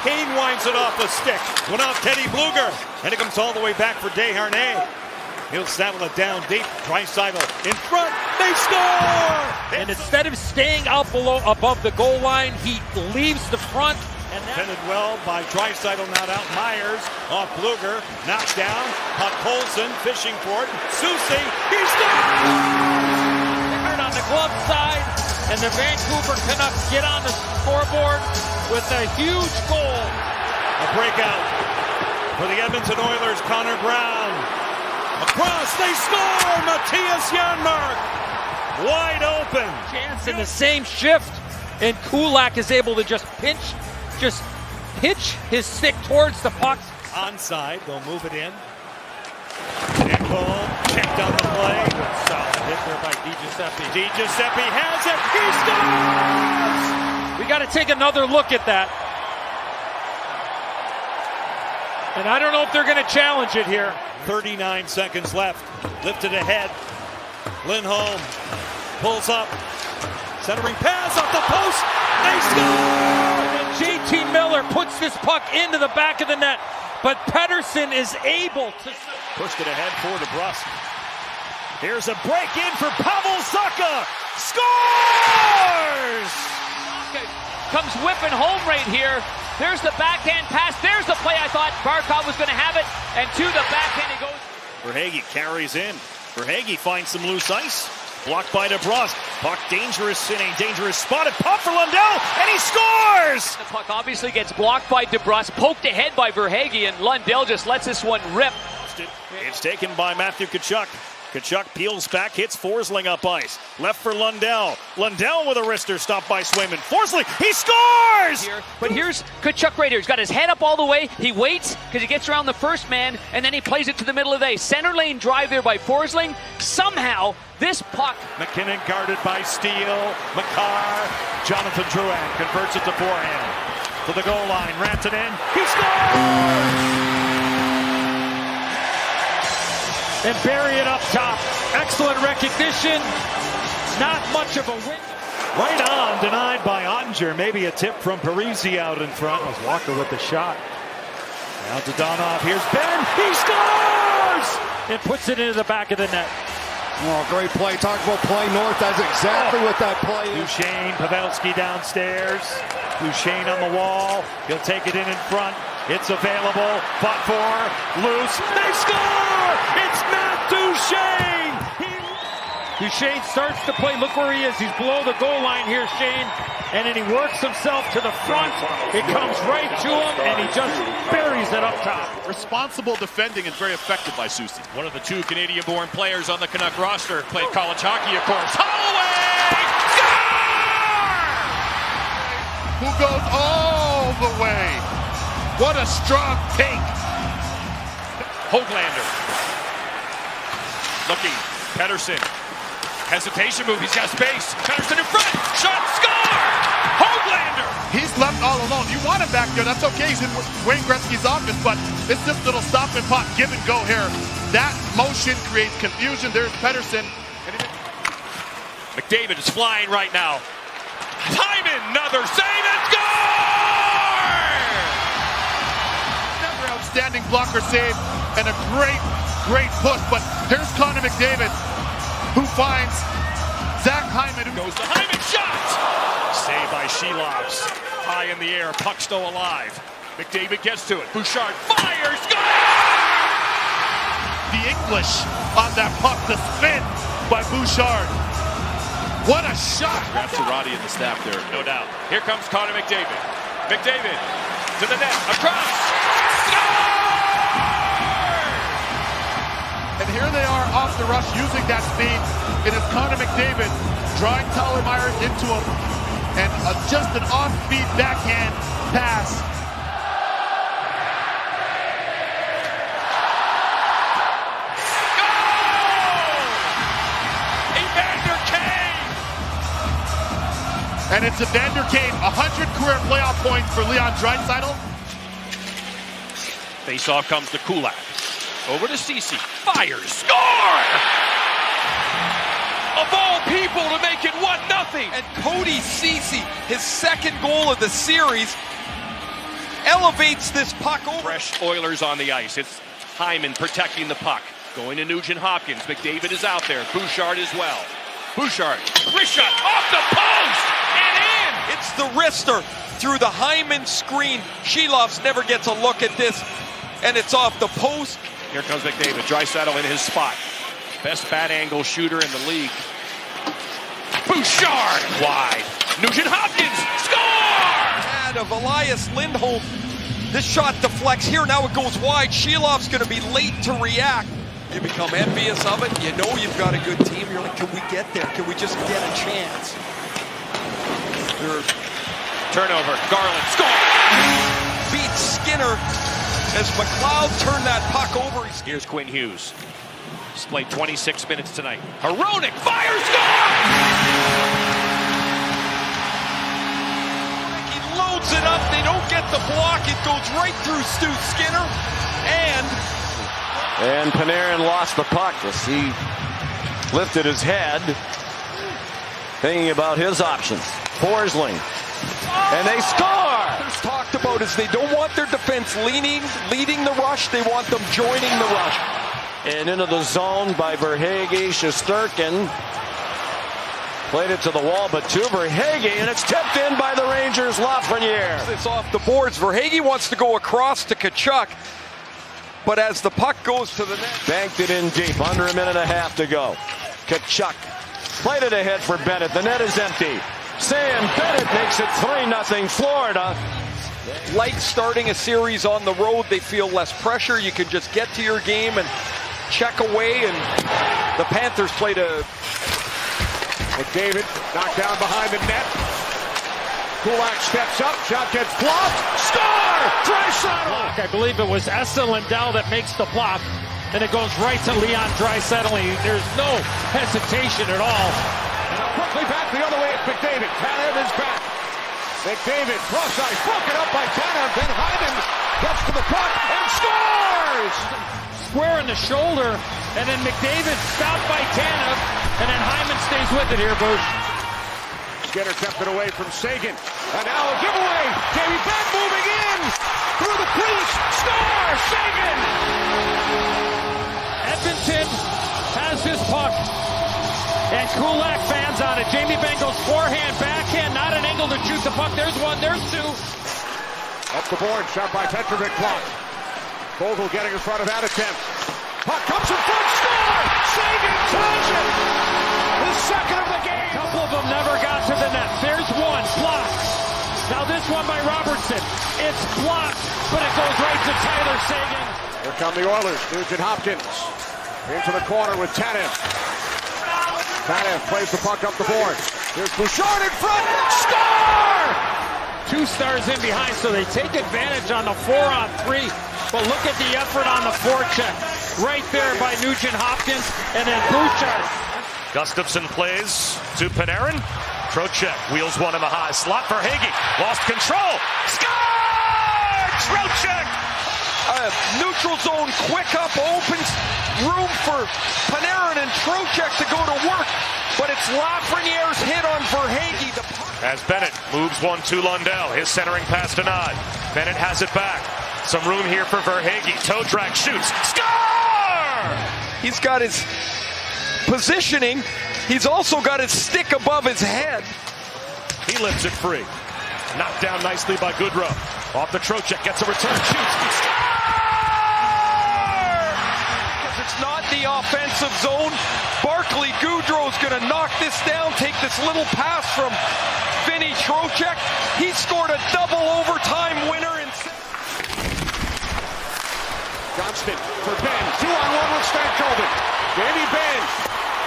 Speaker 1: Kane winds it off the stick. Went off Teddy Bluger. And it comes all the way back for Desharnais. He'll settle it down deep. Draisaitl in front. They score!
Speaker 6: And instead of staying out below above the goal line, he leaves the front. And
Speaker 1: defended well by Draisaitl, not out. Myers off Bluger. Knocked down. Puck Colson fishing for it. Soucy. He scores!
Speaker 6: On the glove side. And the Vancouver Canucks get on the scoreboard with a huge goal.
Speaker 1: A breakout for the Edmonton Oilers. Connor Brown. Across, they score! Matthias Janmark wide open.
Speaker 6: Chance in the same shift. And Kulak is able to just pitch his stick towards the puck.
Speaker 1: Onside, they'll move it in. Nickel checked on the play.
Speaker 6: Solid hit there by DiGiuseppe.
Speaker 1: DiGiuseppe has it. He scores!
Speaker 6: We got to take another look at that. And I don't know if they're going to challenge it here.
Speaker 1: 39 seconds left. Lifted ahead. Lindholm pulls up. Centering pass off the post. They score!
Speaker 6: And JT Miller puts this puck into the back of the net. But Pettersson is able to...
Speaker 14: Pushed it ahead for DeBrusk. Here's a break in for Pavel Zacha. Scores!
Speaker 2: Comes whipping home right here. There's the backhand pass. There's the play I thought Barkov was going to have it. And to the backhand he goes.
Speaker 14: Verhaeghe carries in. Verhaeghe finds some loose ice. Blocked by DeBrusk. Puck dangerous in a dangerous spot. It popped for Lundell, and he scores!
Speaker 2: The puck obviously gets blocked by DeBrusk, poked ahead by Verhaeghe, and Lundell just lets this one rip.
Speaker 14: It's taken by Matthew Tkachuk. Tkachuk peels back, hits Forsling up ice. Left for Lundell. Lundell with a wrister stopped by Swayman. Forsling, he scores!
Speaker 2: But here's Tkachuk right here. He's got his head up all the way. He waits because he gets around the first man, and then he plays it to the middle of the ice. Center lane drive there by Forsling. Somehow, this puck...
Speaker 1: McKinnon guarded by Steele. Makar. Jonathan Drouin converts it to forehand. To the goal line. Rantanen. He scores!
Speaker 6: And bury it up top. Excellent recognition. Not much of a win.
Speaker 1: Right on, denied by Ottinger. Maybe a tip from Parisi out in front.
Speaker 6: That was Walker with the shot.
Speaker 1: Now to Donov. Here's Ben. He scores!
Speaker 6: And puts it into the back of the net.
Speaker 7: Oh, great play. Talk about play north. That's exactly what that play is.
Speaker 1: Duchesne, Pavelski downstairs. Duchesne on the wall. He'll take it in front. It's available. Fought for. Loose. They score! It's Matt Duchesne!
Speaker 6: Duchesne starts to play. Look where he is. He's below the goal line here, Shane. And then he works himself to the front. It comes right to him, and he just buries it up top.
Speaker 16: Responsible defending and very effective by Soucy. One of the two Canadian-born players on the Canuck roster. Played college hockey, of course. Holloway! Score! Who goes all the way. What a strong take. Hoglander. Looking. Pettersson. Hesitation move. He's got space. Pettersson in front. Shot. Score!
Speaker 17: Hoglander!
Speaker 11: He's left all alone. You want him back there. That's okay. He's in Wayne Gretzky's office, but it's this little stop and pop, give and go here. That motion creates confusion. There's Pettersson.
Speaker 17: McDavid is flying right now. Hyman, another save and score!
Speaker 11: Another outstanding blocker save and a great push. But here's Connor McDavid, who finds Zach Hyman.
Speaker 17: Who goes to Hyman, shot! Saved by Shelovs. High in the air, puck still alive. McDavid gets to it. Bouchard fires, goal!
Speaker 11: The English on that puck, the spin by Bouchard. What a shot!
Speaker 12: Congrats to Roddy and the staff there.
Speaker 17: No doubt. Here comes Connor McDavid. McDavid to the net, across. Score!
Speaker 11: And here they are off the rush using that speed. It is Connor McDavid drawing Tyler Myers into him. And just an off-speed backhand pass. And it's Evander Kane, 100 career playoff points for Leon Draisaitl.
Speaker 17: Face-off comes to Kulak. Over to Ceci. Fires. Score! Of all people to make it 1-0.
Speaker 9: And Cody Ceci, his second goal of the series, elevates this puck over.
Speaker 17: Fresh Oilers on the ice. It's Hyman protecting the puck. Going to Nugent Hopkins. McDavid is out there. Bouchard as well. Bouchard. Wrist shot off the post! And in!
Speaker 9: It's the wrister through the Hyman screen. Shelovs never gets a look at this, and it's off the post.
Speaker 17: Here comes McDavid. Draisaitl in his spot. Best bat angle shooter in the league. Bouchard wide. Nugent Hopkins score!
Speaker 9: And of Elias Lindholm. This shot deflects here. Now it goes wide. Shelov's going to be late to react. You become envious of it. You know you've got a good team. You're like, can we get there? Can we just get a chance?
Speaker 17: Turnover. Garland score!
Speaker 9: Beats Skinner as McLeod turned that puck over.
Speaker 17: Here's Quinn Hughes. He's played 26 minutes tonight. Hronek fires, score!
Speaker 9: He loads it up. They don't get the block. It goes right through Stu Skinner.
Speaker 8: And Panarin lost the puck as he lifted his head, thinking about his options. Forsling. And they score!
Speaker 9: Talked about is they don't want their defense leading the rush. They want them joining the rush.
Speaker 8: And into the zone by Verhaeghe. Shesterkin played it to the wall, but to Verhaeghe, and it's tipped in by the Rangers' Lafreniere.
Speaker 9: It's off the boards. Verhaeghe wants to go across to Tkachuk, but as the puck goes to the net.
Speaker 8: Banked it in deep, under a minute and a half to go. Tkachuk played it ahead for Bennett. The net is empty. Sam Bennett makes it 3-0 Florida.
Speaker 9: Like starting a series on the road, they feel less pressure. You can just get to your game and check away, and the Panthers played a...
Speaker 4: McDavid knocked down behind the net. Kulak steps up, shot gets blocked, score! Draisaitl!
Speaker 6: I believe it was Esa Lindell that makes the block, and it goes right to Leon Draisaitl. There's no hesitation at all.
Speaker 4: And quickly back the other way, it's McDavid. Tanev is back. McDavid, cross ice, broken up by Tanev, then Hyman gets to the puck and scores!
Speaker 6: Square in the shoulder, and then McDavid stopped by Tanev, and then Hyman stays with it here, Boosh.
Speaker 4: Skinner kept it away from Seguin. And now a giveaway. Jamie Benn moving in through the crease. Score! Seguin!
Speaker 6: Edmonton has his puck. And Kulak fans on it. Jamie Benn goes forehand, backhand, not an angle to shoot the puck. There's one, there's two.
Speaker 4: Up the board, shot by Petrovic, blocked. Vogel getting in front of that attempt. Puck comes in front, score! Seguin ties it! His second of the game!
Speaker 6: A couple of them never got to the net. There's one, blocked. Now this one by Robertson. It's blocked, but it goes right to Tyler Seguin.
Speaker 4: Here come the Oilers. Nugent Hopkins into the corner with Tanev. Tanev plays the puck up the board. Here's Bouchard in front. Score!
Speaker 6: Two stars in behind, so they take advantage on the 4-on-3. But look at the effort on the forecheck. Right there by Nugent Hopkins, and then Bouchard.
Speaker 17: Gustafsson plays to Panarin. Trocheck wheels one in the high slot for Hagee. Lost control. Score! Trocheck!
Speaker 9: Neutral zone, quick up, opens room for Panarin and Trocheck to go to work. But it's Lafreniere's hit on Verhaeghe.
Speaker 17: As Bennett moves one to Lundell. His centering pass denied. Bennett has it back. Some room here for Verhaeghe. Toe drag shoots. Score!
Speaker 9: He's got his positioning. He's also got his stick above his head.
Speaker 17: He lifts it free. Knocked down nicely by Goodrow. Off the Trocheck, gets a return, shoots. Score!
Speaker 9: Because it's not the offensive zone. Barclay Goodrow's going to knock this down, take this little pass from Vinny Trocheck. He scored a double overtime winner.
Speaker 4: Johnston for Benn. 2-on-1 with Stankoven. Jamie Benn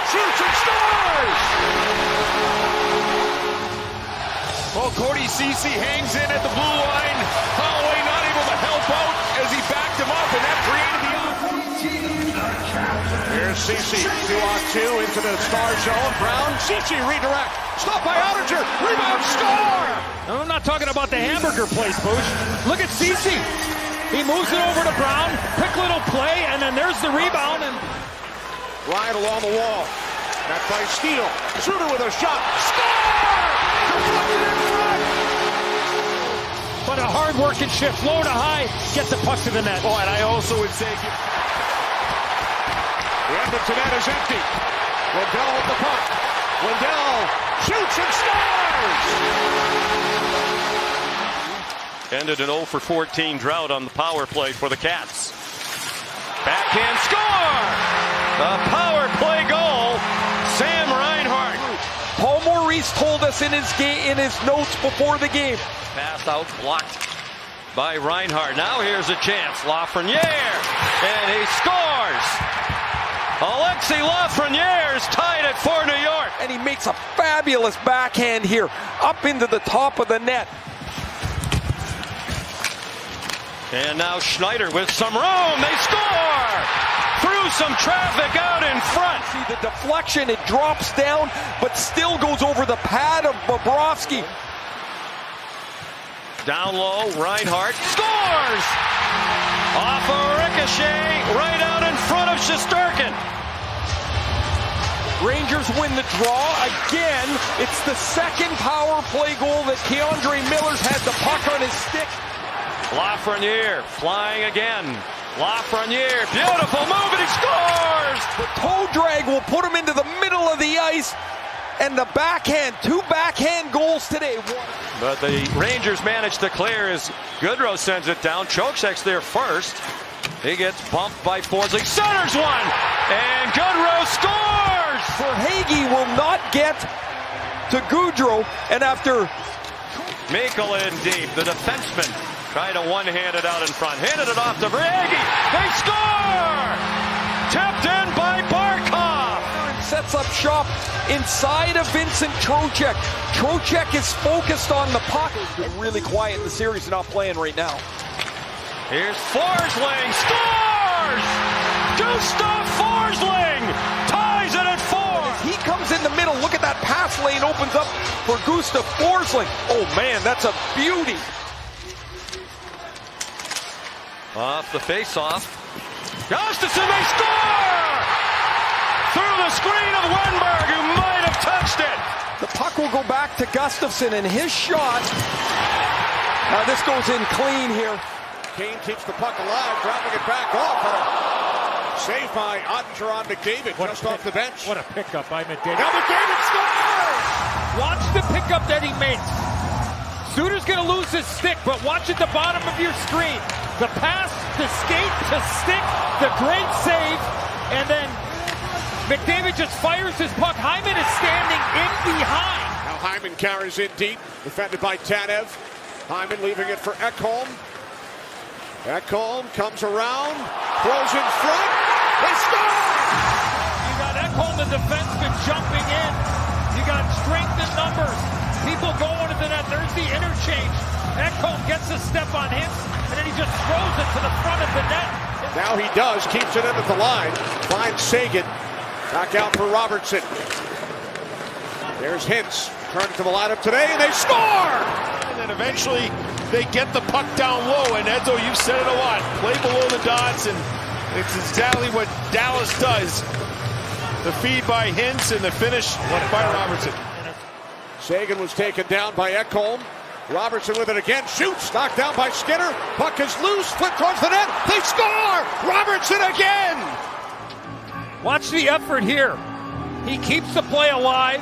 Speaker 4: shoots and scores!
Speaker 19: Well, Cody Ceci hangs in at the blue line. Holloway not able to help out as he backed him up, and that created the
Speaker 4: Here's Ceci. 2-on-2 into the star zone. Brown, Ceci redirect. Stop by Oettinger. Rebound, score!
Speaker 6: No, I'm not talking about the hamburger place, Boosh. Look at Ceci. He moves it over to Brown. Quick little play, and then there's the rebound. And
Speaker 4: Ryan along the wall. That by Steele. Suter with a shot. Score!
Speaker 6: But a hard-working shift, low to high, get the puck to the net.
Speaker 19: Oh, and I also would say
Speaker 4: the Edmonton net is empty. Lundell with the puck. Lundell shoots and scores!
Speaker 8: Ended an 0-for-14 drought on the power play for the Cats. Backhand score! The power play goal, Sam Reinhart.
Speaker 9: Paul Maurice told us in his notes before the game.
Speaker 8: Pass out, blocked by Reinhart. Now here's a chance. Lafreniere, and he scores! Alexis Lafreniere's tied it for New York.
Speaker 9: And he makes a fabulous backhand here, up into the top of the net.
Speaker 8: And now Schneider with some room. They score! Through some traffic out in front.
Speaker 9: See the deflection, it drops down, but still goes over the pad of Bobrovsky.
Speaker 8: Down low, Reinhart scores! Off a ricochet, right out in front of Shesterkin.
Speaker 9: Rangers win the draw again. It's the second power play goal that Keandre Miller's had the puck on his stick.
Speaker 8: Lafreniere flying again. Lafreniere, beautiful move, and he scores!
Speaker 9: The toe drag will put him into the middle of the ice. And the backhand, 2 backhand goals today.
Speaker 8: But the Rangers manage to clear as Goodrow sends it down. Trocheck's there first. He gets bumped by Forsling. Centers one! And Goodrow scores!
Speaker 9: Verhaeghe will not get to Goodrow. And after
Speaker 8: Mikkel in deep, the defenseman tried to one-hand it out in front. Handed it off to Verhaeghe. They score! Tipped in by Barkov.
Speaker 9: Sets up shop inside of Vincent Trocheck. Trocheck is focused on the puck. Really quiet in the series and not playing right now.
Speaker 8: Here's Forsling. Scores! Gustav Forsling ties it at 4.
Speaker 9: As he comes in the middle, look at that pass lane opens up for Gustav Forsling. Oh man, that's a beauty.
Speaker 8: Off the face-off. Gustafsson, they score! Through the screen of Wenberg, who might have touched it.
Speaker 9: The puck will go back to Gustafsson, and his shot. Now this goes in clean here.
Speaker 4: Kane keeps the puck alive, dropping it back off. Save by Oettinger on McDavid, just off the bench.
Speaker 6: What a pickup by McDavid.
Speaker 4: Now McDavid scores!
Speaker 6: Watch the pickup that he makes. Suter's going to lose his stick, but watch at the bottom of your screen. The pass, the skate, the stick, the great save, and then McDavid just fires his puck. Hyman is standing in behind.
Speaker 4: Now Hyman carries in deep, defended by Tanev. Hyman leaving it for Ekholm. Ekholm comes around, throws in front, they score!
Speaker 6: You got Ekholm, the defenseman, jumping in. You got strength in numbers. People going to the net. There's the interchange. Ekholm gets a step on him, and then he just throws it to the front of the net.
Speaker 4: Now he does, keeps it in at the line, finds Sagan. Back out for Robertson. There's Hintz. Turn it to the lineup today, and they score!
Speaker 19: And then eventually they get the puck down low, and Edzo, you've said it a lot. Play below the dots, and it's exactly what Dallas does. The feed by Hintz and the finish by Robertson.
Speaker 4: Sagan was taken down by Ekholm. Robertson with it again, shoots, knocked down by Skinner. Puck is loose, flip towards the net, they score! Robertson again!
Speaker 6: Watch the effort here. He keeps the play alive,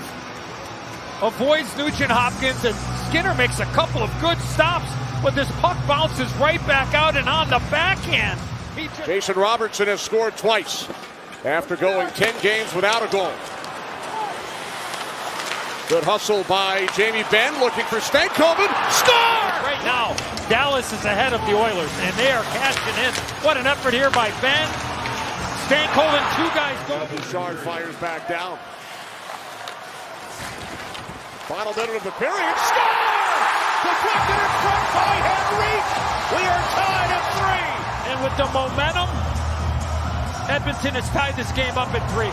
Speaker 6: avoids Nugent Hopkins, and Skinner makes a couple of good stops, but this puck bounces right back out and on the backhand.
Speaker 4: Jason Robertson has scored twice after going 10 games without a goal. Good hustle by Jamie Benn, looking for Stankoven. Score!
Speaker 6: Right now, Dallas is ahead of the Oilers, and they are cashing in. What an effort here by Benn. Stankoven, two guys go.
Speaker 4: Bouchard fires back down. Final minute of the period. Score! Deflected in front by Henry. We are tied at 3.
Speaker 6: And with the momentum, Edmonton has tied this game up at 3.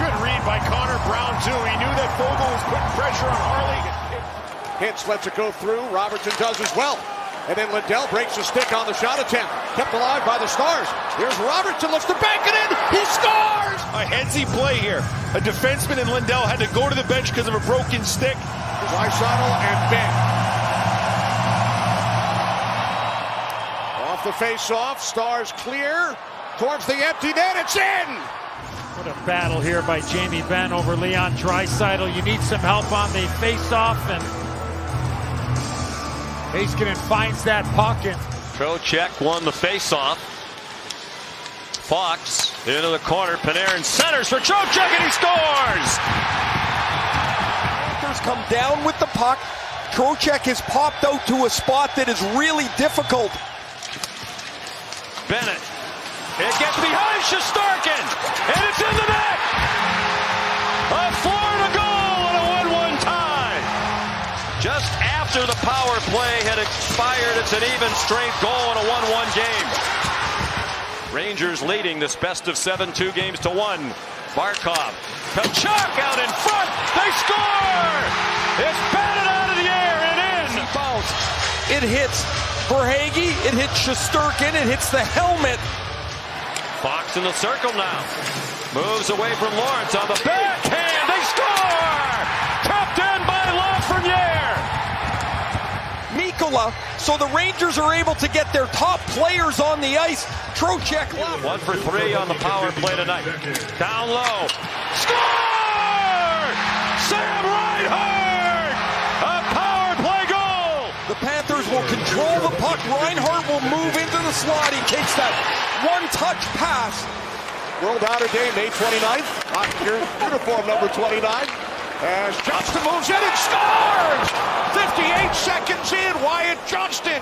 Speaker 19: Good read by Connor Brown, too. He knew that Fogle was putting pressure on Harley.
Speaker 4: Hintz lets it go through. Robertson does as well. And then Lindell breaks the stick on the shot attempt. Kept alive by the Stars. Here's Robertson, looks to bank it in. He scores!
Speaker 19: A headsy play here. A defenseman in Lindell had to go to the bench because of a broken stick.
Speaker 4: Draisaitl and Benn. Off the face-off. Stars clear. Towards the empty net. It's in!
Speaker 6: What a battle here by Jamie Benn over Leon Draisaitl. You need some help on the face-off, and Heiskanen finds that puck. And
Speaker 8: Trocheck won the face-off. Fox into the corner. Panarin centers for Trocheck, and he scores!
Speaker 9: Panthers come down with the puck. Trocheck has popped out to a spot that is really difficult.
Speaker 8: Bennett. It gets behind Shesterkin, and it's in the net! A Florida goal and a 1-1 tie! Just after the power play had expired, it's an even strength goal in a 1-1 game. Rangers leading this best of 7, 2 games to 1. Barkov, Kachuk out in front, they score! It's batted out of the air and in!
Speaker 9: Bounce. It hits Verhaeghe, it hits Shesterkin, it hits the helmet.
Speaker 8: Fox in the circle now. Moves away from Lawrence on the backhand. They score! Tapped in by Lafreniere.
Speaker 9: Mikkola, so the Rangers are able to get their top players on the ice. Trocheck left.
Speaker 8: 1 for 3 on the power play tonight. Down low. Score! Sam Reinhart! A power play goal!
Speaker 9: The Panthers will control the puck. Reinhart will move into the slot. He takes that one-touch pass.
Speaker 4: World Outer Day, May 29th. Uniform number 29. As Johnston moves in and scores! 58 seconds in, Wyatt Johnston.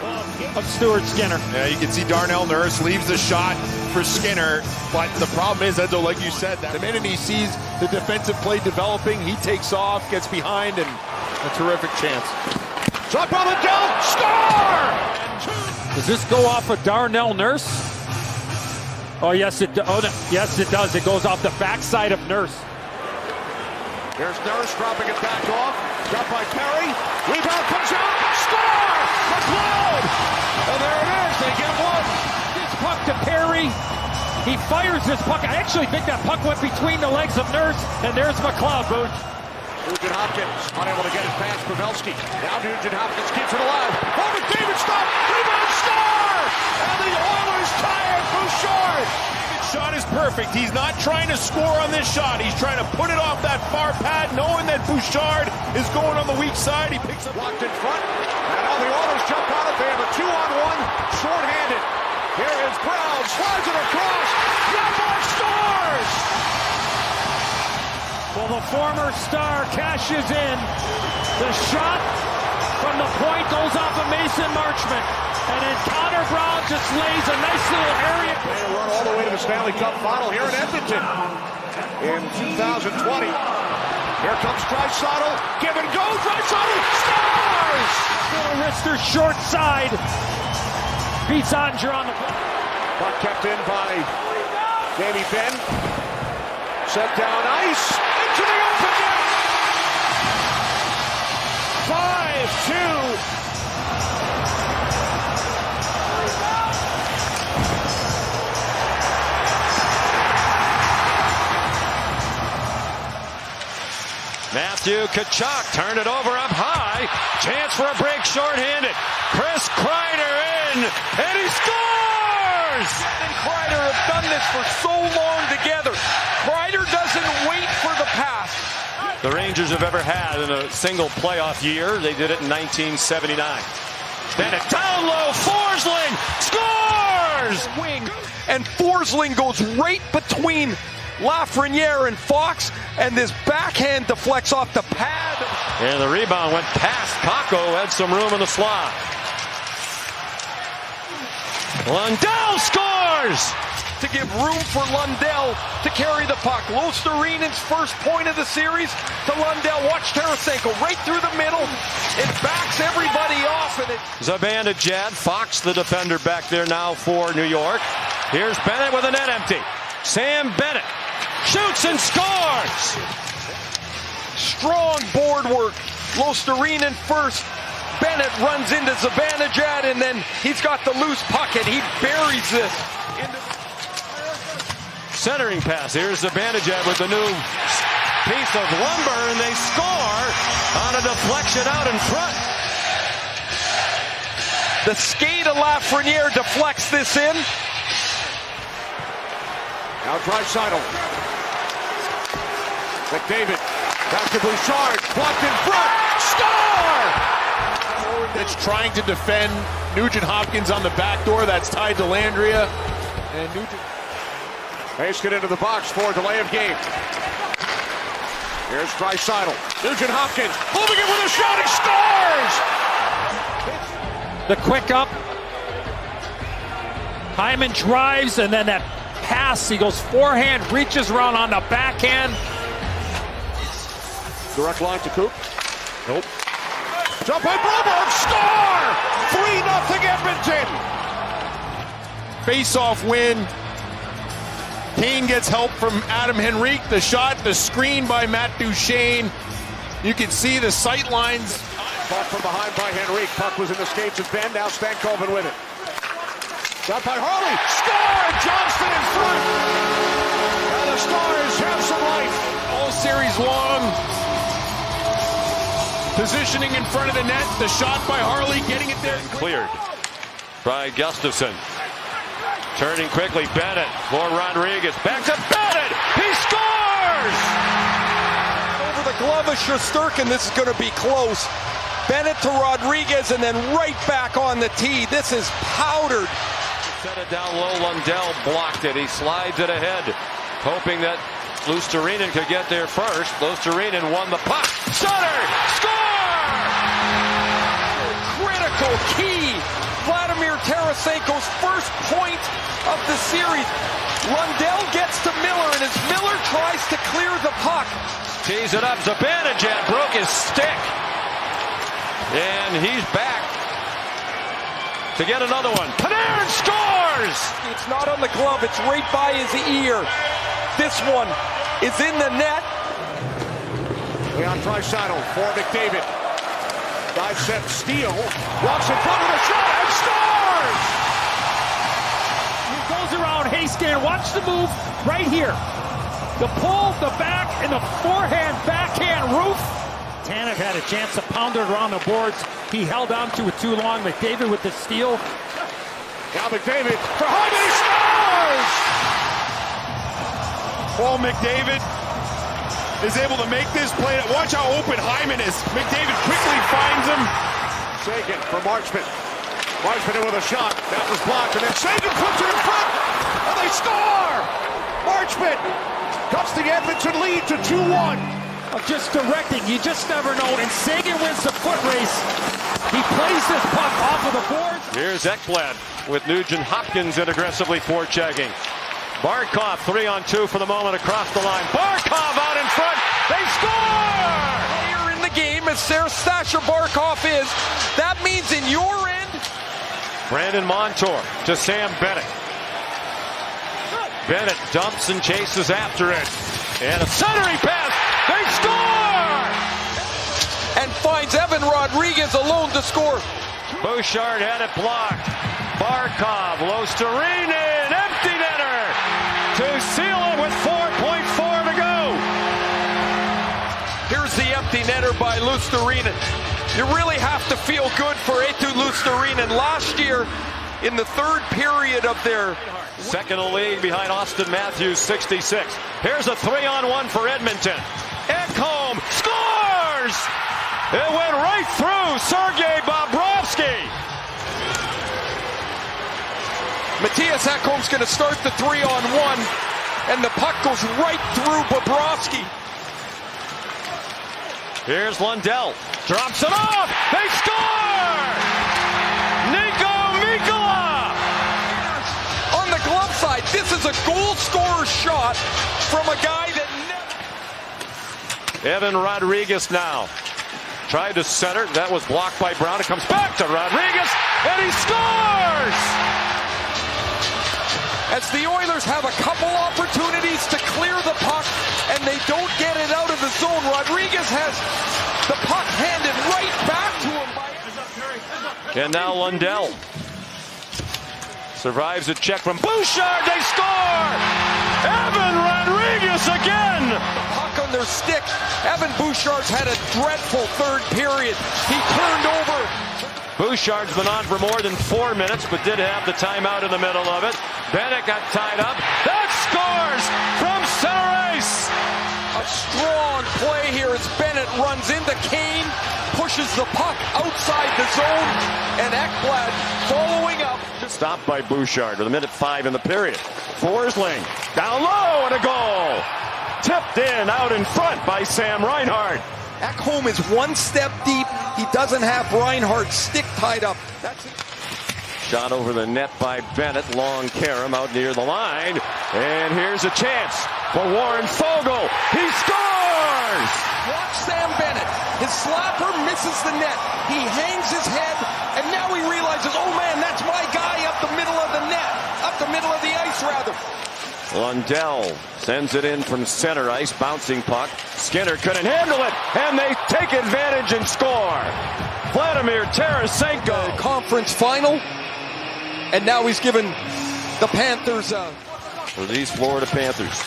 Speaker 6: Of Stuart Skinner.
Speaker 19: Yeah, you can see Darnell Nurse leaves the shot for Skinner, but the problem is, Edzo, like you said, that the minute he sees the defensive play developing, he takes off, gets behind, and a terrific chance.
Speaker 4: Shot by Lindell, score!
Speaker 6: Does this go off of Darnell Nurse? Oh, yes, it does. It goes off the backside of Nurse.
Speaker 4: There's Nurse dropping it back off. Got by Perry. Rebound comes out. Score! McLeod! And there it is. They get one.
Speaker 6: This puck to Perry. He fires this puck. I actually think that puck went between the legs of Nurse, and there's McLeod, Booch.
Speaker 4: Nugent Hopkins unable to get it past Pavelski. Now Nugent Hopkins keeps it alive. Over David stop. Rebound score! And the Oilers tie it. Bouchard.
Speaker 19: Shot is perfect. He's not trying to score on this shot. He's trying to put it off that far pad, knowing that Bouchard is going on the weak side. He picks up.
Speaker 4: Blocked in front. And now the Oilers jump on it. They have a 2-on-1, short-handed. Here is Brown, slides it across. Yanmark scores!
Speaker 6: Well, the former Star cashes in. The shot from the point goes off of Mason Marchment. And then Connor Brown just lays a nice little area.
Speaker 4: They run all the way to the Stanley Cup final here in Edmonton in 2020. Here comes Draisaitl. Give and go. Draisaitl scores!
Speaker 6: Little wrister short side. Beats Andre on the play.
Speaker 4: Puck kept in by Jamie Benn. Set down ice. Into the open net.
Speaker 8: Matthew Tkachuk turned it over up high. Chance for a break shorthanded. Chris Kreider in, and he scores!
Speaker 9: And Kreider have done this for so long together. Kreider doesn't wait for the pass.
Speaker 8: The Rangers have ever had in a single playoff year. They did it in 1979. Bennett down low, Forsling scores!
Speaker 9: Wing, and Forsling goes right between Lafreniere and Fox, and this backhand deflects off the pad.
Speaker 8: And the rebound went past Kakko, had some room in the slot. Lundell scores!
Speaker 9: To give room for Lundell to carry the puck. Lostereinen's first point of the series to Lundell. Watch Tarasenko right through the middle. It backs everybody off. And it
Speaker 8: Zibanejad, Fox the defender back there now for New York. Here's Bennett with a net empty. Sam Bennett shoots and scores!
Speaker 9: Strong board work. Losterinen first. Bennett runs into Zibanejad, and then he's got the loose puck, and he buries this.
Speaker 8: Centering pass. Here's Zibanejad with the new piece of lumber, and they score on a deflection out in front.
Speaker 9: The skate of Lafreniere deflects this in.
Speaker 4: Now Draisaitl. McDavid. Back to Bouchard. Blocked in front. Score!
Speaker 19: That's trying to defend Nugent Hopkins on the back door. That's tied to Landria. And Nugent.
Speaker 4: Hayes get into the box for delay of game. Here's Draisaitl. Nugent Hopkins moving it with a shot. He scores!
Speaker 6: The quick up. Hyman drives, and then that pass. He goes forehand, reaches around on the backhand.
Speaker 4: Direct line to Coop. Nope. Jump by Broberg. Score! 3-0 Edmonton.
Speaker 19: Face-off win. Kane gets help from Adam Henrique. The shot, the screen by Matt Duchene. You can see the sight lines.
Speaker 4: Fought from behind by Henrique. Puck was in the skates of Ben. Now Stankoven with it. Shot by Harley. Score! Johnston in front. Now the Stars have some life.
Speaker 19: All series long. Positioning in front of the net. The shot by Harley, getting it there.
Speaker 8: Cleared by Gustafsson. Turning quickly, Bennett for Rodriguez. Back to Bennett. He scores!
Speaker 9: Over the glove of Shesterkin. This is going to be close. Bennett to Rodriguez, and then right back on the tee. This is powdered.
Speaker 8: Set it down low. Lundell blocked it. He slides it ahead, hoping that Luostarinen could get there first. Luostarinen won the puck. Sutter! Score!
Speaker 9: Critical key. Vladimir Tarasenko's first point of the series. Lundell gets to Miller, and as Miller tries to clear the puck.
Speaker 8: Tees it up. Zibanejad broke his stick. And he's back to get another one. Panarin scores!
Speaker 9: It's not on the glove. It's right by his ear. This one is in the net.
Speaker 4: Leon Draisaitl for McDavid. Dive set steal. Walks in front of the shot and scores!
Speaker 6: He goes around Haskin. Watch the move right here. The pull, the back, and the forehand, backhand roof. Tanev had a chance to pound it around the boards. He held on to it too long. McDavid with the steal.
Speaker 4: Now McDavid for Hyman. He scores!
Speaker 19: Paul McDavid is able to make this play. Watch how open Hyman is. McDavid quickly finds him.
Speaker 4: Sagan for Marchment. Marchment in with a shot. That was blocked. And then Sagan puts it in front. And they score! Marchment cuts the Edmonton lead to 2-1.
Speaker 6: Just directing. You just never know. And Sagan wins the foot race. He plays this puck off of the boards.
Speaker 8: Here's Ekblad with Nugent Hopkins in aggressively forechecking. Barkov 3-on-2 for the moment across the line. Barkov out in front. They score!
Speaker 9: Player in the game as Sasha Barkov is. That means in your end.
Speaker 8: Brandon Montour to Sam Bennett. Bennett dumps and chases after it. And a centering pass. They score!
Speaker 9: And finds Evan Rodriguez alone to score.
Speaker 8: Bouchard had it blocked. Barkov, Luostarinen, empty netter to seal it with 4.4 to go.
Speaker 9: Here's the empty netter by Luostarinen. You really have to feel good for Eetu Luostarinen. Last year, in the third period of their
Speaker 8: second in the league behind Austin Matthews, 66. Here's a 3-on-1 for Edmonton. Ekholm scores! It went right through Sergei Bobrovsky.
Speaker 9: Mattias Ekholm's going to start the 3-on-1, and the puck goes right through Bobrovsky.
Speaker 8: Here's Lundell. Drops it off. They score! Nico Mikkola!
Speaker 9: On the glove side, this is a goal scorer shot from a guy that
Speaker 8: Evan Rodriguez now. Tried to center. That was blocked by Brown. It comes back to Rodriguez, and he scores!
Speaker 9: As the Oilers have a couple opportunities to clear the puck, and they don't get it out of the zone. Rodriguez has the puck handed right back to him.
Speaker 8: And now Lundell survives a check from Bouchard. They score! Evan Rodriguez again!
Speaker 9: The puck on their stick. Evan Bouchard's had a dreadful third period. He turned over.
Speaker 8: Bouchard's been on for more than 4 minutes, but did have the timeout in the middle of it. Bennett got tied up. That scores from center ice!
Speaker 9: A strong play here as Bennett runs into Kane, pushes the puck outside the zone, and Ekblad following up.
Speaker 8: Stopped by Bouchard with 1:05 in the period. Forsling down low and a goal. Tipped in out in front by Sam Reinhart.
Speaker 9: Ekholm is one step deep. He doesn't have Reinhart's stick tied up. That's it.
Speaker 8: Shot over the net by Bennett. Long carom out near the line. And here's a chance for Warren Foegele. He scores!
Speaker 9: Watch Sam Bennett. His slapper misses the net. He hangs his head, and now he realizes, oh man, that's my guy up the middle of the net. Up the middle of the ice, rather.
Speaker 8: Lundell sends it in from center ice, bouncing puck. Skinner couldn't handle it, and they take advantage and score. Vladimir Tarasenko.
Speaker 9: Conference final, and now he's given the Panthers
Speaker 8: for these Florida Panthers.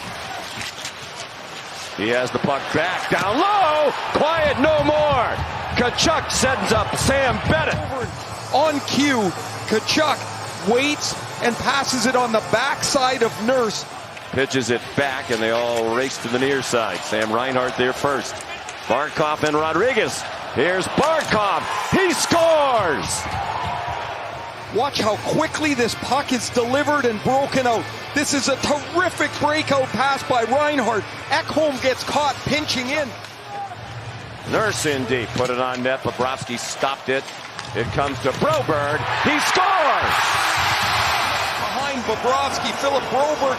Speaker 8: He has the puck back down low. Quiet no more. Tkachuk sends up Sam Bennett.
Speaker 9: On cue, Tkachuk waits and passes it on the backside of Nurse.
Speaker 8: Pitches it back, and they all race to the near side. Sam Reinhart there first. Barkov and Rodriguez. Here's Barkov. He scores!
Speaker 9: Watch how quickly this puck is delivered and broken out. This is a terrific breakout pass by Reinhart. Ekholm gets caught pinching in.
Speaker 8: Nurse in deep. Put it on net. Bobrovsky stopped it. It comes to Broberg. He scores!
Speaker 9: Behind Bobrovsky, Philip Broberg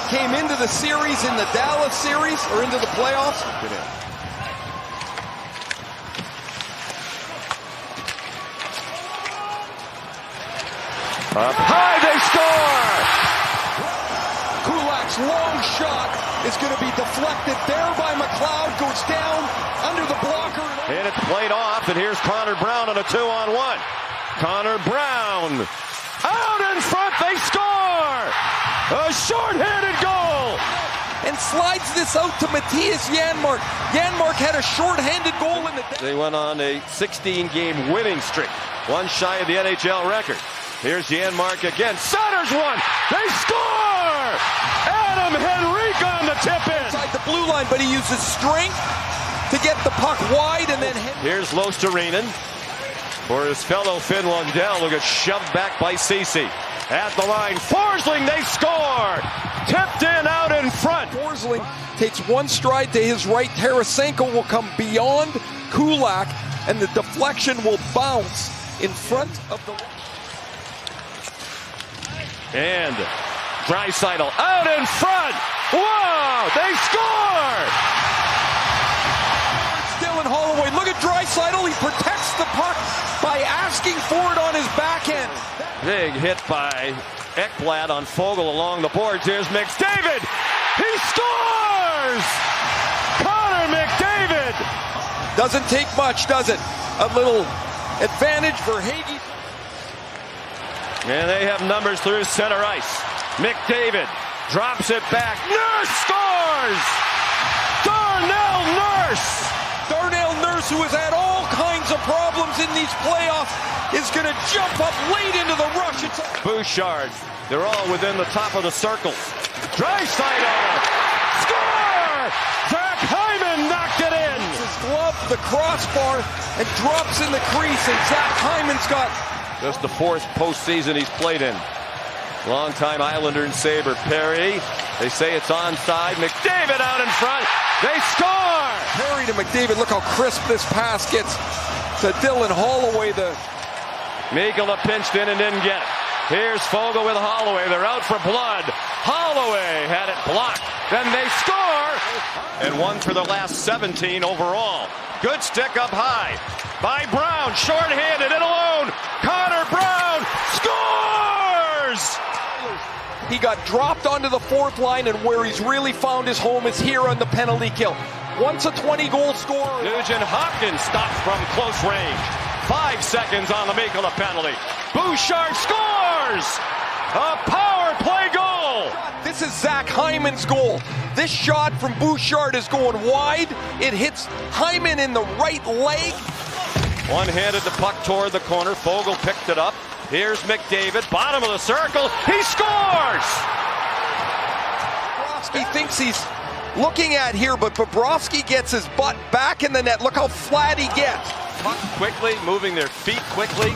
Speaker 9: came into the series in the Dallas series, or into the playoffs.
Speaker 8: Up high, they score!
Speaker 9: Kulak's long shot is going to be deflected there by McLeod, goes down under the blocker.
Speaker 8: And it's played off, and here's Connor Brown on a 2-on-1. Connor Brown out in front, they score! A short-handed goal!
Speaker 9: And slides this out to Matthias Janmark. Janmark had a short-handed goal in the...
Speaker 8: They went on a 16-game winning streak, one shy of the NHL record. Here's Janmark again, centers one, they score! Adam Henrique on the tip-in!
Speaker 9: Inside the blue line, but he uses strength to get the puck wide, and then...
Speaker 8: Here's Luostarinen for his fellow Finn Lundell, who gets shoved back by Ceci. At the line, Forsling, they score! Tipped in out in front.
Speaker 9: Forsling takes one stride to his right. Tarasenko will come beyond Kulak, and the deflection will bounce in front of the...
Speaker 8: And Draisaitl out in front. Wow, they score!
Speaker 9: Still in Holloway. Look at Draisaitl. He protects the puck by asking for it on his backhand.
Speaker 8: Big hit by Ekblad on Foegele along the boards. Here's McDavid. He scores! Connor McDavid!
Speaker 9: Doesn't take much, does it? A little advantage for Hagee.
Speaker 8: And they have numbers through center ice. McDavid drops it back. Nurse scores! Darnell Nurse!
Speaker 9: Darnell Nurse, who has had all kinds of problems in these playoffs, is going to jump up late into the rush.
Speaker 8: Bouchard, they're all within the top of the circle. Draisaitl! Score! Zach Hyman knocked it in!
Speaker 9: His glove, the crossbar, and drops in the crease, and Zach Hyman's got...
Speaker 8: Just the fourth postseason he's played in. Longtime Islander and Sabre Perry. They say it's onside. McDavid out in front. They score!
Speaker 9: Perry to McDavid. Look how crisp this pass gets to Dylan Holloway.
Speaker 8: Mikula pinched in and didn't get it. Here's Fogle with Holloway. They're out for blood. Holloway had it blocked. Then they score! And one for the last 17 overall. Good stick up high by Brown. Short-handed and alone. Connor Brown scores!
Speaker 9: He got dropped onto the fourth line, and where he's really found his home is here on the penalty kill. Once a 20-goal scorer.
Speaker 8: Nugent Hopkins stopped from close range. 5 seconds on the Mikula penalty. Bouchard scores! A power play goal!
Speaker 9: This is Zach Hyman's goal. This shot from Bouchard is going wide. It hits Hyman in the right leg.
Speaker 8: One-handed the puck toward the corner. Fogle picked it up. Here's McDavid, bottom of the circle. He scores!
Speaker 9: Bobrovsky thinks he's looking at here, but Bobrovsky gets his butt back in the net. Look how flat he gets.
Speaker 8: Puck quickly, moving their feet quickly.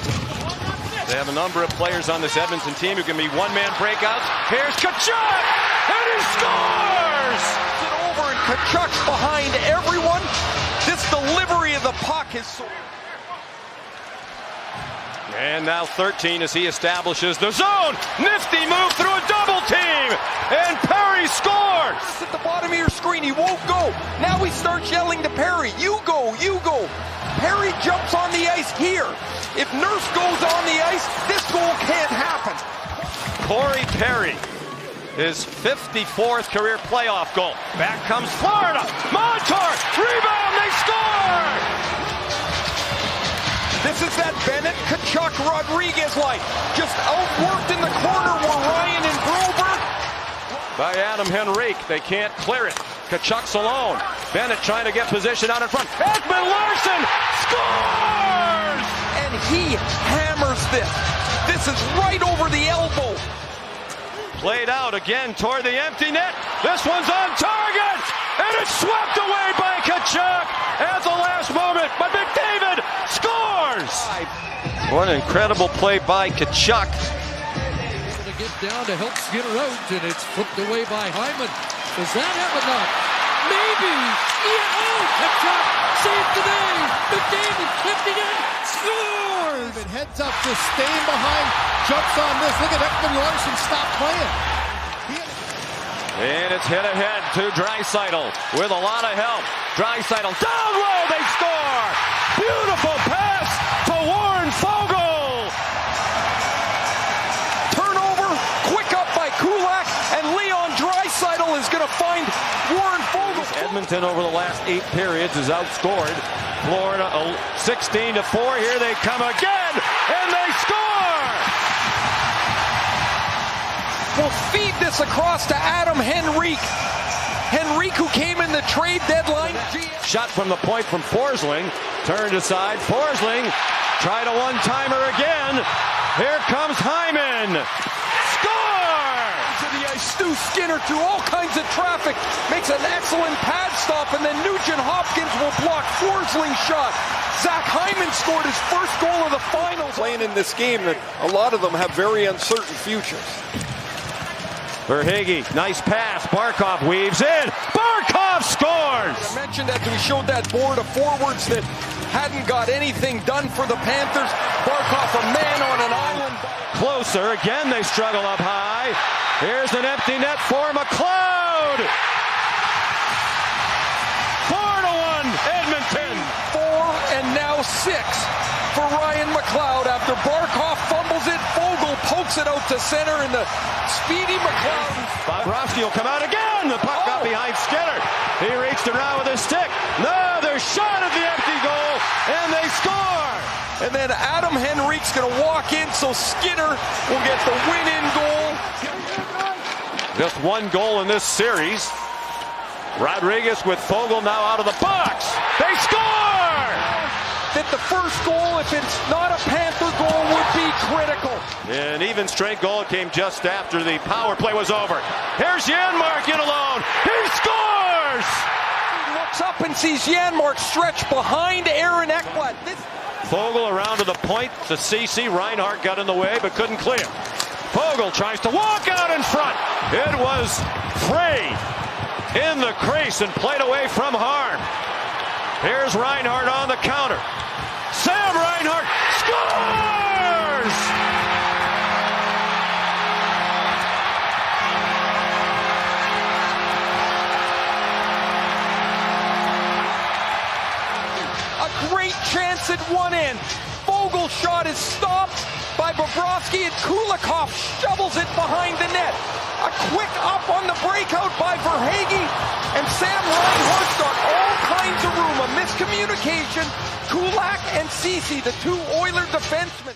Speaker 8: They have a number of players on this Edmonton team who can be one-man breakouts. Here's Tkachuk, and he scores!
Speaker 9: It's over, and Tkachuk's behind everyone. This delivery of the puck is so...
Speaker 8: And now 13 as he establishes the zone. Nifty move through a double team. And Perry scores.
Speaker 9: At the bottom of your screen, he won't go. Now he starts yelling to Perry, you go, you go. Perry jumps on the ice here. If Nurse goes on the ice, this goal can't happen.
Speaker 8: Corey Perry, his 54th career playoff goal. Back comes Florida. Montour, rebound, they score!
Speaker 9: This is that Bennett, Tkachuk, Rodriguez line. Just outworked in the corner were Ryan and Broberg.
Speaker 8: By Adam Henrique, they can't clear it. Tkachuk's alone. Bennett trying to get position out in front. Ekman Larsson scores!
Speaker 9: And he hammers this. This is right over the elbow.
Speaker 8: Played out again toward the empty net. This one's on target! And it's swept away by Tkachuk at the last moment. But McDavid scores! What an incredible play by Tkachuk.
Speaker 21: To get down to help Skinner out, and it's flipped away by Hyman. Does that have enough? Maybe! Yeah! Oh, Tkachuk saved the day! McDavid lifting it, scores!
Speaker 22: It heads up, just staying behind, jumps on this. Look at Ekman Larsson stop playing.
Speaker 8: And it's hit ahead to Draisaitl with a lot of help. Draisaitl down low, they score! Beautiful pass to Warren Fogle!
Speaker 9: Turnover, quick up by Kulak, and Leon Draisaitl is going to find Warren Fogle.
Speaker 8: Edmonton over the last 8 periods is outscored. Florida 16-4. Here they come again, and they score!
Speaker 9: Will feed this across to Adam Henrique. Henrique, who came in the trade deadline.
Speaker 8: Shot from the point from Forsling. Turned aside. Forsling tried a one-timer again. Here comes Hyman. Score!
Speaker 9: To the ice, Stu Skinner through all kinds of traffic. Makes an excellent pad stop, and then Nugent Hopkins will block Forsling's shot. Zach Hyman scored his first goal of the finals. Playing in this game that a lot of them have very uncertain futures.
Speaker 8: Verhaeghe, nice pass. Barkov weaves in. Barkov scores!
Speaker 9: I mentioned that we showed that board of forwards that hadn't got anything done for the Panthers. Barkov, a man on an island.
Speaker 8: Closer. Again, they struggle up high. Here's an empty net for McLeod. 4-1, Edmonton.
Speaker 9: 4 and now 6 for Ryan McLeod after Barkov fumbles it. Fogle pokes it out to center, and the speedy McLeod.
Speaker 8: Bobrovsky will come out again. The puck got behind Skinner. He reached around with his stick. Another shot at the empty
Speaker 9: And then Adam Henrique's going to walk in, so Skinner will get the win-in goal.
Speaker 8: Just one goal in this series. Rodriguez with Fogle now out of the box. They score!
Speaker 9: That the first goal, if it's not a Panther goal, would be critical.
Speaker 8: An even strength goal came just after the power play was over. Here's Janmark in alone. He scores!
Speaker 9: He looks up and sees Janmark stretched behind Aaron Ekblad.
Speaker 8: Fogle around to the point to Ceci. Reinhart got in the way but couldn't clear. Fogle tries to walk out in front. It was free in the crease and played away from harm. Here's Reinhart on the counter. Sam Reinhart scores!
Speaker 9: A great chance at one end. Fogel's shot is stopped by Bobrovsky, and Kulikov shovels it behind the net. A quick up on the breakout by Verhaeghe, and Sam Reinhart's got all kinds of room. A miscommunication. Kulak and Ceci, the two Oiler defensemen.